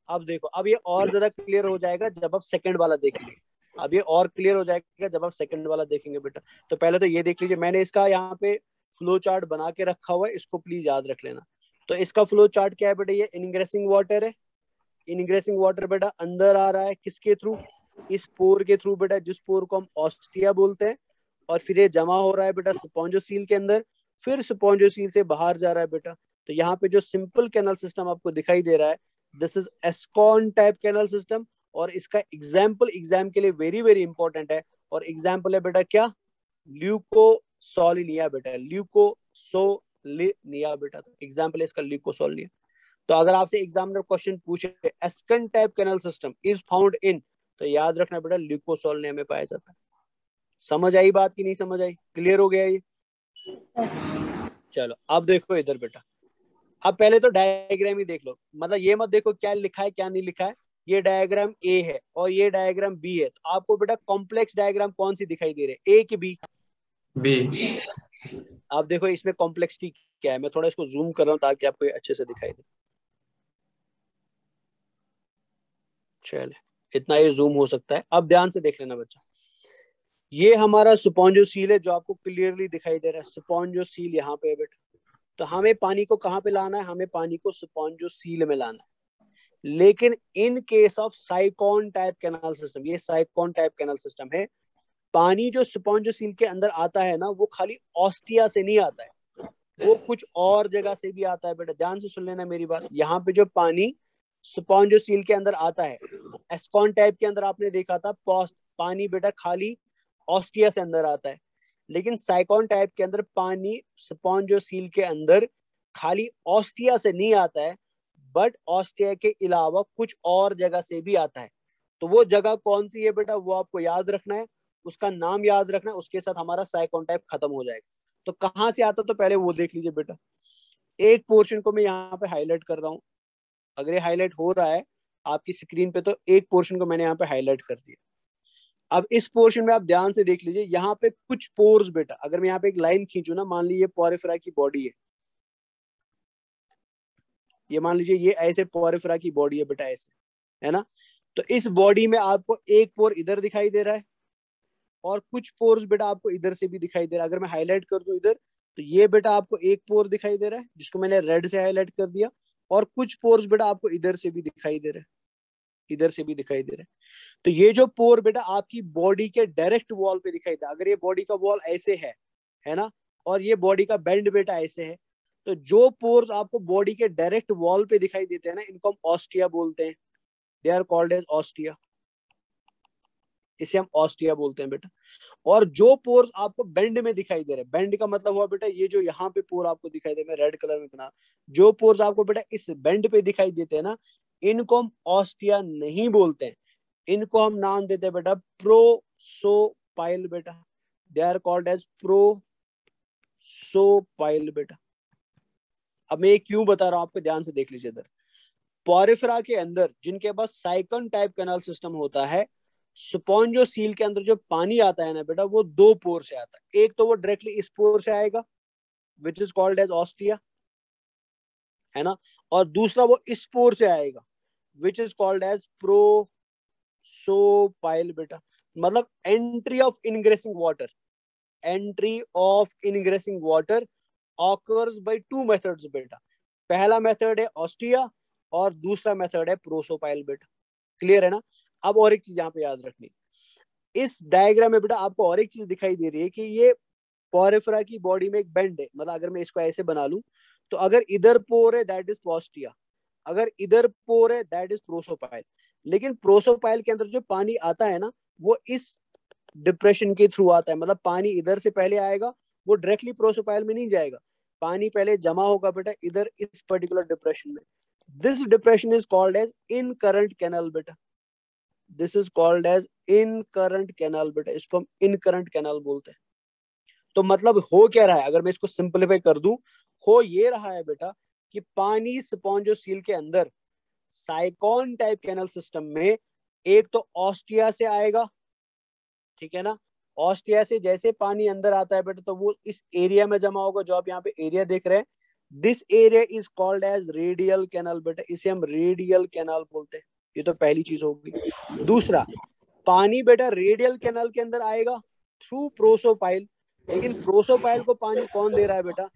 Speaker 1: अब देखो, अब ये और ज्यादा क्लियर हो जाएगा जब आप सेकंड वाला देखेंगे। अब ये और क्लियर हो जाएगा जब आप सेकंड वाला देखेंगे बेटा। तो पहले तो ये देख लीजिए, मैंने इसका यहाँ पे फ्लो चार्ट बना के रखा हुआ है, इसको प्लीज याद रख लेना। तो इसका फ्लो चार्ट क्या है बेटा? ये इनग्रेसिंग वाटर है। इनग्रेसिंग वाटर बेटा अंदर आ रहा है किसके थ्रू? इस पोर के थ्रू बेटा, जिस पोर को हम ऑस्टिया बोलते हैं। और फिर ये जमा हो रहा है बेटा स्पॉन्जोसील के अंदर, फिर स्पॉन्जोसील से बाहर जा रहा है बेटा। तो यहाँ पे जो सिंपल कैनल सिस्टम आपको दिखाई दे रहा है, this is ascon type canal system. और इसका एग्जाम्पल एग्जाम के लिए वेरी वेरी इंपॉर्टेंट है। और एग्जाम्पल है बेटा क्या? ल्यूकोसोलिनिया बेटा, ल्यूकोसोलिनिया बेटा। एग्जाम्पल है इसका ल्यूकोसोलिनिया। तो अगर आपसे एग्जाम में क्वेश्चन पूछे ascon type canal system is found in, तो याद रखना बेटा ल्यूकोसोलिनिया में पाया जाता है। समझ आई बात की नहीं समझ आई? क्लियर हो गया ये? चलो अब देखो इधर बेटा, अब पहले तो डायग्राम ही देख लो। मतलब ये मत देखो क्या लिखा है क्या नहीं लिखा है। ये डायग्राम ए है और ये डायग्राम बी है। तो आपको बेटा कॉम्प्लेक्स डायग्राम कौन सी दिखाई दे रही है, ए कि बी?
Speaker 8: बी।
Speaker 1: आप देखो इसमें कॉम्प्लेक्सिटी क्या है। मैं थोड़ा इसको जूम कर रहा हूँ ताकि आपको अच्छे से दिखाई दे। चले, इतना ये जूम हो सकता है। अब ध्यान से देख लेना बच्चा, ये हमारा स्पॉन्जोसील है जो आपको क्लियरली दिखाई दे रहा है। स्पॉन्जोसील यहाँ पे है बेटा। तो हमें पानी को कहाँ पे लाना है? हमें पानी को स्पॉन्जोसील में लाना है। लेकिन इन case of sycon type canal system, ये साइकोन टाइप कैनाल सिस्टम है, पानी जो स्पॉन्जोसील के अंदर आता है ना, वो खाली ऑस्टिया से नहीं आता है, वो कुछ और जगह से भी आता है बेटा। ध्यान से सुन लेना मेरी बात। यहाँ पे जो पानी स्पॉन्जोसील के अंदर आता है, एस्कॉन टाइप के अंदर आपने देखा था पानी बेटा खाली ऑस्टिया से अंदर आता है। लेकिन साइकोन टाइप के अंदर पानी स्पॉन्जोसील के अंदर खाली ऑस्टिया से नहीं आता है, बट ऑस्टिया के अलावा कुछ और जगह से भी आता है। तो वो जगह कौन सी है बेटा, वो आपको याद रखना है, उसका नाम याद रखना है, उसके साथ हमारा साइकोन टाइप खत्म हो जाएगा। तो कहाँ से आता तो पहले वो देख लीजिए बेटा। एक पोर्शन को मैं यहाँ पे हाईलाइट कर रहा हूँ, अगर ये हाईलाइट हो रहा है आपकी स्क्रीन पे, तो एक पोर्शन को मैंने यहाँ पे हाईलाइट कर दिया। अब इस पोर्शन में आप ध्यान से देख लीजिए, यहाँ पे कुछ पोर्स बेटा, अगर मैं यहाँ पे एक लाइन खींचू ना, मान लीजिए पोरिफेरा की बॉडी है, ये मान लीजिए ये ऐसे पोरिफेरा की बॉडी है बेटा, ऐसे है ना। तो इस बॉडी में आपको एक पोर इधर दिखाई दे रहा है और कुछ पोर्स बेटा आपको इधर से भी दिखाई दे रहा है। अगर मैं हाईलाइट कर दूं इधर, तो ये बेटा आपको एक पोर दिखाई दे रहा है जिसको मैंने रेड से हाईलाइट कर दिया, और कुछ पोर्स बेटा आपको इधर से भी दिखाई दे रहे हैं, इधर से भी दिखाई दे रहे हैं। तो ये जो पोर बेटा आपकी बॉडी के डायरेक्ट वॉल पे दिखाई दे, अगर ये बॉडी का वॉल ऐसे है ना, और ये बॉडी का बेंड बेटा ऐसे है, तो जो पोर्स आपको बॉडी के डायरेक्ट वॉल पे दिखाई देते हैं ना, इनको हम ऑस्टिया बोलते हैं। They are called as ostia. इसे हम ऑस्टिया बोलते हैं बेटा। और जो पोर्स आपको बेंड में दिखाई दे रहे हैं, बेंड का मतलब हुआ बेटा ये जो यहाँ पे पोर आपको दिखाई दे, मैं रेड कलर में बना, जो पोर्स आपको बेटा इस बेंड पे दिखाई देते हैं ना, इनको हम ऑस्टिया नहीं बोलते हैं, इनको हम नाम देते हैं बेटा प्रोसोपाइल बेटा। They are called as prosopyle बेटा। अब मैं ये क्यों बता रहा हूँ आपको, ध्यान से देख लीजिए इधर। पोरिफेरा के अंदर जिनके पास साइकन टाइप कैनाल सिस्टम होता है, स्पॉन्जोसील के अंदर जो पानी आता है ना बेटा, वो दो पोर से आता है। एक तो वो डायरेक्टली इस पोर से आएगा which is called as ostia, है ना, और दूसरा वो इस पोर से आएगा which is called as prosopyle बेटा। मतलब entry of ingressing water, entry of ingressing water occurs by two methods बेटा। पहला मेथड है ऑस्टिया और दूसरा मेथड है प्रोसोपाइल बेटा। क्लियर है ना। अब और एक चीज यहाँ पे याद रखनी, इस डायग्राम में बेटा आपको और एक चीज दिखाई दे रही है कि ये पोरिफेरा की बॉडी में एक बेंड है। मतलब अगर मैं इसको ऐसे बना लूं तो अगर इधर पोर है दैट इज ऑस्टिया, अगर इधर पोर है दैट इज प्रोसोपाइल। लेकिन प्रोसोपाइल के अंदर जो पानी आता है ना, वो इस डिप्रेशन के थ्रू आता है। मतलब पानी इधर से पहले आएगा, वो डायरेक्टली प्रोसोपाइल में नहीं जाएगा, पानी पहले जमा होगा बेटा इधर इस पर्टिकुलर डिप्रेशन में। This depression is called as incurrent canal बेटा। This is called as incurrent canal बेटा, इसको हम इन करंट कैनल बोलते हैं। तो मतलब हो क्या रहा है, अगर मैं इसको सिंपलीफाई कर दूं, हो ये रहा है बेटा कि पानी स्पॉन्जोसील के अंदर साइकॉन टाइप कैनल सिस्टम में एक तो ऑस्टिया से आएगा, ठीक है ना, ऑस्टिया से जैसे पानी अंदर आता है बेटा तो वो इस एरिया में जमा होगा जो आप यहाँ पे एरिया देख रहे हैं। This area is called as radial canal बेटा, इसे हम रेडियल कैनल बोलते हैं। ये तो पहली चीज होगी। दूसरा, पानी बेटा रेडियल कैनल के अंदर आएगा थ्रू प्रोसोपाइल, लेकिन प्रोसोपाइल को पानी कौन दे रहा है बेटा,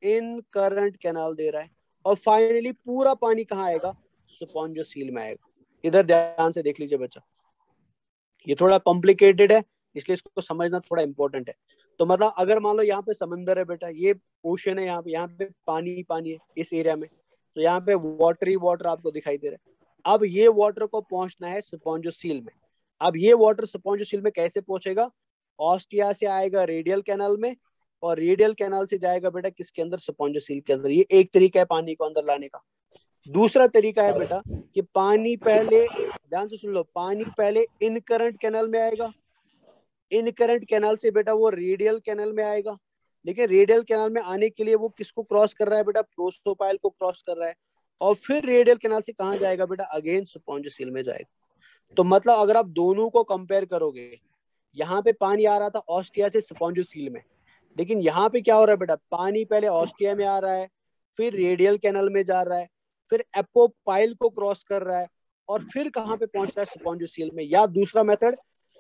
Speaker 1: इन करंट कैनल दे रहा है। और फाइनली पूरा पानी कहाँ आएगा, स्पॉन्जोसील में आएगा। इधर ध्यान से देख लीजिए बच्चा, ये थोड़ा कॉम्प्लिकेटेड है इसलिए इसको समझना थोड़ा इंपॉर्टेंट है। तो मतलब अगर मान लो यहाँ पे समंदर है बेटा, ये ओशन है, यहाँ पे पानी पानी है इस एरिया में, तो यहाँ पे वाटरी वाटर आपको दिखाई दे रहा है। अब ये वाटर को पहुंचना है स्पॉन्जोसील में। अब ये वाटर स्पॉन्जोसील में कैसे पहुंचेगा, ऑस्टिया से आएगा रेडियल कैनाल में, और रेडियल कैनाल से जाएगा बेटा किसके अंदर, स्पॉन्जोसील के अंदर। ये एक तरीका है पानी को अंदर लाने का। दूसरा तरीका है बेटा कि पानी पहले, ध्यान से सुन लो, पानी पहले इन करंट कैनाल में आएगा, इन करंट कैनाल से बेटा वो रेडियल कैनाल में आएगा, लेकिन रेडियल कैनाल में आने के लिए वो किसको क्रॉस कर रहा है बेटा, प्रोसोपाइल को क्रॉस कर रहा है, और फिर रेडियल कैनाल से कहाँ जाएगा बेटा, अगेन स्पॉन्जोसील में जाएगा। तो मतलब अगर आप दोनों को कंपेयर करोगे, यहाँ पे पानी आ रहा था ऑस्टिया से स्पॉन्जोसील में, लेकिन यहाँ पे क्या हो रहा है बेटा, पानी पहले ऑस्टिया में आ रहा है, फिर रेडियल कैनाल में जा रहा है, फिर एपोपाइल को क्रॉस कर रहा है, और फिर कहाँ पे पहुंच रहा है, स्पॉन्जोसील में। या दूसरा मेथड,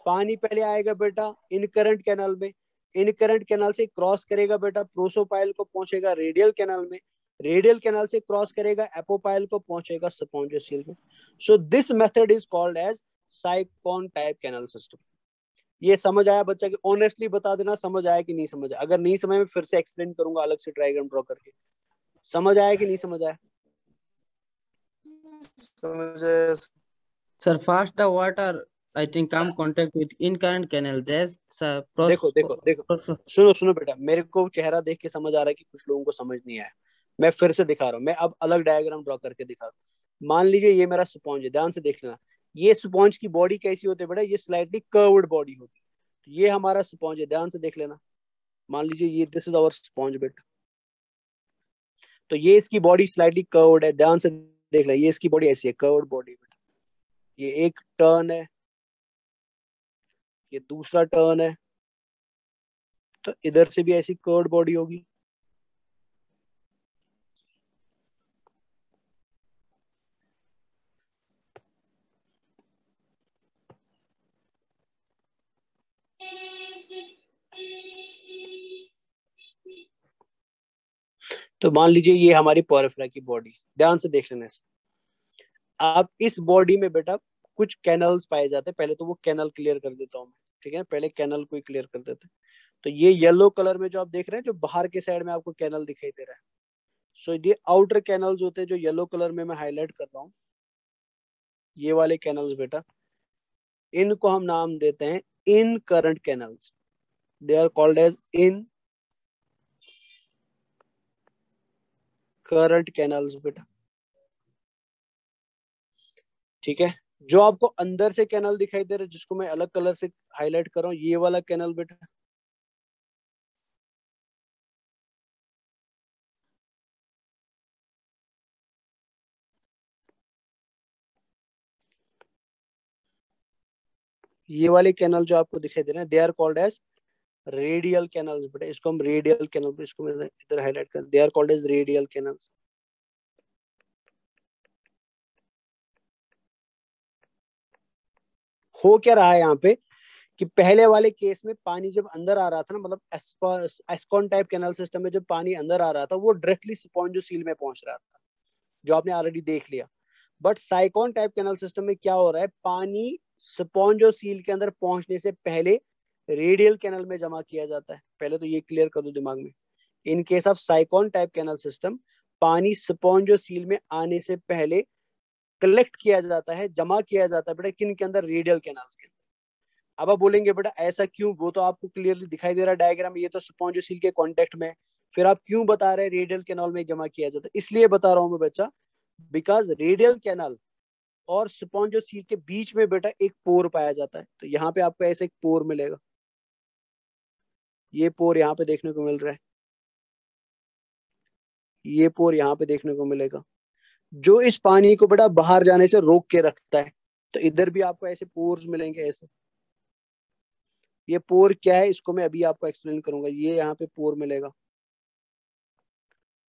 Speaker 1: पानी पहले आएगा बेटा इन करंट कैनाल में, इन करंट कैनाल से क्रॉस करेगा बेटा प्रोसोपाइल को, पहुंचेगा रेडियल कैनाल में, रेडियल कैनाल से क्रॉस करेगा एपोपाइल को, पहुंचेगा स्पॉन्जोसील में। So this method is called as sycon type canal system. ये समझ आया बच्चा? कि ऑनेस्टली बता देना समझ आया कि नहीं समझ आया। अगर नहीं समझ में फिर से एक्सप्लेन करूंगा अलग से डायग्राम ड्रॉ करके। समझ आया कि नहीं समझ आया?
Speaker 7: Sir, first the water, I think, come contact with in current canal. There's
Speaker 1: देखो देखो देखो, सुनो सुनो बेटा, मेरे को चेहरा देख के समझ आ रहा है कि कुछ लोगों को समझ नहीं आया। मैं फिर से दिखा रहा हूँ, मैं अब अलग डायग्राम ड्रॉ करके दिखा रहा हूँ। मान लीजिए ये मेरा स्पॉन्ज है, ध्यान से देख लेना। ये स्पॉन्ज की बॉडी कैसी होती है बेटा, ये स्लाइटली कर्व्ड बॉडी होती है। ये हमारा स्पॉन्ज है, ध्यान से देख लेना। मान लीजिए ये दिस इज आवर स्पॉन्ज बेटा, तो ये इसकी बॉडी स्लाइटली कर्व्ड है, ध्यान से देख लेना। ये इसकी बॉडी ऐसी है, कर्व्ड बॉडी बेटा। ये एक टर्न है, ये दूसरा टर्न है, तो इधर से भी ऐसी कर्व्ड बॉडी होगी। तो मान लीजिए ये हमारी पोरिफेरा की बॉडी, ध्यान से देख लेना इसे। अब इस बॉडी में बेटा कुछ कैनल्स पाए जाते हैं। पहले तो वो कैनल क्लियर कर देता हूँ मैं, ठीक है, पहले कैनल को ही क्लियर कर देते हैं। तो ये येलो कलर में जो आप देख रहे हैं, जो बाहर के साइड में आपको कैनल दिखाई दे रहा है, सो ये आउटर कैनल्स होते हैं जो येलो कलर में मैं हाईलाइट कर रहा हूँ। ये वाले कैनल्स बेटा, इनको हम नाम देते हैं incurrent canals, they are called as incurrent canals बेटा। ठीक है, जो आपको अंदर से कैनल दिखाई दे रहा है जिसको मैं अलग कलर से हाईलाइट कर रहा हूँ, ये वाला कैनल बेटा ये वाले कैनल जो आपको दिखाई दे रहे हैं they are called as radial canals बेटा। इसको हम रेडियल कैनल, इसको मैं इधर हाईलाइट कर, they are called as radial canals. हो क्या रहा है यहाँ पे कि पहले वाले केस में पानी जब अंदर आ रहा था ना, मतलब एस्कॉन टाइप कैनल सिस्टम में जब पानी अंदर आ रहा था वो डायरेक्टली स्पॉन्जोसील में पहुंच रहा था, जो आपने ऑलरेडी देख लिया। But sycon type canal system में क्या हो रहा है, पानी स्पॉन्जोसील के अंदर पहुंचने से पहले रेडियल कैनल में जमा किया जाता है। पहले तो ये क्लियर कर दो दिमाग में, in case of sycon type canal system पानी स्पॉन्जोसील में आने से पहले कलेक्ट किया जाता है, जमा किया जाता है बेटा किन के अंदर, रेडियल कैनल्स के अंदर। अब आप बोलेंगे बेटा ऐसा क्यों, वो तो आपको क्लियरली दिखाई दे रहा है डायग्राम, ये तो स्पॉन्जोसील के कॉन्टेक्ट में, फिर आप क्यों बता रहे हैं रेडियल कैनल में जमा किया जाता है? इसलिए बता रहा हूं मैं बच्चा, बिकॉज रेडियल कैनल और स्पॉन्जोसील के बीच में बेटा एक पोर पाया जाता है। तो यहाँ पे आपको ऐसे एक पोर मिलेगा, ये पोर यहाँ पे देखने को मिल रहा है, ये पोर यहाँ पे देखने को मिलेगा, जो इस पानी को बेटा बाहर जाने से रोक के रखता है। तो इधर भी आपको ऐसे पोर्स मिलेंगे ऐसे। ये पोर क्या है इसको मैं अभी आपको एक्सप्लेन करूंगा। ये यहाँ पे पोर मिलेगा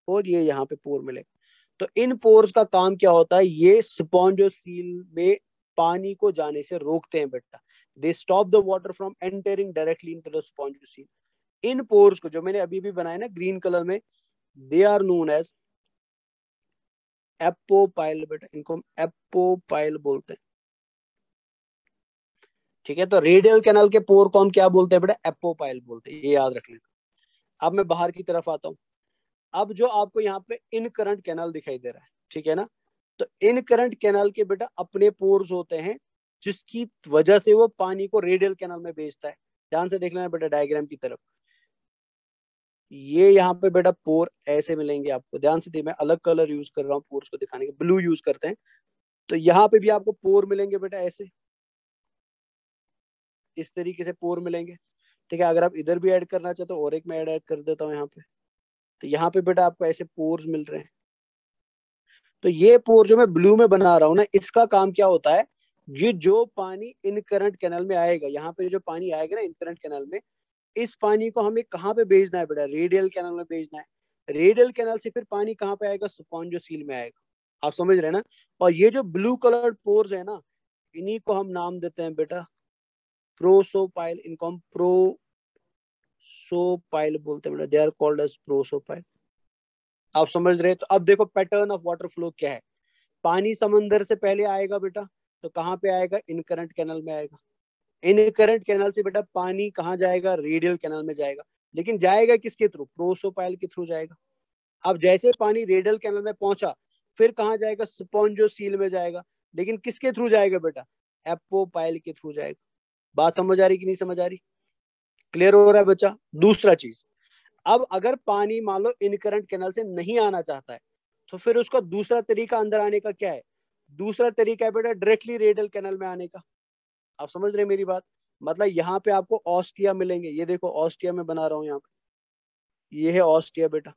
Speaker 1: और ये यहाँ पे पोर मिलेगा। तो इन पोर्स का काम क्या होता है, ये स्पॉन्जोसील में पानी को जाने से रोकते हैं बेटा। They stop the water from entering directly into the spongocoel. In pores को जो मैंने अभी भी बनाया ना ग्रीन कलर में, दे आर नोन एज एपोपाइल बेटा, इनको हम एपोपाइल बोलते हैं। ठीक है, तो रेडियल कैनल के पोर को हम क्या बोलते हैं बेटा, एपोपाइल बोलते हैं, ये याद रख लेना। अब मैं बाहर की तरफ आता हूँ। अब जो आपको यहाँ पे इन करंट कैनल दिखाई दे रहा है, ठीक है ना, तो इन करंट कैनल के बेटा अपने पोर्स होते हैं जिसकी वजह से वो पानी को रेडियल कैनल में भेजता है। ध्यान से देख लेना बेटा डायग्राम की तरफ, ये यहाँ पे बेटा पोर ऐसे मिलेंगे आपको। ध्यान से, मैं अलग कलर यूज कर रहा हूँ पोर्स को दिखाने के, ब्लू यूज करते हैं। तो यहाँ पे भी आपको पोर मिलेंगे बेटा ऐसे, इस तरीके से पोर मिलेंगे। ठीक है, अगर आप इधर भी ऐड करना चाहते हो और एक मैं ऐड कर देता हूँ यहाँ पे, तो यहाँ पे बेटा आपको ऐसे पोर्स मिल रहे हैं। तो ये पोर जो मैं ब्लू में बना रहा हूँ ना, इसका काम क्या होता है, ये जो पानी इन करंट कैनल में आएगा, यहाँ पे जो पानी आएगा ना इन करंट कैनल में, इस पानी को हमें कहाँ पे भेजना है बेटा, रेडियल कैनल में भेजना है। रेडियल कैनल से फिर पानी कहाँ पे आएगा, स्पॉन्जोसील में आएगा। आप समझ रहे हैं ना। और ये जो ब्लू कलर्ड पोर्स है ना, इन्हीं को हम नाम देते हैं बेटा प्रोसोपाइल। इनको हम प्रोसोपाइल बोलते हैं बेटा, they are called as prosopyle. आप समझ रहे हैं। तो अब देखो पैटर्न ऑफ वाटर फ्लो क्या है, पानी समंदर से पहले आएगा बेटा, तो कहाँ पे आएगा, इन करंट कैनल में आएगा। इन करंट कैनल से बेटा पानी कहाँ जाएगा, रेडियल कैनल में जाएगा। लेकिन जाएगा किसके थ्रू, प्रोसोपाइल के थ्रू जाएगा। अब जैसे पानी रेडियल कैनल में पहुंचा, फिर कहाँ जाएगा, स्पॉन्जोसील में जाएगा। लेकिन किसके थ्रू जाएगा बेटा, एपोपाइल के थ्रू जाएगा। बात समझ आ रही कि नहीं समझ आ रही, क्लियर हो रहा है बच्चा। दूसरा चीज, अब अगर पानी मान लो इन करंट कैनल से नहीं आना चाहता है, तो फिर उसका दूसरा तरीका अंदर आने का क्या है, दूसरा तरीका है बेटा डायरेक्टली रेडियल कैनल में आने का। आप समझ रहे हैं मेरी बात। मतलब यहाँ पे आपको ऑस्टिया मिलेंगे, ये देखो ऑस्टिया में बना रहा हूँ यहाँ पे, ये है ऑस्टिया बेटा।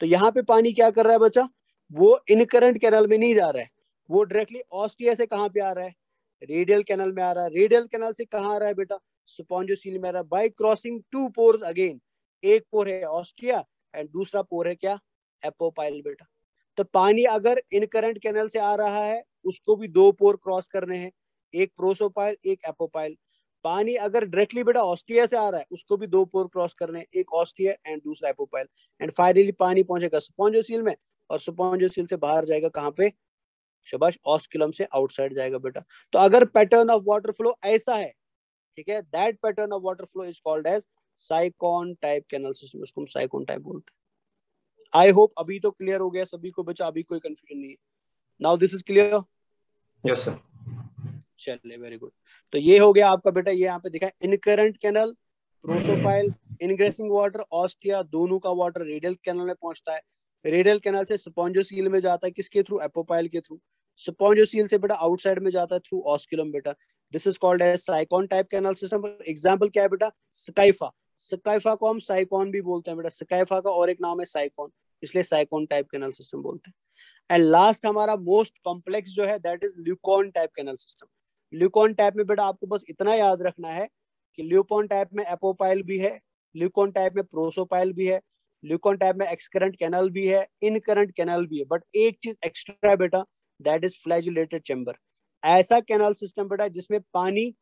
Speaker 1: तो यहाँ पे पानी क्या कर रहा है बच्चा, वो इन करंट कैनल में नहीं जा रहा है, वो डायरेक्टली ऑस्टिया से कहाँ पे आ रहा है, रेडियल कैनल में आ रहा है। रेडियल कैनल से कहाँ आ रहा है बेटा, स्पॉन्जोसील में आ रहा है, by crossing two pores again. एक पोर है ऑस्टिया एंड दूसरा पोर है क्या, एपोपाइल बेटा। तो पानी अगर इन करंट कैनल से आ रहा है, उसको भी दो पोर क्रॉस करने हैं, एक प्रोसोपाइल एक एपोपाइल। पानी अगर डायरेक्टली बेटा ऑस्टिया से आ रहा है, उसको भी दो पोर क्रॉस करने हैं, एक ऑस्टिया एंड दूसरा एपोपाइल। एंड फाइनली पानी पहुंचेगा स्पॉन्जोसील में, और स्पॉन्जोसील से बाहर जाएगा कहाँ पे, शाबाश, ऑस्कुलम से आउटसाइड जाएगा बेटा। तो अगर पैटर्न ऑफ वाटर फ्लो ऐसा है, ठीक है, that pattern of water flow is called as sycon type canal system, उसको हम साइकॉन टाइप बोलते हैं। आई होप अभी तो क्लियर हो गया सभी को बच्चा, अभी कोई कंफ्यूजन नहीं है। Now this is clear?
Speaker 8: Yes, sir.
Speaker 1: चलिए, वेरी गुड। तो ये हो गया आपका बेटा, ये यहाँ पे दिखा है incurrent canal, prosopyle, ingressing water, ostia, दोनों का वाटर रेडियल कैनल में पहुंचता है। रेडियल कैनल से स्पॉन्जोसील में जाता है, किसके थ्रू? एपोपाइल के थ्रू। स्पॉन्जोसील से बेटा आउटसाइड में जाता है थ्रू ऑस्कुलम बेटा। This is called as sycon type canal system. Example क्या है बेटा? स्काइफा। स्काइफा को हम साइकॉन भी बोलते हैं बेटा, स्काइफा का और एक नाम है साइकॉन, इसलिए साइकॉन टाइप कैनल सिस्टम बोलते हैं। एंड लास्ट हमारा मोस्ट कॉम्प्लेक्स जो है that is leucon type canal system. Leucon type में बेटा आपको बस इतना याद रखना है कि ल्यूकॉन टाइप में एपोपाइल भी है, ल्यूकॉन टाइप में प्रोसोपाइल भी है, ल्यूकॉन टाइप में एक्सकरेंट कैनल भी है, इनकरेंट कैनल भी है, बट एक चीज एक्स्ट्रा है बेटा, दैट इज फ्लैजिलेटेड चैम्बर। ऐसा कैनल सिस्टम बेटा जिसमें पानी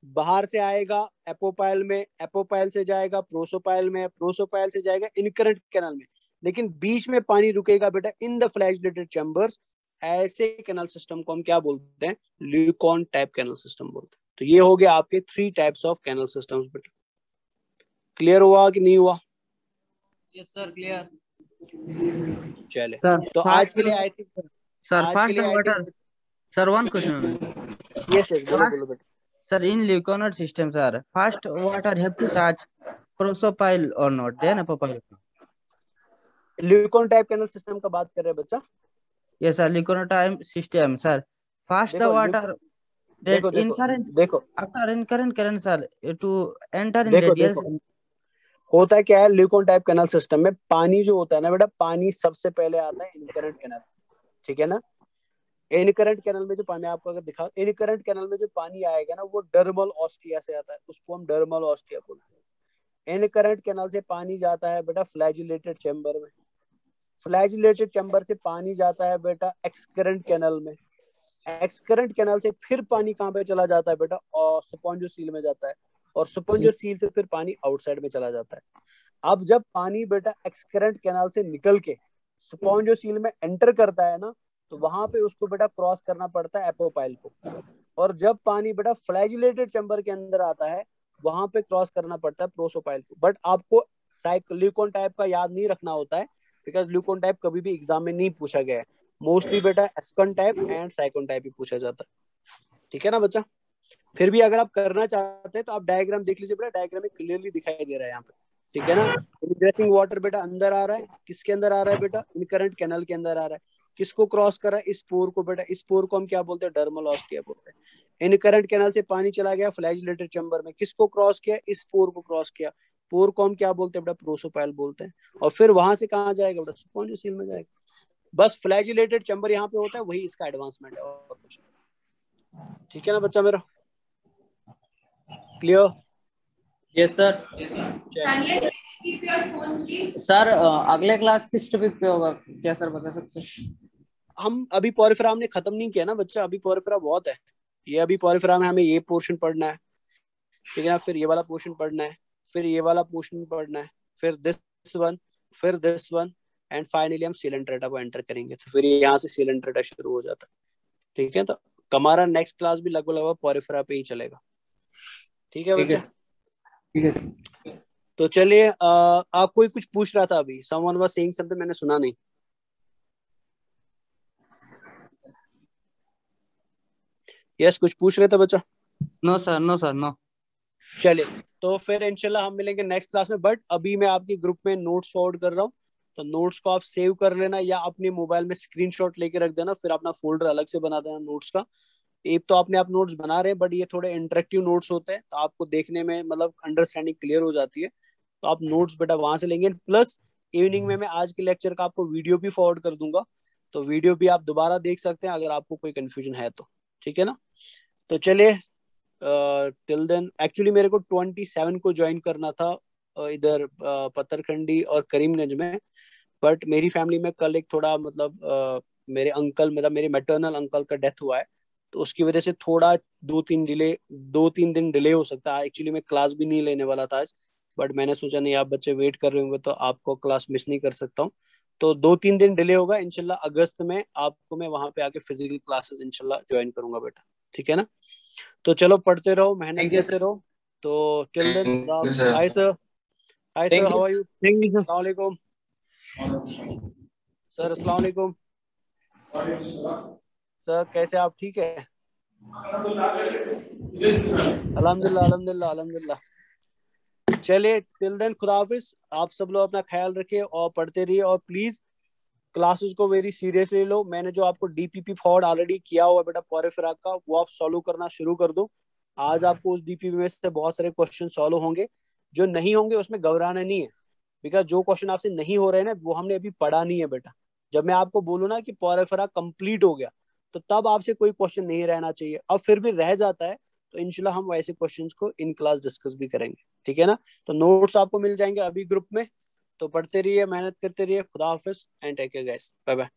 Speaker 1: बाहर से आएगा एपोपाइल में, एपोपाइल से जाएगा प्रोसोपाइल में, प्रोसोपाइल से जाएगा इनकरेंट कैनल में, लेकिन बीच में पानी रुकेगा बेटा इन द फ्लैजिलेटेड चैम्बर्स। ऐसे कैनल सिस्टम को हम क्या बोलते हैं? ल्यूकॉन टाइप कैनल सिस्टम बोलते हैं। तो ये हो गया आपके 3 टाइप्स ऑफ कैनल सिस्टम्स बेटा। क्लियर हुआ कि नहीं हुआ?
Speaker 3: Yes sir, clear.
Speaker 1: चले,
Speaker 7: Sir,
Speaker 1: तो आज के लिए आई थिंक
Speaker 7: sir,
Speaker 1: आज के
Speaker 7: fast
Speaker 1: लिए
Speaker 7: the
Speaker 1: I
Speaker 7: water.
Speaker 1: Think
Speaker 7: Sir, one question.
Speaker 1: Yes yes, बोलो
Speaker 7: Fast,
Speaker 1: बोलो बेटा।
Speaker 7: sir, in Leukonaut system, sir, fast water have to touch prosopile or not? Then apopile.
Speaker 1: Leucon type canal system का बात कर रहे हैं बच्चा?
Speaker 7: Yes, sir, Leukonaut time system, sir. Fast the
Speaker 1: देखो
Speaker 7: water that
Speaker 1: देखो देखो
Speaker 7: incurrent
Speaker 1: देखो
Speaker 7: after incurrent current, sir, to enter in
Speaker 1: देखो
Speaker 7: radial.
Speaker 1: देखो होता क्या है ल्यूकॉन टाइप कैनल सिस्टम में? पानी जो होता है ना बेटा, पानी सबसे पहले आता है इनकरेंट कैनल, ठीक है ना? इनकरेंट कैनल में जो पानी, आपको अगर दिखा, इनकरेंट कैनल में जो पानी आएगा ना वो डर्मल ऑस्टिया से आता है, उसको हम डर्मल ऑस्टिया बोलते हैं। इनकरेंट कैनल से पानी जाता है बेटा फ्लैजिलेटेड चैम्बर में, फ्लैजिलेटेड चैम्बर से पानी जाता है बेटा एक्सकरेंट कैनल में, एक्सकरेंट कैनल से फिर पानी कहाँ पे चला जाता है बेटा? और स्पॉन्जोसील में जाता है, और स्पॉन्जोसील से फिर पानी आउटसाइड में चला जाता है। अब जब पानी बेटा एक्सकरेंट कैनल से निकल के स्पॉन्जोसील में एंटर करता है ना, तो वहां पे उसको बेटा क्रॉस करना पड़ता है एपोपाइल को, और जब पानी बेटा फ्लैजिलेटेड चैम्बर के अंदर आता है वहां पे क्रॉस करना पड़ता है प्रोसोपाइल को। बट आपको ल्यूकॉन टाइप का याद नहीं रखना होता है, बिकॉज ल्यूकॉन टाइप कभी भी एग्जाम में नहीं पूछा गया है। मोस्टली बेटा एस्कॉन टाइप एंड साइकोन टाइप ही पूछा जाता है, ठीक है ना बच्चा? फिर भी अगर आप करना चाहते हैं तो आप डायग्राम देख लीजिए बेटा, डायग्राम में क्लियरली दिखाई दे रहा है यहाँ पे, ठीक है ना? इनग्रेसिंग वाटर बेटा अंदर आ रहा है, किसके अंदर आ रहा है बेटा? इनकरेंट कैनल के अंदर आ रहा है। किसको क्रॉस कर रहा है? इस पोर को बेटा, इस पोर को हम क्या बोलते हैं? डर्मल ऑस्टिया बोलते हैं। इनकरेंट कैनल से पानी चला गया फ्लैजिलेटेड चैम्बर में, किसको क्रॉस किया? इस पोर को क्रॉस किया, पोर को हम क्या बोलते हैं बेटा? प्रोसोपाइल बोलते हैं। और फिर वहां से कहाँ जाएगा बेटा? स्पॉन्जोसील में जाएगा। बस फ्लैजिलेटेड चैम्बर यहाँ पे होता है, वही इसका एडवांसमेंट है और कुछ, ठीक है ना बच्चा मेरा? क्लियर?
Speaker 3: Yes sir. सर अगले क्लास किस टॉपिक पे होगा, क्या सर बता सकते हैं?
Speaker 1: हम अभी पोरिफेरा हमने खत्म नहीं किया ना बच्चा, अभी पोरिफेरा बहुत है। ये अभी पोरिफेरा में हमें ये पोर्शन पढ़ना है, ठीक है ना? फिर ये वाला पोर्शन पढ़ना है, फिर ये वाला पोर्शन पढ़ना है, फिर दिस वन, फिर दिस वन, एंड फाइनली हम सीलेंट्रेटा को एंटर करेंगे। तो फिर यहाँ से सीलेंट्रेटा शुरू हो जाता है, ठीक है? तो हमारा नेक्स्ट क्लास भी लगभग पोरिफेरा पे ही चलेगा, ठीक है बच्चा?
Speaker 3: ठीक है।
Speaker 1: तो चलिए, आप कोई कुछ पूछ रहा था अभी, समवन वाज सेइंग समथिंग, मैंने सुना नहीं। यस, कुछ पूछ रहे थे बच्चा?
Speaker 7: No sir, no sir, no.
Speaker 1: चलिए, तो फिर इंशाल्लाह हम मिलेंगे नेक्स्ट क्लास में। बट अभी मैं आपके ग्रुप में नोट्स फॉरवर्ड कर रहा हूँ, तो नोट्स को आप सेव कर लेना या अपने मोबाइल में स्क्रीनशॉट लेके रख देना, फिर अपना फोल्डर अलग से बना देना नोट्स का। एक तो अपने आप नोट्स बना रहे हैं, बट ये थोड़े इंटरेक्टिव नोट्स होते हैं, तो आपको देखने में मतलब अंडरस्टैंडिंग क्लियर हो जाती है। तो आप नोट्स बेटा वहां से लेंगे, प्लस इवनिंग में मैं आज के लेक्चर का आपको वीडियो भी फॉरवर्ड कर दूंगा, तो वीडियो भी आप दोबारा देख सकते हैं अगर आपको कोई कंफ्यूजन है तो, ठीक है ना? तो चलिए, टिल देन एक्चुअली मेरे को 27 को ज्वाइन करना था इधर पत्थरखंडी और करीमगंज में, बट मेरी फैमिली में कल एक थोड़ा मतलब मेरे अंकल, मेरे मैटरनल अंकल का डेथ हुआ है, तो उसकी वजह से थोड़ा 2-3 दिन डिले हो सकता है। एक्चुअली मैं क्लास भी नहीं लेने वाला था आज, बट मैंने सोचा नहीं आप बच्चे वेट कर रहे होंगे तो आपको क्लास मिस नहीं कर सकता हूँ, तो 2-3 दिन डिले होगा। इंशाल्लाह अगस्त में आपको मैं वहां पे आके फिजिकल क्लासेस इंशाल्लाह ज्वाइन करूंगा बेटा, ठीक है ना? तो चलो, पढ़ते रहो, मेहनत करते रहो। तो till then, hi sir, how are you? अस्सलाम वालेकुम सर, अस्सलाम वालेकुम। सर कैसे आप ठीक है? अल्हम्दुलिल्लाह अल्हम्दुलिल्लाह अल्हम्दुलिल्लाह। चलिए टिल देन खुदा हाफिज। आप सब लोग अपना ख्याल रखिए और पढ़ते रहिए और प्लीज क्लासेस को वेरी सीरियसली लो। मैंने जो आपको डीपीपी फॉरवर्ड ऑलरेडी किया हुआ बेटा पौरे फिराक का, वो आप सॉल्व करना शुरू कर दो। आज आपको उस डीपीपी में से बहुत सारे क्वेश्चन सॉल्व होंगे, जो नहीं होंगे उसमें घबराना नहीं है, बिकॉज जो क्वेश्चन आपसे नहीं हो रहे हैं ना वो हमने अभी पढ़ा नहीं है बेटा। जब मैं आपको बोलूँ ना कि पौरे फिराक कंप्लीट हो गया तो तब आपसे कोई क्वेश्चन नहीं रहना चाहिए। अब फिर भी रह जाता है तो इंशाल्लाह हम वैसे क्वेश्चंस को इन क्लास डिस्कस भी करेंगे, ठीक है ना। तो नोट्स आपको मिल जाएंगे अभी ग्रुप में। तो पढ़ते रहिए, मेहनत करते रहिए। खुदा हाफिज and take care guys, bye bye.